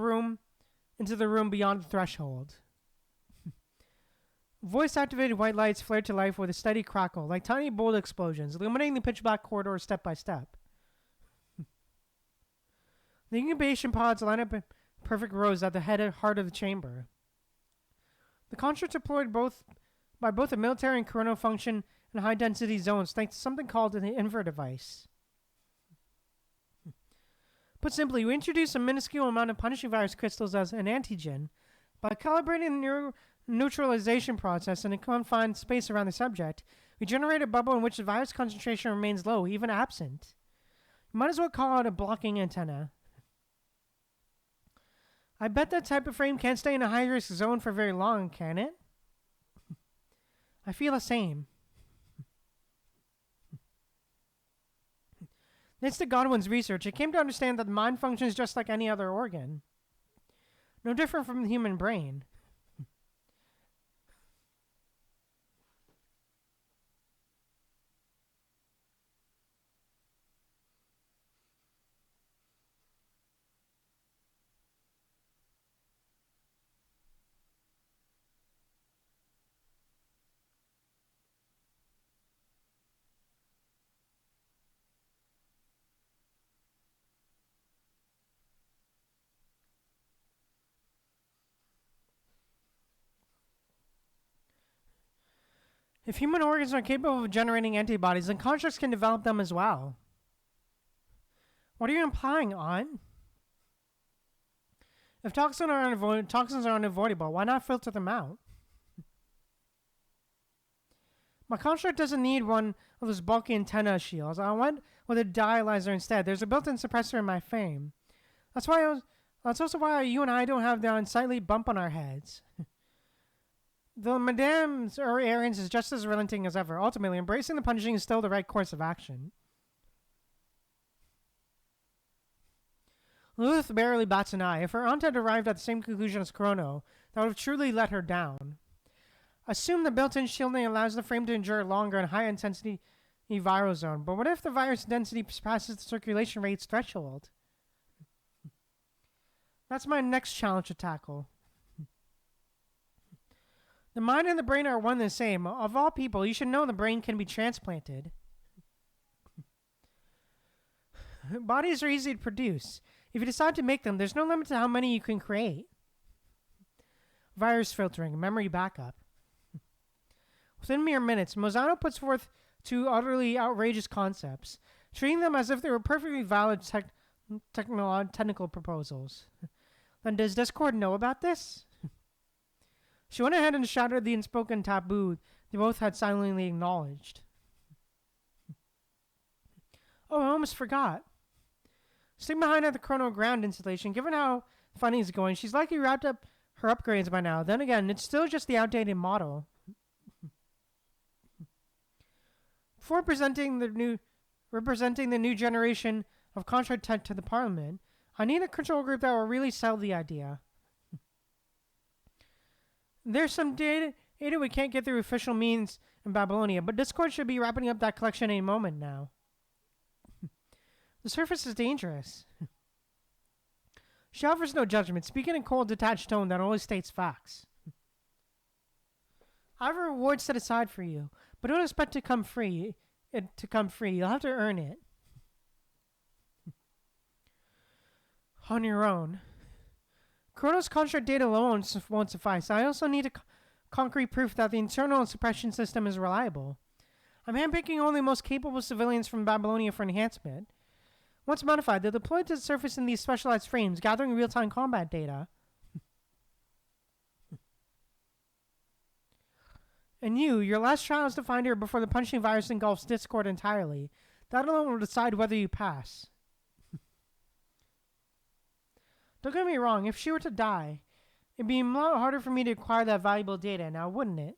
S1: room beyond the threshold. Voice-activated white lights flared to life with a steady crackle, like tiny bolt explosions, illuminating the pitch-black corridor step by step. The incubation pods line up in perfect rows at the heart of the chamber. The constructs deployed by both the military and coronal function in high-density zones thanks to something called an invert device. Put simply, you introduce a minuscule amount of punishing virus crystals as an antigen. By calibrating the neutralization process in a confined space around the subject, we generate a bubble in which the virus concentration remains low, even absent. You might as well call it a blocking antenna. I bet that type of frame can't stay in a high-risk zone for very long, can it? I feel the same. Thanks to Godwin's research, it came to understand that the mind functions just like any other organ. No different from the human brain. If human organs are capable of generating antibodies, then constructs can develop them as well. What are you implying, Aunt? If toxins are unavoidable, why not filter them out? My construct doesn't need one of those bulky antenna shields. I went with a dialyzer instead. There's a built-in suppressor in my frame. That's also why you and I don't have the unsightly bump on our heads. Though Madame's Arians is just as relenting as ever, ultimately embracing the punishing is still the right course of action. Lilith barely bats an eye. If her aunt had arrived at the same conclusion as Chrono, that would have truly let her down. Assume the built-in shielding allows the frame to endure longer in high-intensity viral zone, but what if the virus density surpasses the circulation rate's threshold? That's my next challenge to tackle. The mind and the brain are one and the same. Of all people, you should know the brain can be transplanted. Bodies are easy to produce. If you decide to make them, there's no limit to how many you can create. Virus filtering, memory backup. Within mere minutes, Mozano puts forth two utterly outrageous concepts, treating them as if they were perfectly valid technical proposals. Then does Discord know about this? She went ahead and shattered the unspoken taboo they both had silently acknowledged. Oh, I almost forgot. Sitting behind at the chrono ground installation, given how funny is going, she's likely wrapped up her upgrades by now. Then again, it's still just the outdated model. Before representing the new generation of contract tech to the parliament, I need a control group that will really sell the idea. There's some data we can't get through official means in Babylonia, but Discord should be wrapping up that collection any moment now. The surface is dangerous. She offers no judgment, speaking in cold, detached tone that only states facts. I have a reward set aside for you, but don't expect to come free. You'll have to earn it. On your own. Chrono's contract data alone won't suffice. I also need concrete proof that the internal suppression system is reliable. I'm handpicking only the most capable civilians from Babylonia for enhancement. Once modified, they're deployed to the surface in these specialized frames, gathering real-time combat data. And your last trial is to find her before the punching virus engulfs Discord entirely. That alone will decide whether you pass. Don't get me wrong, if she were to die, it'd be a lot harder for me to acquire that valuable data now, wouldn't it?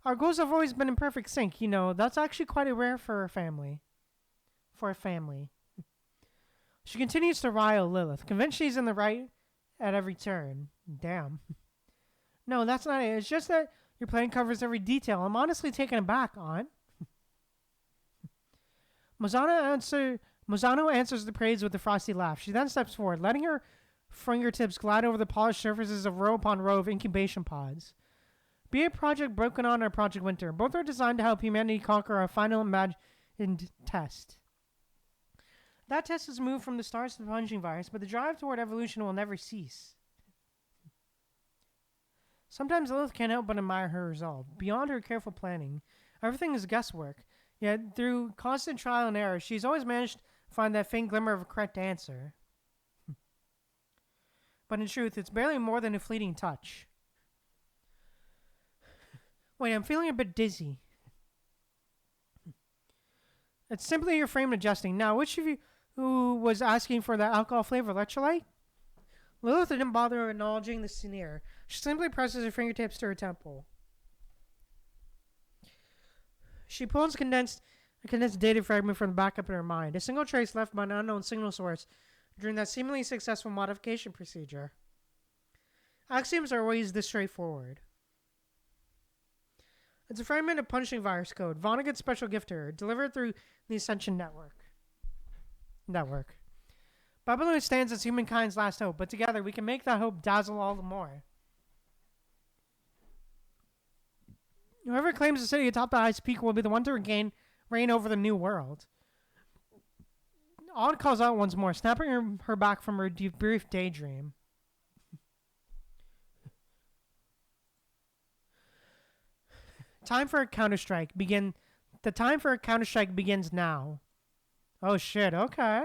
S1: Our goals have always been in perfect sync, that's actually quite rare for a family. She continues to rile Lilith, convinced she's in the right at every turn. Damn. No, that's not it. It's just that your plan covers every detail. I'm honestly taken aback, Aunt. Mozano answers the praise with a frosty laugh. She then steps forward, letting her fingertips glide over the polished surfaces of row upon row of incubation pods. Be it Project Broken On or Project Winter, both are designed to help humanity conquer our final imagined test. That test has moved from the stars to the punching virus, but the drive toward evolution will never cease. Sometimes Lilith can't help but admire her resolve. Beyond her careful planning, everything is guesswork. Yet, through constant trial and error, she's always managed to find that faint glimmer of a correct answer. But in truth, it's barely more than a fleeting touch. Wait, I'm feeling a bit dizzy. It's simply your frame adjusting. Now, which of you who was asking for that alcohol flavor electrolyte? Lilith didn't bother acknowledging the sneer. She simply presses her fingertips to her temple. She pulls a condensed data fragment from the backup in her mind, a single trace left by an unknown signal source during that seemingly successful modification procedure. Axioms are always this straightforward. It's a fragment of punching virus code, Vonnegut's special gift to her, delivered through the Ascension Network. Babylon stands as humankind's last hope, but together we can make that hope dazzle all the more. Whoever claims the city atop the ice peak will be the one to reign over the new world. Odd calls out once more, snapping her back from her brief daydream. The time for a counterstrike begins now. Oh shit, okay.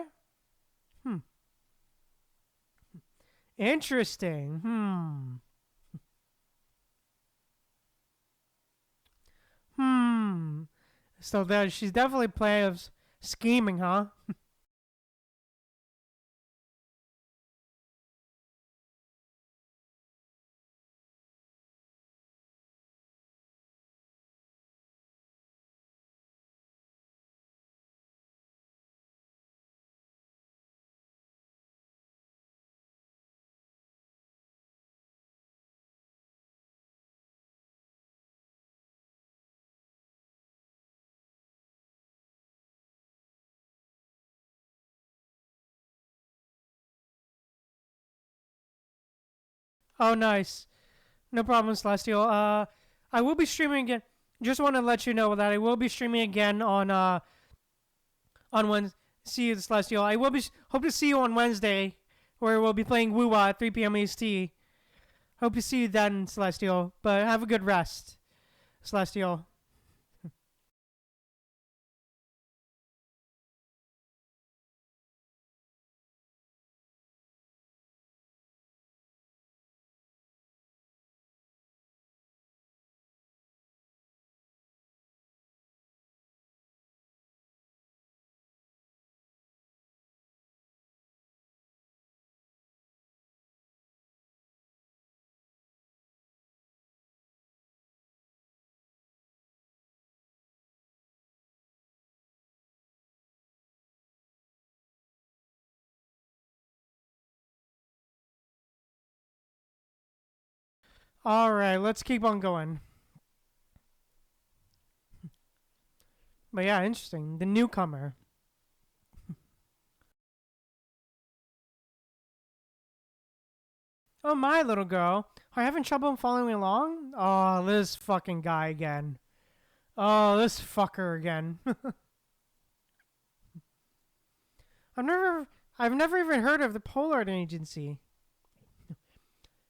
S1: Interesting. So she's definitely playing scheming, huh? Oh, nice. No problem, Celestial. I will be streaming again. Just want to let you know that I will be streaming again on Wednesday. See you, Celestial. I will be hope to see you on Wednesday, where we'll be playing Woo-Wah at 3 p.m. EST. Hope to see you then, Celestial. But have a good rest, Celestial. All right, let's keep on going. But yeah, interesting. The newcomer. Oh, my little girl. Are you having trouble following along? Oh, this fucking guy again. Oh, this fucker again. I've never even heard of the Pollard Agency.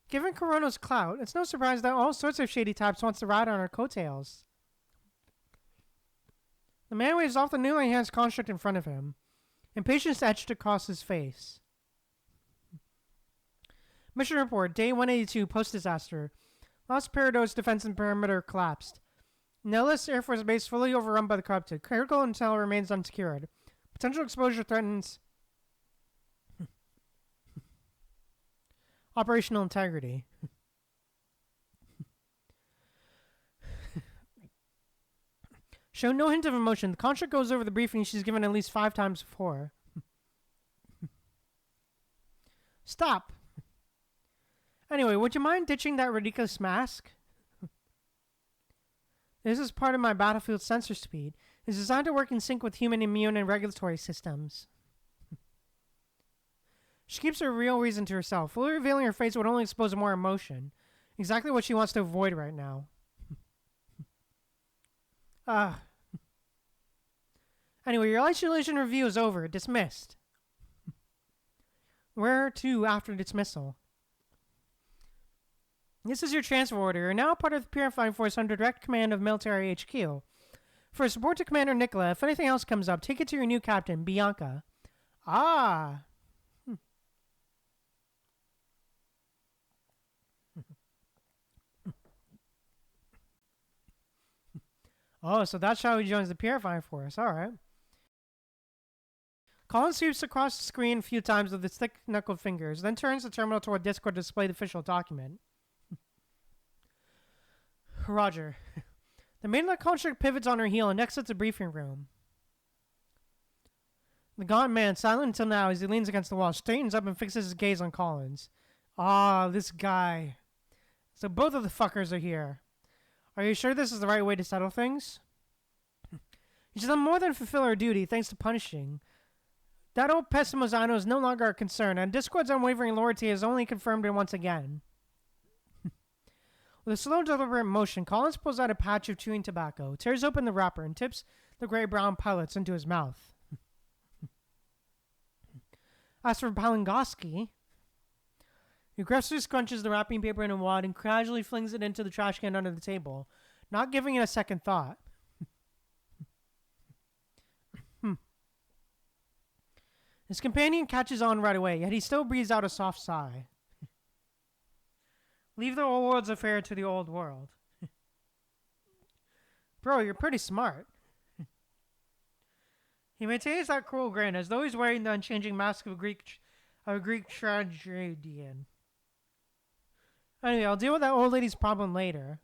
S1: Given Corona's clout, it's no surprise that all sorts of shady types wants to ride on her coattails. The man waves off the newly enhanced construct in front of him. Impatience etched across his face. Mission report, day 182, post-disaster. Los Parados defense and perimeter collapsed. Nellis Air Force Base fully overrun by the corrupted. Critical intel remains unsecured. Potential exposure threatens operational integrity. Show no hint of emotion. The contract goes over the briefing she's given at least 5 times before. Stop. Anyway, would you mind ditching that ridiculous mask? This is part of my battlefield sensor speed. It's designed to work in sync with human immune and regulatory systems. She keeps her real reason to herself. Fully revealing her face would only expose more emotion. Exactly what she wants to avoid right now. Anyway, your isolation review is over. Dismissed. Where to after dismissal? This is your transfer order. You're now part of the Purifying Force under direct command of Military HQ. For support to Commander Nicola, if anything else comes up, take it to your new captain, Bianca. Ah. Oh, so that's how he joins the Purifying Force. All right. Colin sweeps across the screen a few times with his thick-knuckled fingers, then turns the terminal toward Discord to display the official document. Roger. The mainline construct pivots on her heel and exits the briefing room. The gaunt man, silent until now as he leans against the wall, straightens up and fixes his gaze on Collins. Ah, this guy. So both of the fuckers are here. Are you sure this is the right way to settle things? She's done more than fulfill her duty, thanks to punishing. That old Pessimozano is no longer a concern, and Discord's unwavering loyalty has only confirmed it once again. With a slow, deliberate motion, Collins pulls out a patch of chewing tobacco, tears open the wrapper, and tips the gray-brown pellets into his mouth. As for Palingoski, he aggressively scrunches the wrapping paper in a wad and casually flings it into the trash can under the table, not giving it a second thought. His companion catches on right away, yet he still breathes out a soft sigh. Leave the old world's affair to the old world. Bro, you're pretty smart. He maintains that cruel grin as though he's wearing the unchanging mask of a Greek tragedian. Anyway, I'll deal with that old lady's problem later.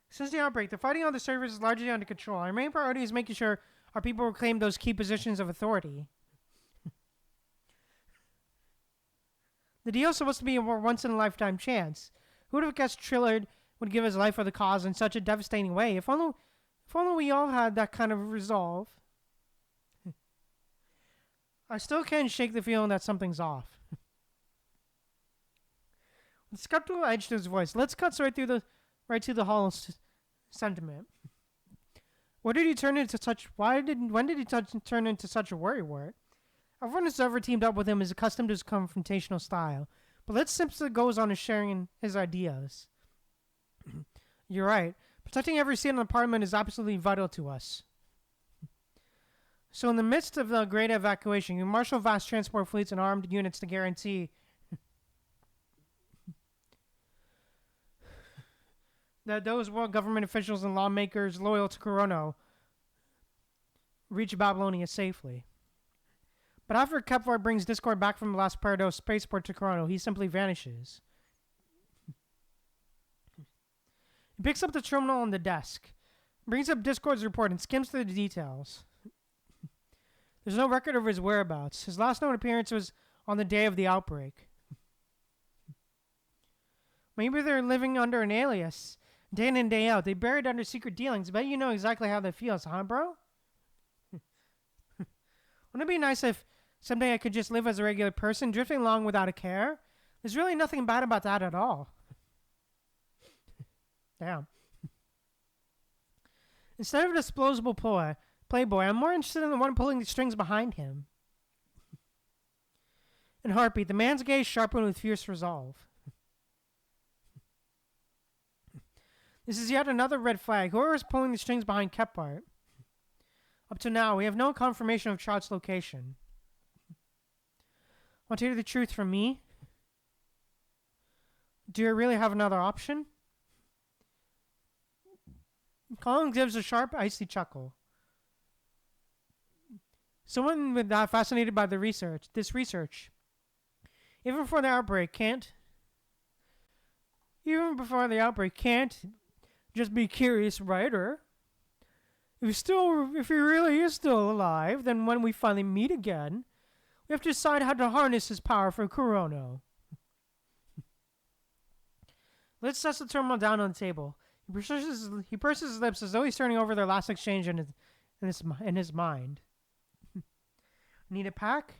S1: Since the outbreak, the fighting on the surface is largely under control. Our main priority is making sure our people reclaim those key positions of authority. The deal is supposed to be a more once-in-a-lifetime chance. Who would have guessed Trillard would give his life for the cause in such a devastating way? If only we all had that kind of resolve. I still can't shake the feeling that something's off. With a skeptical edge to his voice, let's cut right to the hollow sentiment. When did he turn into such a worrywart? Everyone who's ever teamed up with him is accustomed to his confrontational style, but let's simply goes on as sharing his ideas. You're right. Protecting every seat in the parliament is absolutely vital to us. So in the midst of the great evacuation, you marshal vast transport fleets and armed units to guarantee that those world government officials and lawmakers loyal to Corono reach Babylonia safely. But after Kepler brings Discord back from the Las Parados spaceport to Corono, he simply vanishes. He picks up the terminal on the desk, brings up Discord's report, and skims through the details. There's no record of his whereabouts. His last known appearance was on the day of the outbreak. Maybe they're living under an alias, day in and day out. They buried under secret dealings. Bet you know exactly how that feels, huh, bro? Wouldn't it be nice if someday I could just live as a regular person, drifting along without a care? There's really nothing bad about that at all. Damn. Instead of a disposable playboy, I'm more interested in the one pulling the strings behind him. In Heartbeat, the man's gaze sharpened with fierce resolve. This is yet another red flag. Whoever is pulling the strings behind Kephart. Up to now, we have no confirmation of Trout's location. Want to hear the truth from me? Do you really have another option? Colin gives a sharp, icy chuckle. Someone with that fascinated by this research, even before the outbreak, can't just be curious writer. If he really is still alive, then when we finally meet again, we have to decide how to harness his power for Kurono. Let's set the terminal down on the table. He purses his lips as though he's turning over their last exchange in his mind. Need a pack?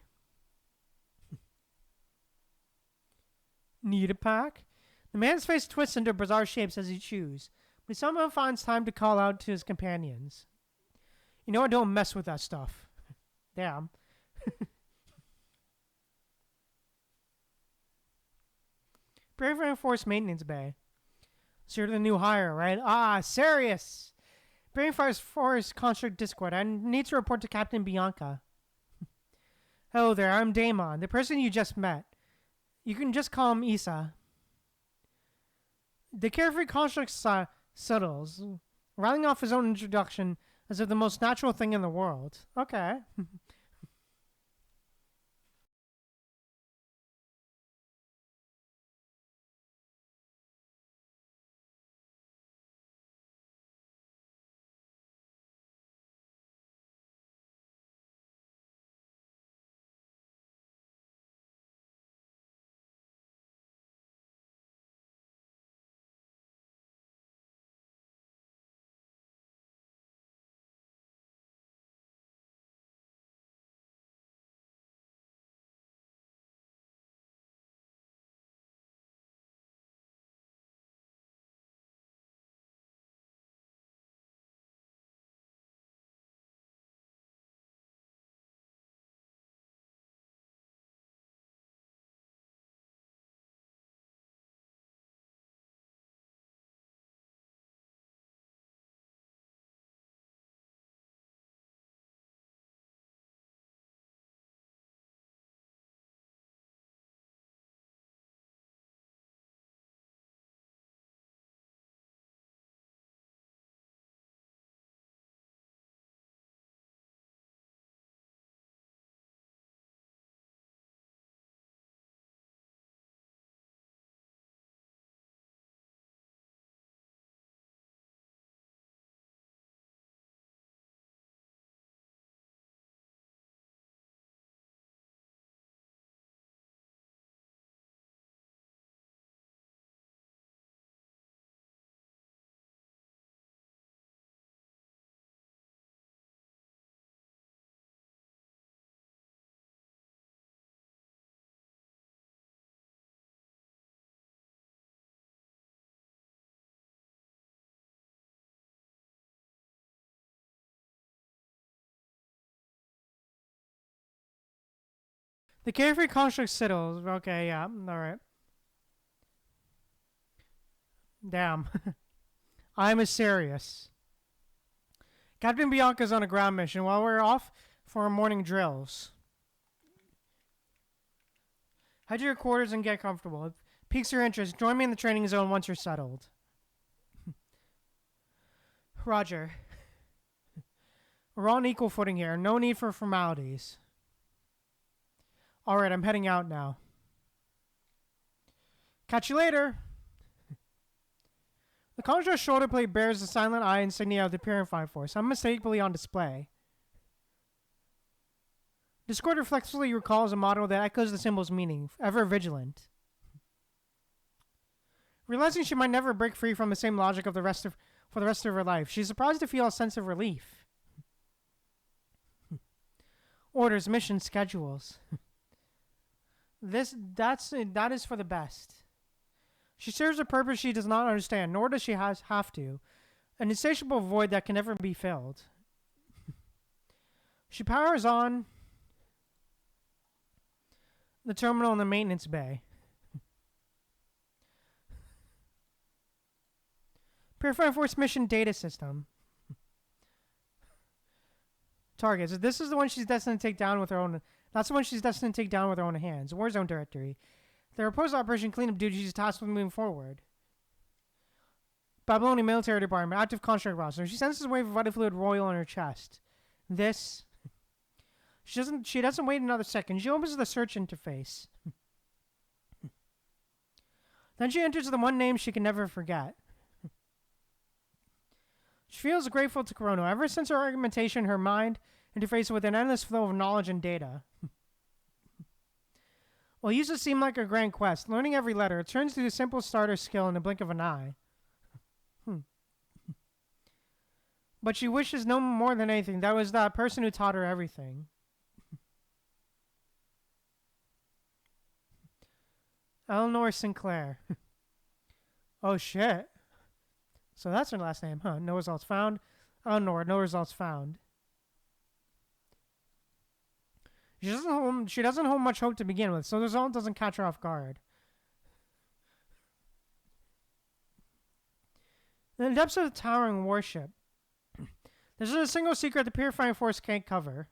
S1: Need a pack? The man's face twists into bizarre shapes as he chews, but he somehow finds time to call out to his companions. You know I don't mess with that stuff. Damn. Bravery Force Maintenance Bay. So you're the new hire, right? Ah, Sirius! Bravery Force Construct Discord. I need to report to Captain Bianca. Hello there, I'm Damon, the person you just met. You can just call him Issa. The carefree construct settles, rattling off his own introduction as if the most natural thing in the world. Okay. The carefree construct settles. Okay, yeah, alright. Damn. I'm as serious. Captain Bianca's on a ground mission while we're off for our morning drills. Head to your quarters and get comfortable. If it piques your interest, join me in the training zone once you're settled. Roger. We're on equal footing here. No need for formalities. Alright, I'm heading out now. Catch you later. The Conjure's shoulder plate bears the silent eye insignia of the Purifying Force, unmistakably on display. Discord reflexively recalls a motto that echoes the symbol's meaning, ever vigilant. Realizing she might never break free from the same logic for the rest of her life, she's surprised to feel a sense of relief. Orders, missions, schedules. That is for the best. She serves a purpose she does not understand, nor does she have to. An insatiable void that can never be filled. She powers on the terminal in the maintenance bay. Purifying Force Mission Data System. targets. This is the one she's destined to take down with her own. That's the one she's destined to take down with her own hands. Warzone directory. The proposed operation cleanup duty she's tasked with moving forward. Babylonian military department. Active construct roster. She senses a wave of vital fluid roil on her chest. This. She doesn't wait another second. She opens the search interface. Then she enters the one name she can never forget. She feels grateful to Chrono. Ever since her argumentation, her mind interfaces with an endless flow of knowledge and data. Well, it used to seem like a grand quest. Learning every letter, it turns to a simple starter skill in the blink of an eye. But she wishes no more than anything that was that person who taught her everything. Eleanor Sinclair. Oh, shit. So that's her last name, huh? No results found. Eleanor, no results found. She doesn't hold much hope to begin with, so the result doesn't catch her off guard. In the depths of the towering warship, there's a single secret the purifying force can't cover.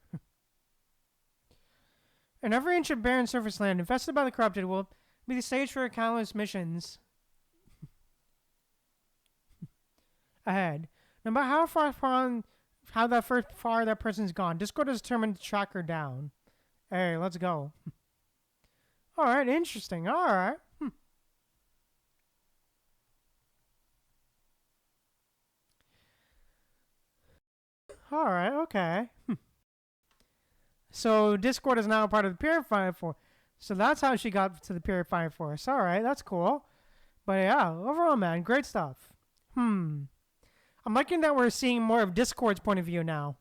S1: And every inch of barren surface land infested by the corrupted will be the stage for countless missions ahead. No matter how far that person's gone, Discord is determined to track her down. Hey, let's go. All right, interesting. All right. All right, okay. So Discord is now a part of the Purifying Force. So that's how she got to the Purifying Force. All right, that's cool. But yeah, overall, man, great stuff. I'm liking that we're seeing more of Discord's point of view now.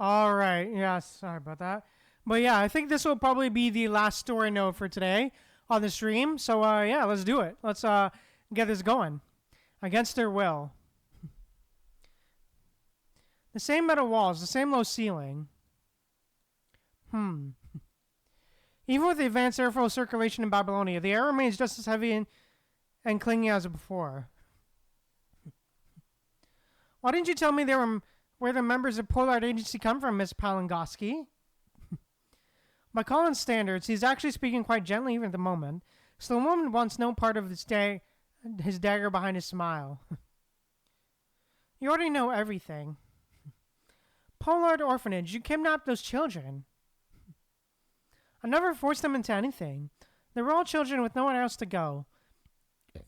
S1: All right. Yeah, sorry about that. But yeah, I think this will probably be the last story note for today on the stream. So yeah, let's do it. Let's get this going. Against their will. The same metal walls, the same low ceiling. Even with the advanced airflow circulation in Babylonia, the air remains just as heavy and clingy as before. Why didn't you tell me where the members of Pollard Agency come from, Miss Palangoski? By Colin's standards, he's actually speaking quite gently even at the moment, so the woman wants no part of his dagger behind his smile. You already know everything. Pollard Orphanage, you kidnapped those children. I never forced them into anything. They were all children with nowhere else to go.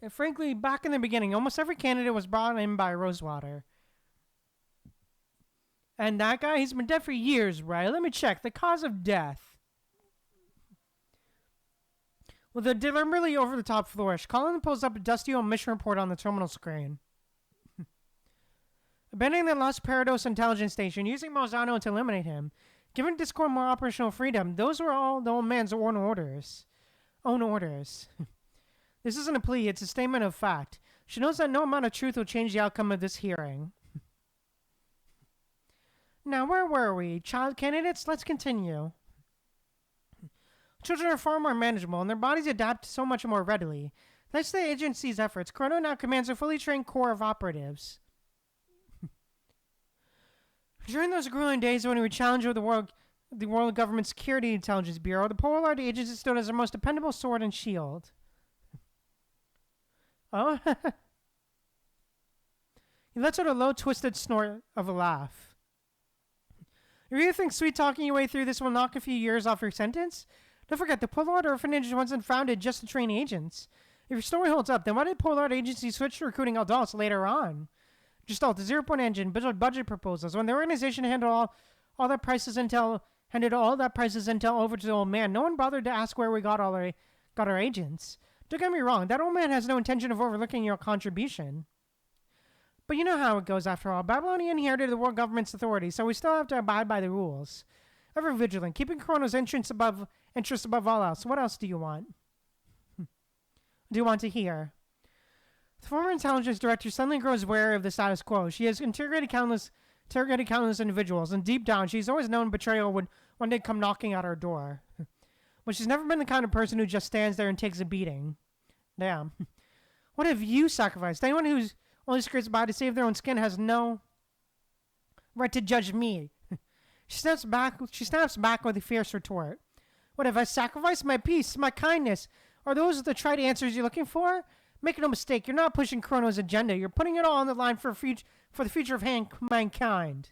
S1: And frankly, back in the beginning, almost every candidate was brought in by Rosewater. And that guy, he's been dead for years, right? Let me check. The cause of death. With a deliberately over-the-top flourish, Colin pulls up a dusty old mission report on the terminal screen. Abandoning the Los Parados intelligence station, using Mozano to eliminate him, giving Discord more operational freedom, those were all the old man's own orders. This isn't a plea, it's a statement of fact. She knows that no amount of truth will change the outcome of this hearing. Now, where were we? Child candidates? Let's continue. Children are far more manageable, and their bodies adapt so much more readily. Thanks to the agency's efforts, Chrono now commands a fully trained corps of operatives. During those grueling days when we were challenged with the world government security intelligence bureau, the Pollard Agency stood as our most dependable sword and shield. Oh? He lets out a low, twisted snort of a laugh. You really think sweet-talking your way through this will knock a few years off your sentence? Don't forget, the Pollard Orphanage wasn't founded just to train agents. If your story holds up, then why did Pollard Agency switch to recruiting adults later on? Just the zero-point engine, budget proposals. When the organization handed all that prices intel over to the old man, no one bothered to ask where we got our agents. Don't get me wrong, that old man has no intention of overlooking your contribution. But you know how it goes after all. Babylonia inherited the world government's authority, so we still have to abide by the rules. Ever vigilant, keeping Chrono's interest above all else. What else do you want? Do you want to hear? The former intelligence director suddenly grows wary of the status quo. She has interrogated countless individuals, and deep down, she's always known betrayal would one day come knocking at her door. But she's never been the kind of person who just stands there and takes a beating. Damn. What have you sacrificed? Anyone who's only scrapes by to save their own skin has no right to judge me. She snaps back with a fierce retort. What, have I sacrificed? My peace, my kindness? Are those the trite answers you're looking for? Make no mistake, you're not pushing Chrono's agenda. You're putting it all on the line for the future of mankind.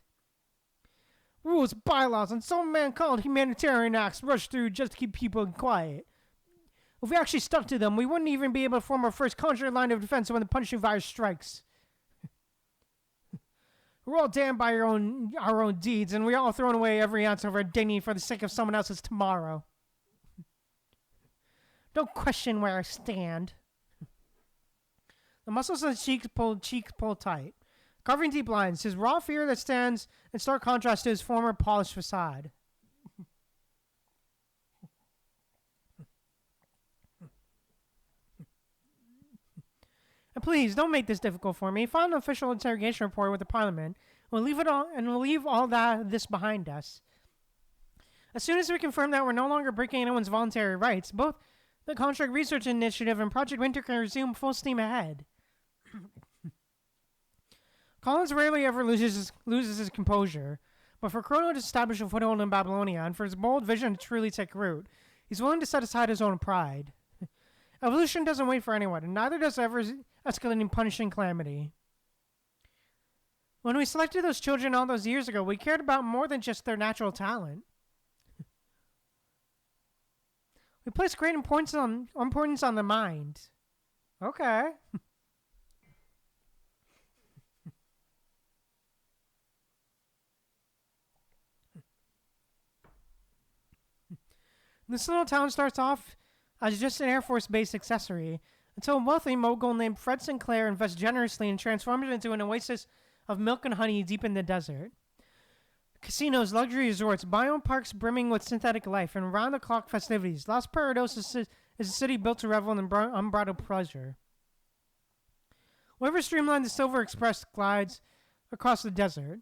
S1: Rules, bylaws, and some man-called humanitarian acts rushed through just to keep people quiet. If we actually stuck to them, we wouldn't even be able to form our first contrary line of defense when the punishing virus strikes. We're all damned by our own deeds, and we're all throwing away every ounce of our dignity for the sake of someone else's tomorrow. Don't question where I stand. The muscles of his cheeks pull tight, covering deep lines, his raw fear that stands in stark contrast to his former polished facade. And please, don't make this difficult for me. File an official interrogation report with the Parliament. We'll leave all this behind us. As soon as we confirm that we're no longer breaking anyone's voluntary rights, both the Contract Research Initiative and Project Winter can resume full steam ahead. Collins rarely ever loses his composure, but for Chrono to establish a foothold in Babylonia and for his bold vision to truly take root, he's willing to set aside his own pride. Evolution doesn't wait for anyone, and neither does ever escalating punishing calamity. When we selected those children all those years ago, we cared about more than just their natural talent. We placed great importance on the mind. Okay. This little town starts off as just an Air Force Base accessory, until a wealthy mogul named Fred Sinclair invests generously and transforms it into an oasis of milk and honey deep in the desert. Casinos, luxury resorts, biome parks brimming with synthetic life, and round-the-clock festivities. Los Parados is a city built to revel in unbridled pleasure. Whoever streamlined the Silver Express glides across the desert.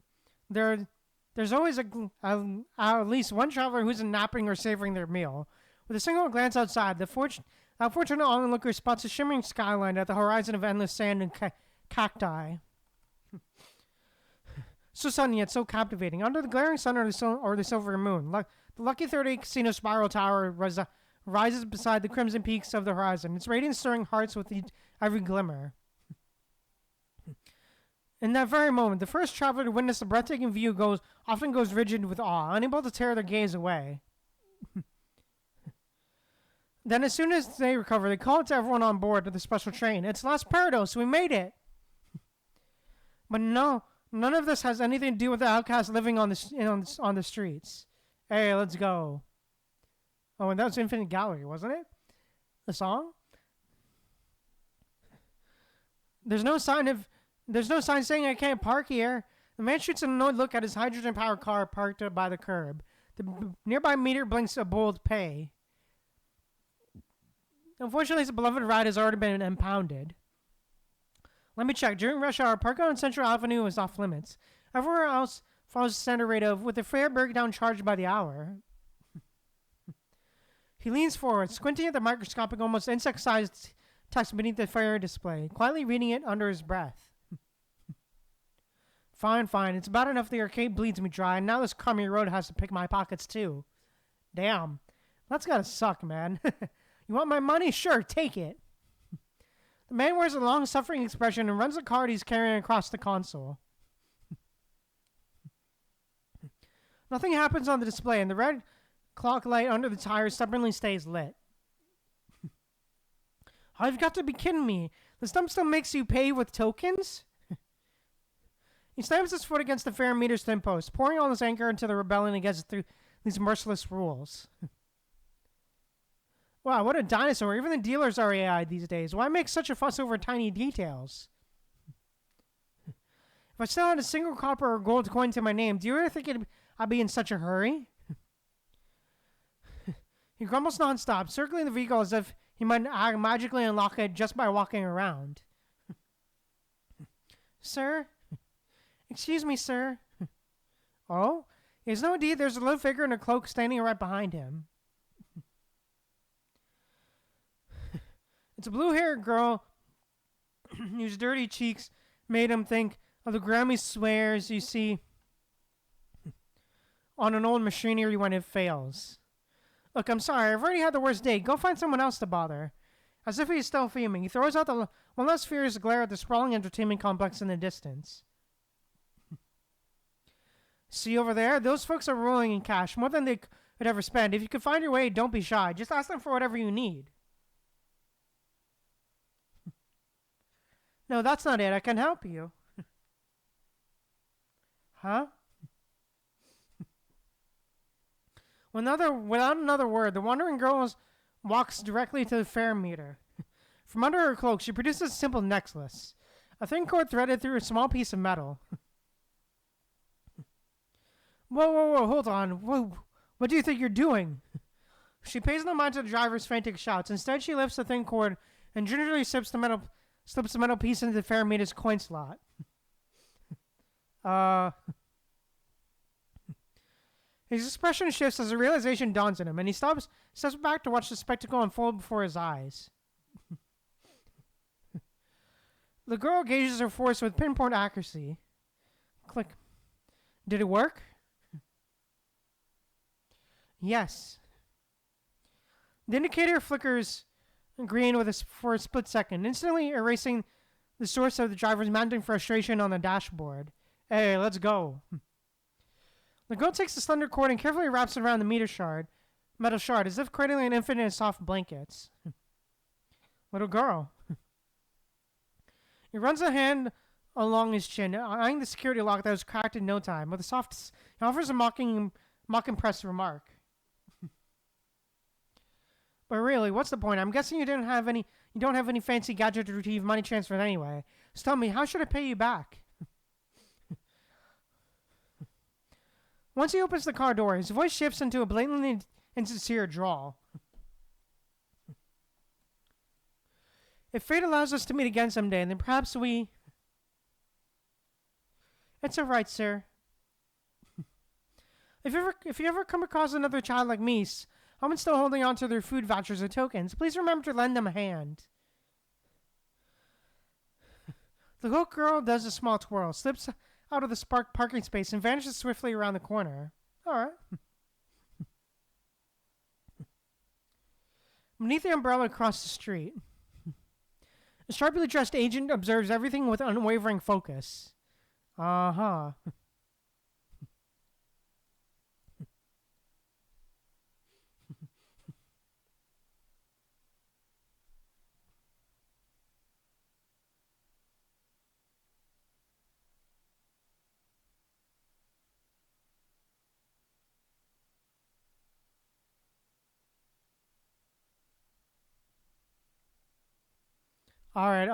S1: There, there's always at least one traveler who's napping or savoring their meal. With a single glance outside, the unfortunate onlooker spots a shimmering skyline at the horizon of endless sand and cacti. So sudden yet so captivating. Under the glaring sun or the silver moon, the Lucky 30 Casino Spiral Tower rises beside the crimson peaks of the horizon, its radiance stirring hearts with every glimmer. In that very moment, the first traveler to witness the breathtaking view often goes rigid with awe, unable to tear their gaze away. Then, as soon as they recover, they call to everyone on board of the special train. It's Las Parados, we made it! But no, none of this has anything to do with the outcasts living on the streets. Hey, let's go. Oh, and that was Infinite Gallery, wasn't it? The song? There's no sign saying I can't park here. The man shoots an annoyed look at his hydrogen-powered car parked by the curb. The nearby meter blinks a bold pay. Unfortunately, his beloved ride has already been impounded. Let me check. During rush hour, parking on Central Avenue is off limits. Everywhere else follows the standard rate of with the fare breakdown charged by the hour. He leans forward, squinting at the microscopic, almost insect-sized text beneath the fare display, quietly reading it under his breath. Fine. It's bad enough the arcade bleeds me dry, and now this crummy road has to pick my pockets too. Damn. That's gotta suck, man. You want my money? Sure, take it. The man wears a long-suffering expression and runs the card he's carrying across the console. Nothing happens on the display, and the red clock light under the tires stubbornly stays lit. Oh, you've got to be kidding me. The stump still makes you pay with tokens? He slams his foot against the fare meter's thin post, pouring all his anger into the rebellion against these merciless rules. Wow, what a dinosaur. Even the dealers are AI these days. Why make such a fuss over tiny details? If I still had a single copper or gold coin to my name, do you really think I'd be in such a hurry? He grumbles nonstop, circling the vehicle as if he might magically unlock it just by walking around. Sir? Excuse me, sir. Oh? Yes, no, indeed, there's a little figure in a cloak standing right behind him. It's a blue-haired girl whose dirty cheeks made him think of the Grammy swears you see on an old machinery when it fails. Look, I'm sorry, I've already had the worst day. Go find someone else to bother. As if he's still fuming, he throws out one last furious glare at the sprawling entertainment complex in the distance. See over there? Those folks are rolling in cash, more than they could ever spend. If you could find your way, don't be shy. Just ask them for whatever you need. No, that's not it. I can help you. Huh? Without another word, the wandering girl walks directly to the fare meter. From under her cloak, she produces a simple necklace, a thin cord threaded through a small piece of metal. Whoa, hold on. Whoa, what do you think you're doing? She pays no mind to the driver's frantic shouts. Instead, she lifts the thin cord and gingerly slips the metal piece into the fare meter's coin slot. His expression shifts as a realization dawns on him, and he steps back to watch the spectacle unfold before his eyes. The girl gauges her force with pinpoint accuracy. Click. Did it work? Yes. The indicator flickers green for a split second, instantly erasing the source of the driver's mounting frustration on the dashboard. Hey, let's go. The girl takes the slender cord and carefully wraps it around the metal shard, as if cradling an infant in soft blankets. Little girl. He runs a hand along his chin, eyeing the security lock that was cracked in no time. With a soft, he offers a mock impressed remark. But really, what's the point? I'm guessing you don't have any fancy gadget to retrieve money transfers anyway. So tell me, how should I pay you back? Once he opens the car door, his voice shifts into a blatantly insincere drawl. If fate allows us to meet again someday, then perhaps we... It's all right, sir. If you ever come across another child like me, someone still holding on to their food vouchers or tokens, please remember to lend them a hand. The little girl does a small twirl, slips out of the spark parking space, and vanishes swiftly around the corner. All right. Beneath the umbrella across the street, a sharply dressed agent observes everything with unwavering focus. Uh-huh. All right.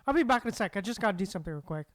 S1: I'll be back in a sec. I just gotta do something real quick.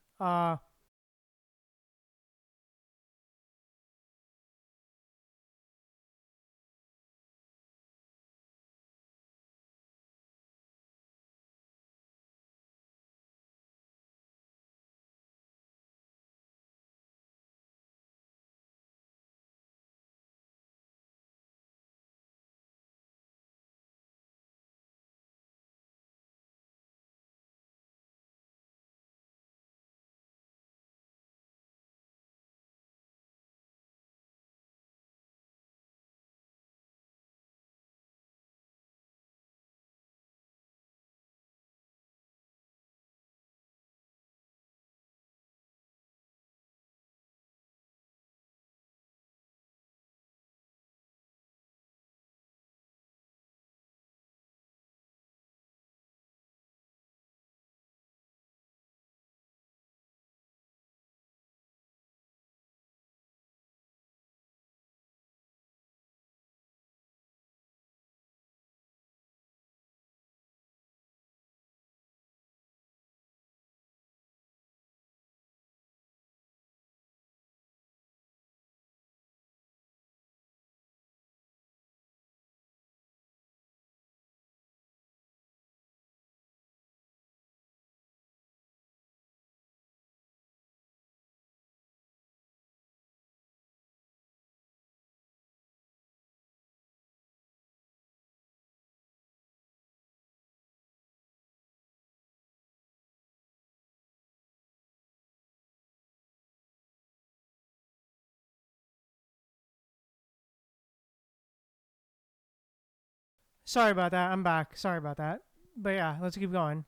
S1: Sorry about that. I'm back. Sorry about that. But yeah, let's keep going.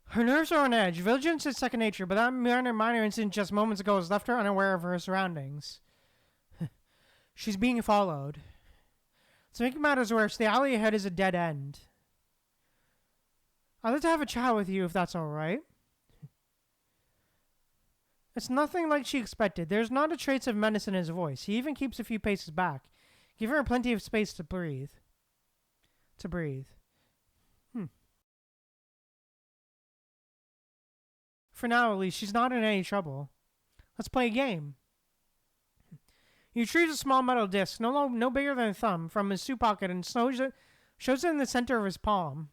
S1: Her nerves are on edge. Vigilance is second nature, but that minor incident just moments ago has left her unaware of her surroundings. She's being followed. To make matters worse, the alley ahead is a dead end. I'd like to have a chat with you if that's alright. It's nothing like she expected. There's not a trace of menace in his voice. He even keeps a few paces back, giving her plenty of space to breathe. For now, at least, she's not in any trouble. Let's play a game. He retrieves a small metal disc, no bigger than a thumb, from his suit pocket and shows it in the center of his palm.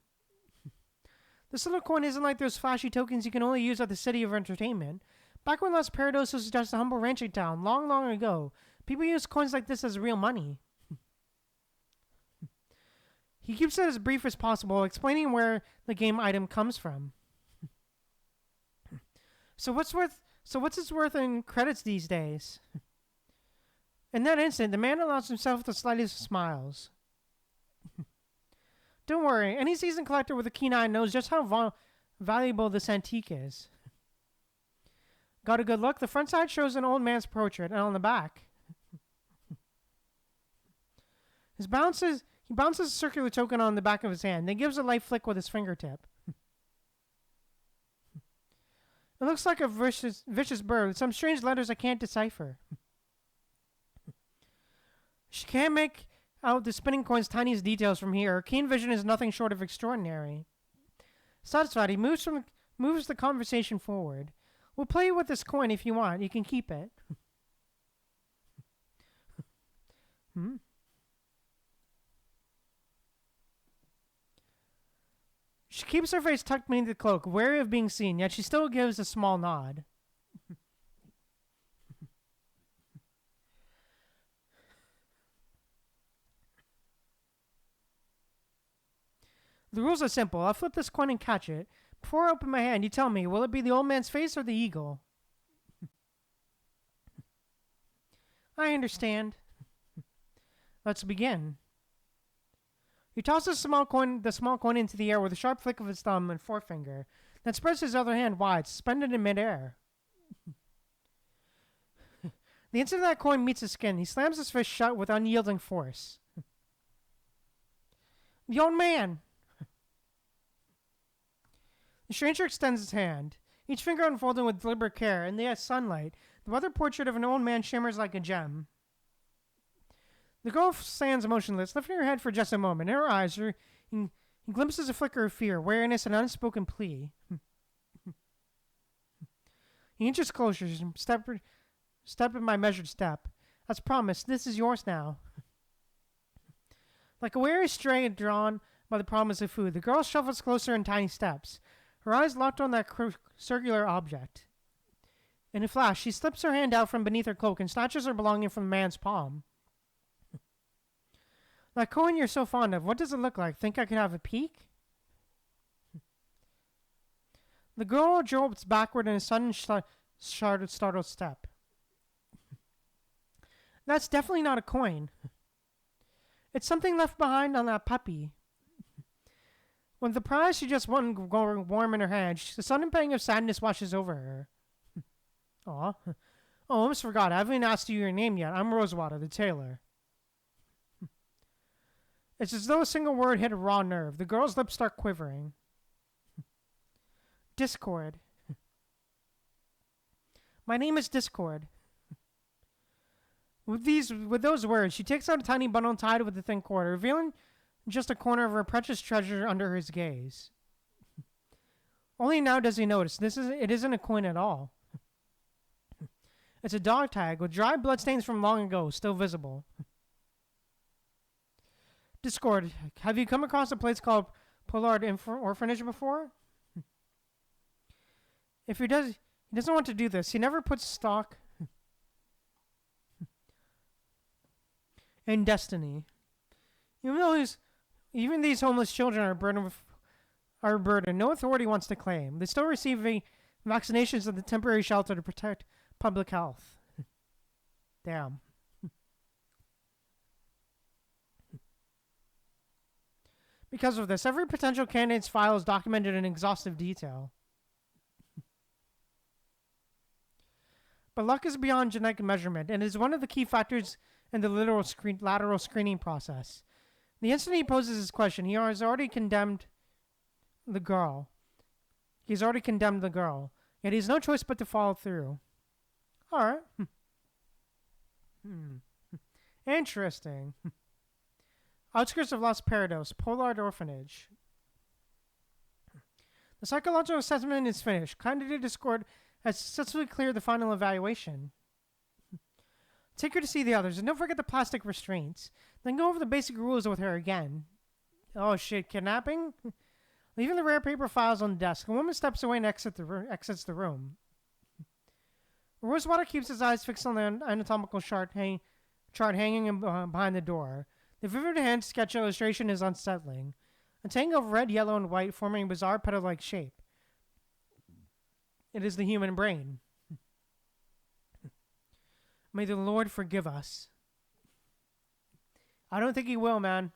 S1: This little coin isn't like those flashy tokens you can only use at the City of Entertainment. Back when Los Parados was just a humble ranching town, long, long ago, people used coins like this as real money. He keeps it as brief as possible, explaining where the game item comes from. So what's its worth in credits these days? In that instant, the man allows himself the slightest of smiles. Don't worry, any seasoned collector with a keen eye knows just how valuable this antique is. Got a good look? The front side shows an old man's portrait, and on the back, he bounces a circular token on the back of his hand, then gives a light flick with his fingertip. It looks like a vicious bird with some strange letters I can't decipher. She can't make out the spinning coin's tiniest details from here. Her keen vision is nothing short of extraordinary. Satisfied, he moves the conversation forward. We'll play with this coin if you want. You can keep it. She keeps her face tucked beneath the cloak, wary of being seen, yet she still gives a small nod. The rules are simple. I'll flip this coin and catch it. Before I open my hand, you tell me, will it be the old man's face or the eagle? I understand. Let's begin. He tosses the small coin into the air with a sharp flick of his thumb and forefinger, then spreads his other hand wide, suspended in midair. The instant that coin meets his skin, he slams his fist shut with unyielding force. The old man! The stranger extends his hand, each finger unfolding with deliberate care. In the sunlight, the weathered portrait of an old man shimmers like a gem. The girl stands motionless, lifting her head for just a moment. In her eyes, he glimpses a flicker of fear, wariness, and unspoken plea. He inches closer, step in my measured step. As promised, this is yours now. Like a wary stray drawn by the promise of food, the girl shuffles closer in tiny steps, her eyes locked on that circular object. In a flash, she slips her hand out from beneath her cloak and snatches her belonging from the man's palm. That coin you're so fond of, what does it look like? Think I could have a peek? The girl jolts backward in a sudden startled step. That's definitely not a coin. It's something left behind on that puppy. When the prize she just won growing warm in her hand, the sudden pang of sadness washes over her. Aw. Oh, I almost forgot. I haven't asked you your name yet. I'm Rosewater, the tailor. It's as though a single word hit a raw nerve. The girl's lips start quivering. Discord. My name is Discord. With those words, she takes out a tiny bundle tied with a thin cord, revealing just a corner of her precious treasure under his gaze. Only now does he notice it isn't a coin at all. It's a dog tag with dry bloodstains from long ago still visible. Discord, have you come across a place called Pollard Orphanage before? If he doesn't want to do this. He never puts stock in destiny. Even these homeless children are a burden no authority wants to claim. They still receive vaccinations at the temporary shelter to protect public health. Damn. Because of this, every potential candidate's file is documented in exhaustive detail. But luck is beyond genetic measurement and is one of the key factors in the lateral screening process. The instant he poses his question, he has already condemned the girl. Yet he has no choice but to follow through. Alright. Interesting. Outskirts of Los Parados, Pollard Orphanage. The psychological assessment is finished. Candidate Discord has successfully cleared the final evaluation. Take her to see the others, and don't forget the plastic restraints. Then go over the basic rules with her again. Oh shit, kidnapping? Leaving the rare paper files on the desk, a woman steps away and exits the room. Rosewater keeps his eyes fixed on the anatomical chart hanging behind the door. The vivid hand sketch illustration is unsettling. A tangle of red, yellow, and white forming a bizarre petal-like shape. It is the human brain. May the Lord forgive us. I don't think he will, man.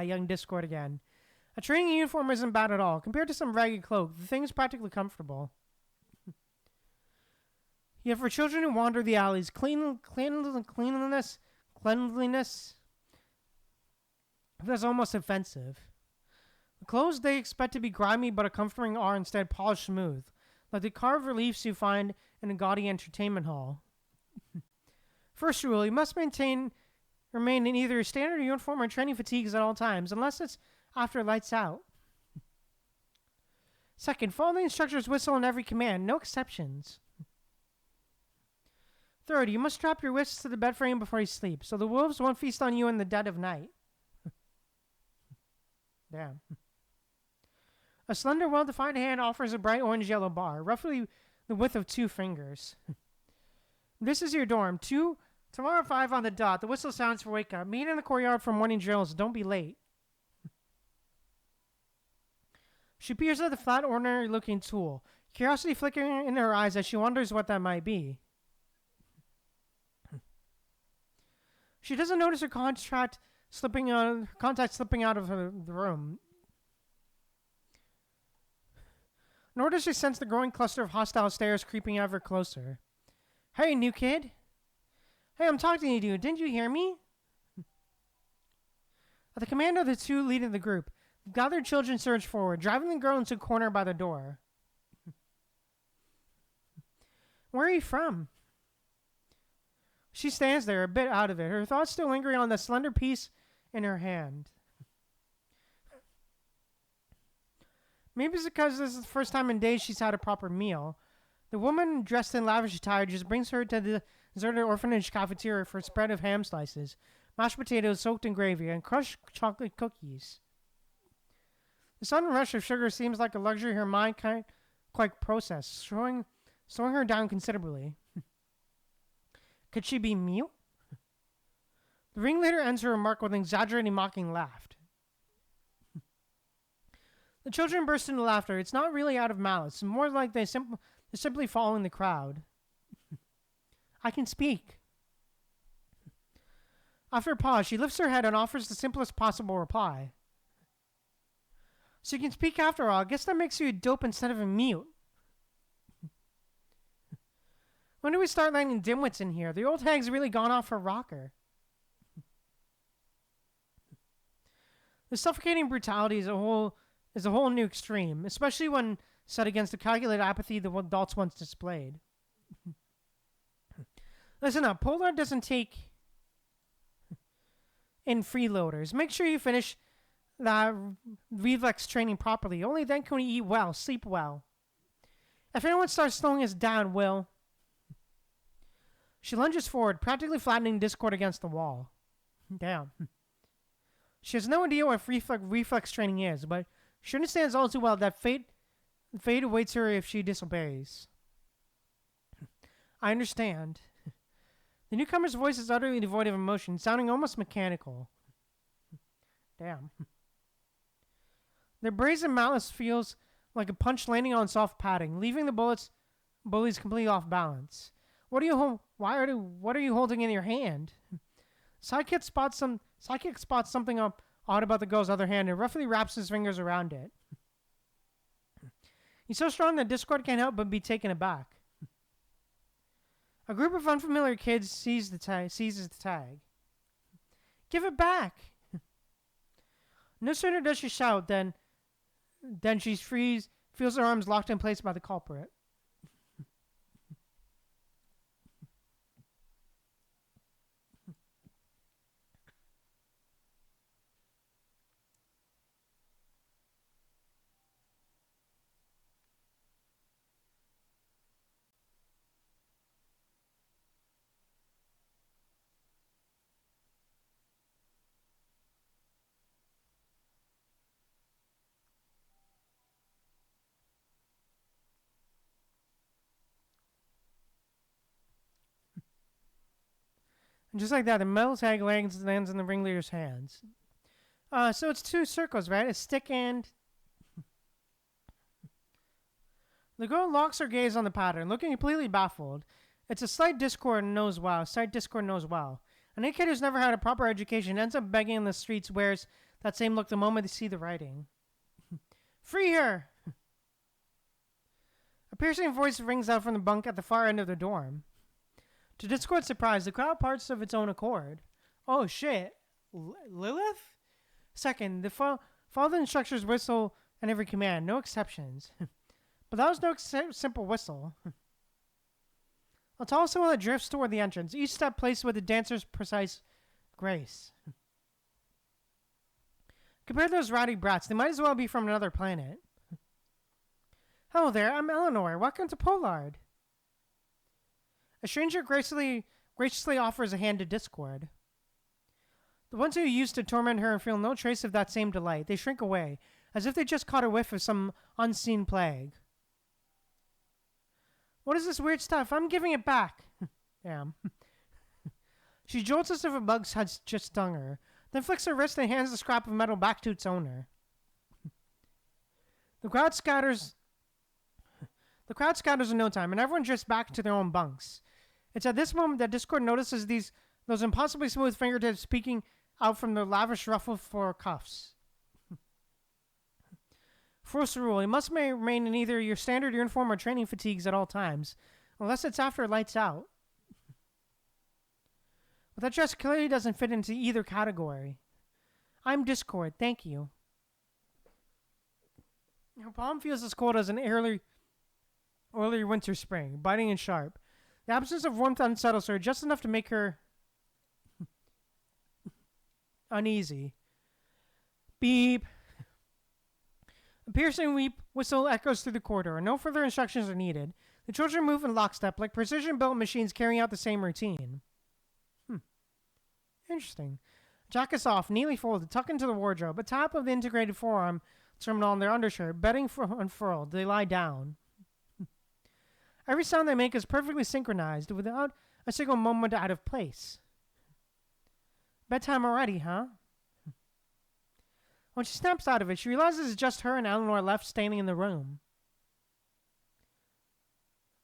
S1: Young Discord again. A training uniform isn't bad at all. Compared to some ragged cloak, the thing is practically comfortable. Yet for children who wander the alleys, cleanliness, that's almost offensive. The clothes they expect to be grimy but comforting are instead polished smooth, like the carved reliefs you find in a gaudy entertainment hall. First rule, you must remain in either a standard uniform or training fatigues at all times, unless it's after lights out. Second, follow the instructor's whistle in every command, no exceptions. Third, you must strap your wrists to the bed frame before you sleep, so the wolves won't feast on you in the dead of night. Damn. A slender, well-defined hand offers a bright orange-yellow bar, roughly the width of 2 fingers. This is your dorm. 2 Tomorrow at 5 on the dot. The whistle sounds for wake up. Meet in the courtyard for morning drills. Don't be late. She peers at the flat, ordinary-looking tool, curiosity flickering in her eyes as she wonders what that might be. She doesn't notice her contact slipping out of the room. Nor does she sense the growing cluster of hostile stares creeping ever closer. Hey, new kid. Hey, I'm talking to you. Didn't you hear me? At the command of the two leading the group, the gathered children surge forward, driving the girl into a corner by the door. Where are you from? She stands there, a bit out of it, her thoughts still lingering on the slender piece in her hand. Maybe it's because this is the first time in days she's had a proper meal. The woman, dressed in lavish attire, just brings her to the deserted orphanage cafeteria for a spread of ham slices, mashed potatoes soaked in gravy, and crushed chocolate cookies. The sudden rush of sugar seems like a luxury her mind can't quite process, slowing her down considerably. Could she be mute? The ringleader ends her remark with an exaggerating, mocking laugh. The children burst into laughter. It's not really out of malice. It's more like they're simply following the crowd. I can speak. After a pause, she lifts her head and offers the simplest possible reply. So you can speak after all. I guess that makes you a dope instead of a mute. When do we start letting dimwits in here? The old hag's really gone off her rocker. The suffocating brutality is a whole new extreme, especially when set against the calculated apathy the adults once displayed. Listen up, Polar doesn't take in freeloaders. Make sure you finish that reflex training properly. Only then can we eat well, sleep well. If anyone starts slowing us down, Will... She lunges forward, practically flattening Discord against the wall. Damn. She has no idea what reflex training is, but she understands all too well that fate awaits her if she disobeys. I understand. The newcomer's voice is utterly devoid of emotion, sounding almost mechanical. Damn. Their brazen malice feels like a punch landing on soft padding, leaving the bullies completely off balance. What are you holding in your hand? Sidekick spots something odd about the girl's other hand and roughly wraps his fingers around it. He's so strong that Discord can't help but be taken aback. A group of unfamiliar kids seizes the tag. Give it back! No sooner does she shout than she feels her arms locked in place by the culprit. And just like that, the metal tag lands in the ringleader's hands. So it's two circles, right? A stick and... The girl locks her gaze on the pattern, looking completely baffled. It's a slight Discord knows well. An kid who's never had a proper education ends up begging in the streets, wears that same look the moment they see the writing. Free her! A piercing voice rings out from the bunk at the far end of the dorm. To Discord's surprise, the crowd parts of its own accord. Oh shit. Lilith? Second, follow the instructor's whistle and every command, no exceptions. But that was no simple whistle. A tall silhouette drifts toward the entrance, each step placed with the dancer's precise grace. Compared to those rowdy brats, they might as well be from another planet. Hello there, I'm Eleanor. Welcome to Pollard. A stranger graciously offers a hand to Discord. The ones who used to torment her feel no trace of that same delight. They shrink away, as if they just caught a whiff of some unseen plague. What is this weird stuff? I'm giving it back. Damn. She jolts as if a bug had just stung her, then flicks her wrist and hands the scrap of metal back to its owner. The crowd scatters in no time, and everyone drifts back to their own bunks. It's at this moment that Discord notices those impossibly smooth fingertips peeking out from the lavish ruffled floor cuffs. First rule, you must remain in either your standard uniform or training fatigues at all times, unless it's after lights out. But that dress clearly doesn't fit into either category. I'm Discord, thank you. Her palm feels as cold as an early winter spring, biting and sharp. The absence of warmth unsettles her just enough to make her uneasy. Beep. A piercing whistle echoes through the corridor. No further instructions are needed. The children move in lockstep like precision-built machines carrying out the same routine. Interesting. Jackets off, neatly folded, tucked into the wardrobe. A top of the integrated forearm terminal on their undershirt, bedding unfurled. They lie down. Every sound they make is perfectly synchronized, without a single moment out of place. Bedtime already, huh? When she snaps out of it, she realizes it's just her and Eleanor left standing in the room.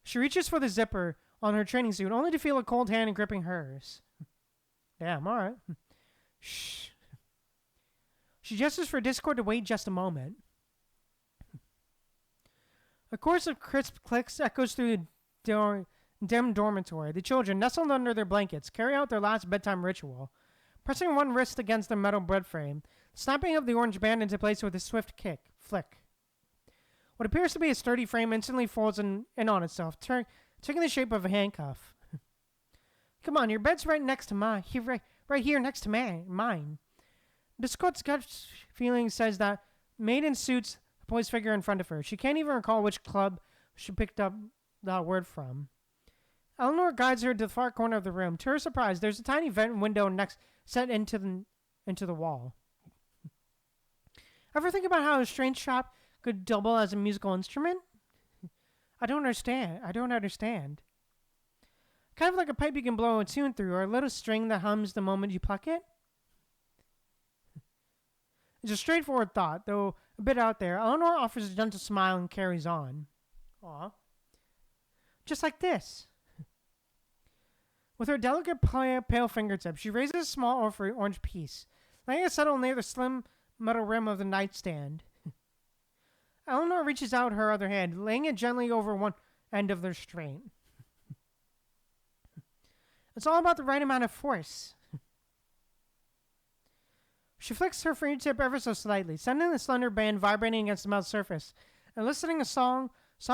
S1: She reaches for the zipper on her training suit, only to feel a cold hand gripping hers. Damn, alright. Shh. She gestures for Discord to wait just a moment. A chorus of crisp clicks echoes through the dim dormitory. The children, nestled under their blankets, carry out their last bedtime ritual, pressing one wrist against their metal bed frame, snapping up the orange band into place with a swift flick. What appears to be a sturdy frame instantly folds in on itself, taking the shape of a handcuff. Come on, your bed's right next to mine. Right here next to mine. Discord's gut feeling says that maiden suits the boy's figure in front of her. She can't even recall which club she picked up that word from. Eleanor guides her to the far corner of the room. To her surprise, there's a tiny vent window set into the wall. Ever think about how a strange shop could double as a musical instrument? I don't understand. Kind of like a pipe you can blow a tune through, or a little string that hums the moment you pluck it? It's a straightforward thought, though a bit out there. Eleanor offers a gentle smile and carries on. Aw. Just like this. With her delicate pale fingertips, she raises a small orange piece, letting it settle near the slim metal rim of the nightstand. Eleanor reaches out her other hand, laying it gently over one end of the restraint. It's all about the right amount of force. She flicks her fingertip ever so slightly, sending the slender band vibrating against the metal surface, and eliciting a soft,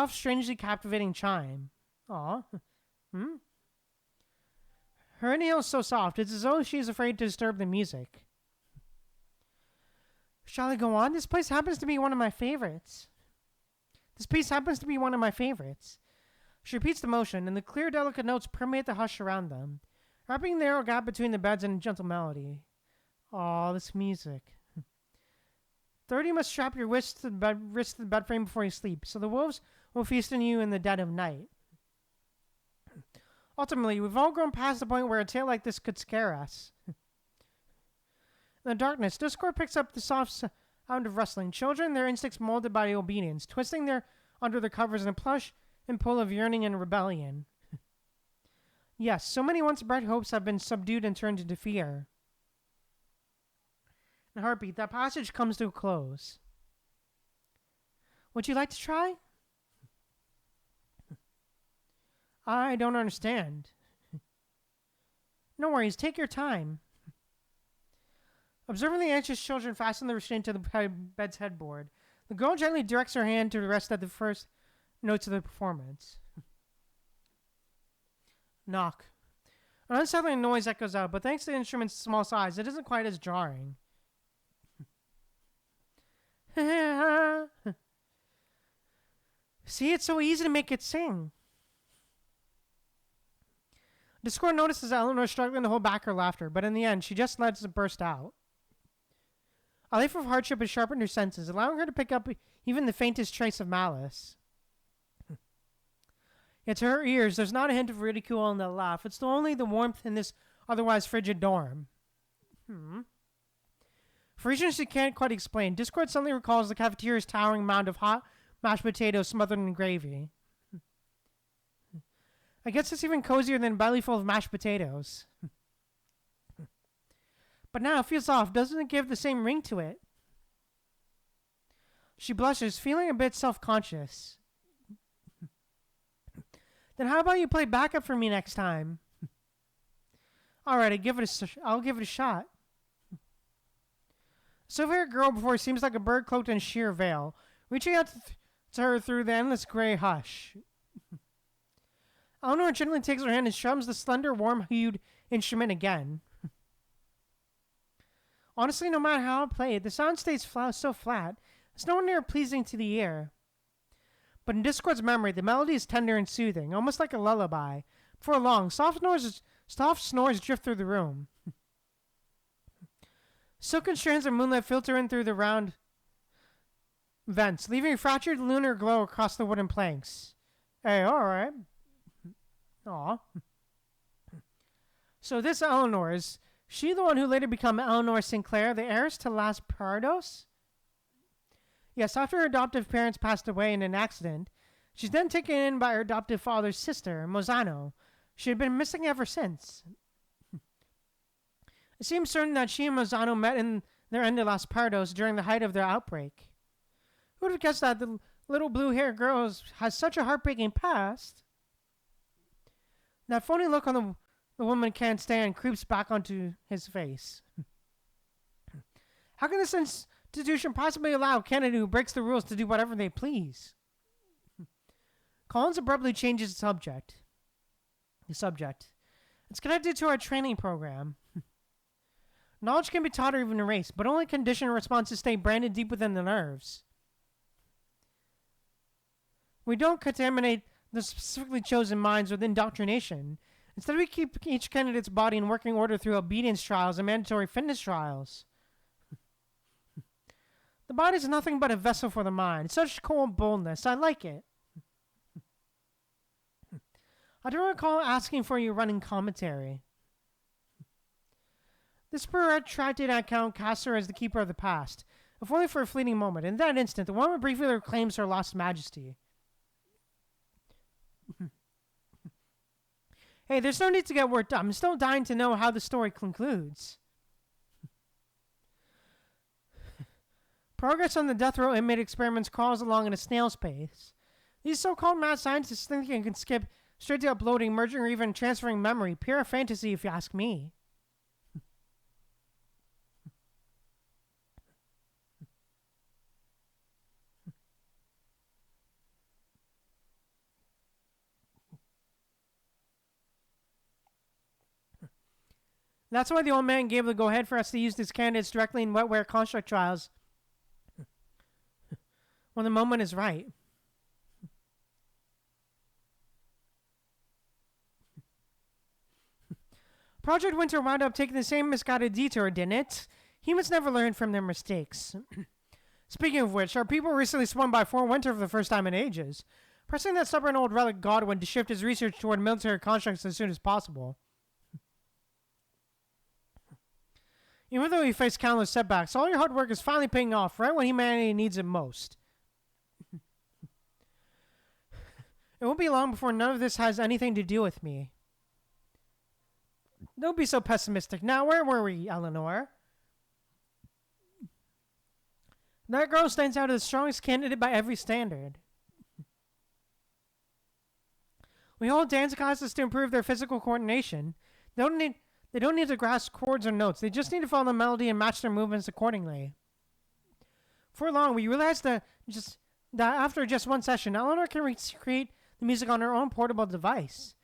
S1: strangely captivating chime. Aw. Her inhale is so soft, it's as though she is afraid to disturb the music. Shall I go on? This piece happens to be one of my favorites. She repeats the motion, and the clear, delicate notes permeate the hush around them, wrapping the narrow gap between the beds in a gentle melody. Aw, this music. Third, you must strap your wrist to the bed frame before you sleep, so the wolves will feast on you in the dead of night. Ultimately, we've all grown past the point where a tale like this could scare us. In the darkness, Discord picks up the soft sound of rustling. Children, their instincts molded by obedience, twisting under their covers in a plush and pull of yearning and rebellion. Yes, so many once bright hopes have been subdued and turned into fear. In a heartbeat, that passage comes to a close. Would you like to try? I don't understand. No worries, take your time. Observing the anxious children fasten the restraint to the bed's headboard, the girl gently directs her hand to the rest of the first notes of the performance. Knock. An unsettling noise echoes out, but thanks to the instrument's small size, it isn't quite as jarring. See, it's so easy to make it sing. Discord notices Eleanor struggling to hold back her laughter, but in the end, she just lets it burst out. A life of hardship has sharpened her senses, allowing her to pick up even the faintest trace of malice. Yet to her ears, there's not a hint of ridicule in that laugh. It's only the warmth in this otherwise frigid dorm. For reasons she can't quite explain, Discord suddenly recalls the cafeteria's towering mound of hot mashed potatoes smothered in gravy. I guess it's even cozier than a belly full of mashed potatoes. But now it feels off. Doesn't it give the same ring to it? She blushes, feeling a bit self-conscious. Then how about you play backup for me next time? Alright, I'll give it a shot. Silver-haired girl before her seems like a bird cloaked in sheer veil, reaching out to her through the endless gray hush. Eleanor gently takes her hand and strums the slender, warm-hued instrument again. Honestly, no matter how I play it, the sound stays so flat, it's nowhere near pleasing to the ear. But in Discord's memory, the melody is tender and soothing, almost like a lullaby. Before long, soft snores drift through the room. Silken strands of moonlight filter in through the round vents, leaving a fractured lunar glow across the wooden planks. Hey, alright. Aw. So this Eleanor, is she the one who later became Eleanor Sinclair, the heiress to Las Pardos? Yes, after her adoptive parents passed away in an accident, she's then taken in by her adoptive father's sister, Mozano. She had been missing ever since. It seems certain that she and Mozano met in their end of Las Pardos during the height of their outbreak. Who would have guessed that the little blue-haired girl has such a heartbreaking past? That phony look on the woman can't stand creeps back onto his face. How can this institution possibly allow a candidate who breaks the rules to do whatever they please? Collins abruptly changes the subject. It's connected to our training program. Knowledge can be taught or even erased, but only conditioned responses stay branded deep within the nerves. We don't contaminate the specifically chosen minds with indoctrination. Instead, we keep each candidate's body in working order through obedience trials and mandatory fitness trials. The body is nothing but a vessel for the mind. Such cold boldness. I like it. I don't recall asking for your running commentary. This protracted account casts her as the keeper of the past, if only for a fleeting moment. In that instant, the woman briefly reclaims her lost majesty. Hey, there's no need to get worked up. I'm still dying to know how the story concludes. Progress on the death row inmate experiments crawls along in a snail's pace. These so-called mad scientists think they can skip straight to uploading, merging, or even transferring memory. Pure fantasy, if you ask me. That's why the old man gave the go-ahead for us to use these candidates directly in wetware construct trials when the moment is right. Project Winter wound up taking the same misguided detour, didn't it? Humans never learn from their mistakes. Speaking of which, our people recently swung by Fort Winter for the first time in ages, pressing that stubborn old relic Godwin to shift his research toward military constructs as soon as possible. Even though he faced countless setbacks, all your hard work is finally paying off right when humanity needs it most. It won't be long before none of this has anything to do with me. Don't be so pessimistic. Now, where were we, Eleanor? That girl stands out as the strongest candidate by every standard. We hold dance classes to improve their physical coordination. They don't need to grasp chords or notes. They just need to follow the melody and match their movements accordingly. For long, we realized that after just one session, Eleanor can recreate the music on her own portable device.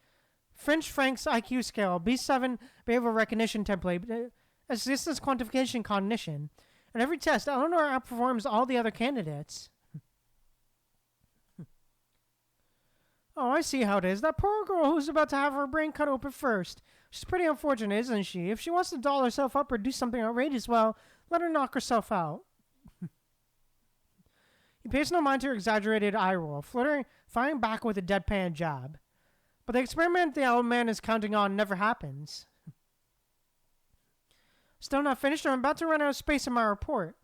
S1: French Frank's IQ scale, B7 behavioral recognition template, assistance quantification cognition. And every test, Eleanor outperforms all the other candidates. Oh, I see how it is. That poor girl who's about to have her brain cut open first. She's pretty unfortunate, isn't she? If she wants to doll herself up or do something outrageous, well, let her knock herself out. He pays no mind to her exaggerated eye roll, firing back with a deadpan jab. But the experiment the old man is counting on never happens. Still not finished. I'm about to run out of space in my report.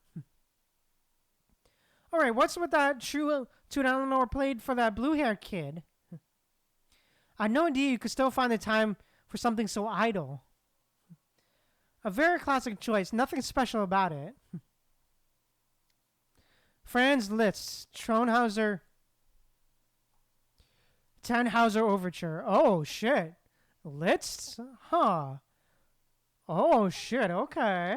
S1: Alright, what's with that true tune Eleanor played for that blue hair kid? I had no idea you could still find the time for something so idle. A very classic choice, nothing special about it. Franz Liszt, Tannhauser Overture. Oh, shit. Liszt? Huh. Oh, shit, okay.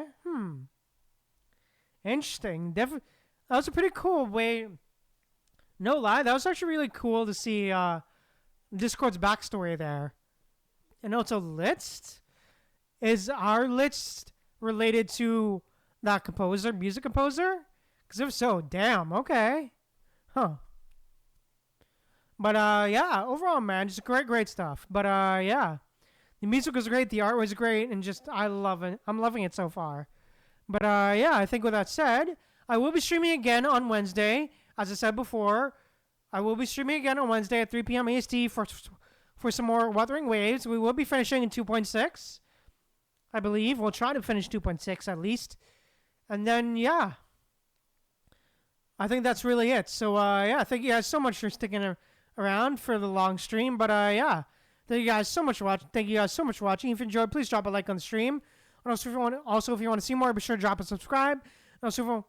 S1: Interesting. That was a pretty cool way. No lie, that was actually really cool to see Discord's backstory there. And also Liszt? Is our Liszt related to that composer, music composer? Because if so, damn, okay. Huh. But, yeah, overall, man, just great stuff. But, yeah. The music was great, the art was great, and just, I love it. I'm loving it so far. But, yeah, I think with that said, I will be streaming again on Wednesday. As I said before, I will be streaming again on Wednesday at 3 p.m. EST for some more Wuthering Waves. We will be finishing in 2.6, I believe. We'll try to finish 2.6 at least. And then, yeah. I think that's really it. So, yeah, thank you guys so much for sticking around for the long stream. But, yeah, thank you guys so much for watching. Thank you guys so much for watching. If you enjoyed, please drop a like on the stream. And also, if you want to see more, be sure to drop a subscribe. And also,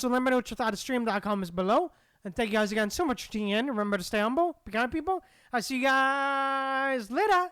S1: let me know what you thought of stream.com is below. And thank you guys again so much for tuning in. Remember to stay humble, be kind to people. I'll see you guys later.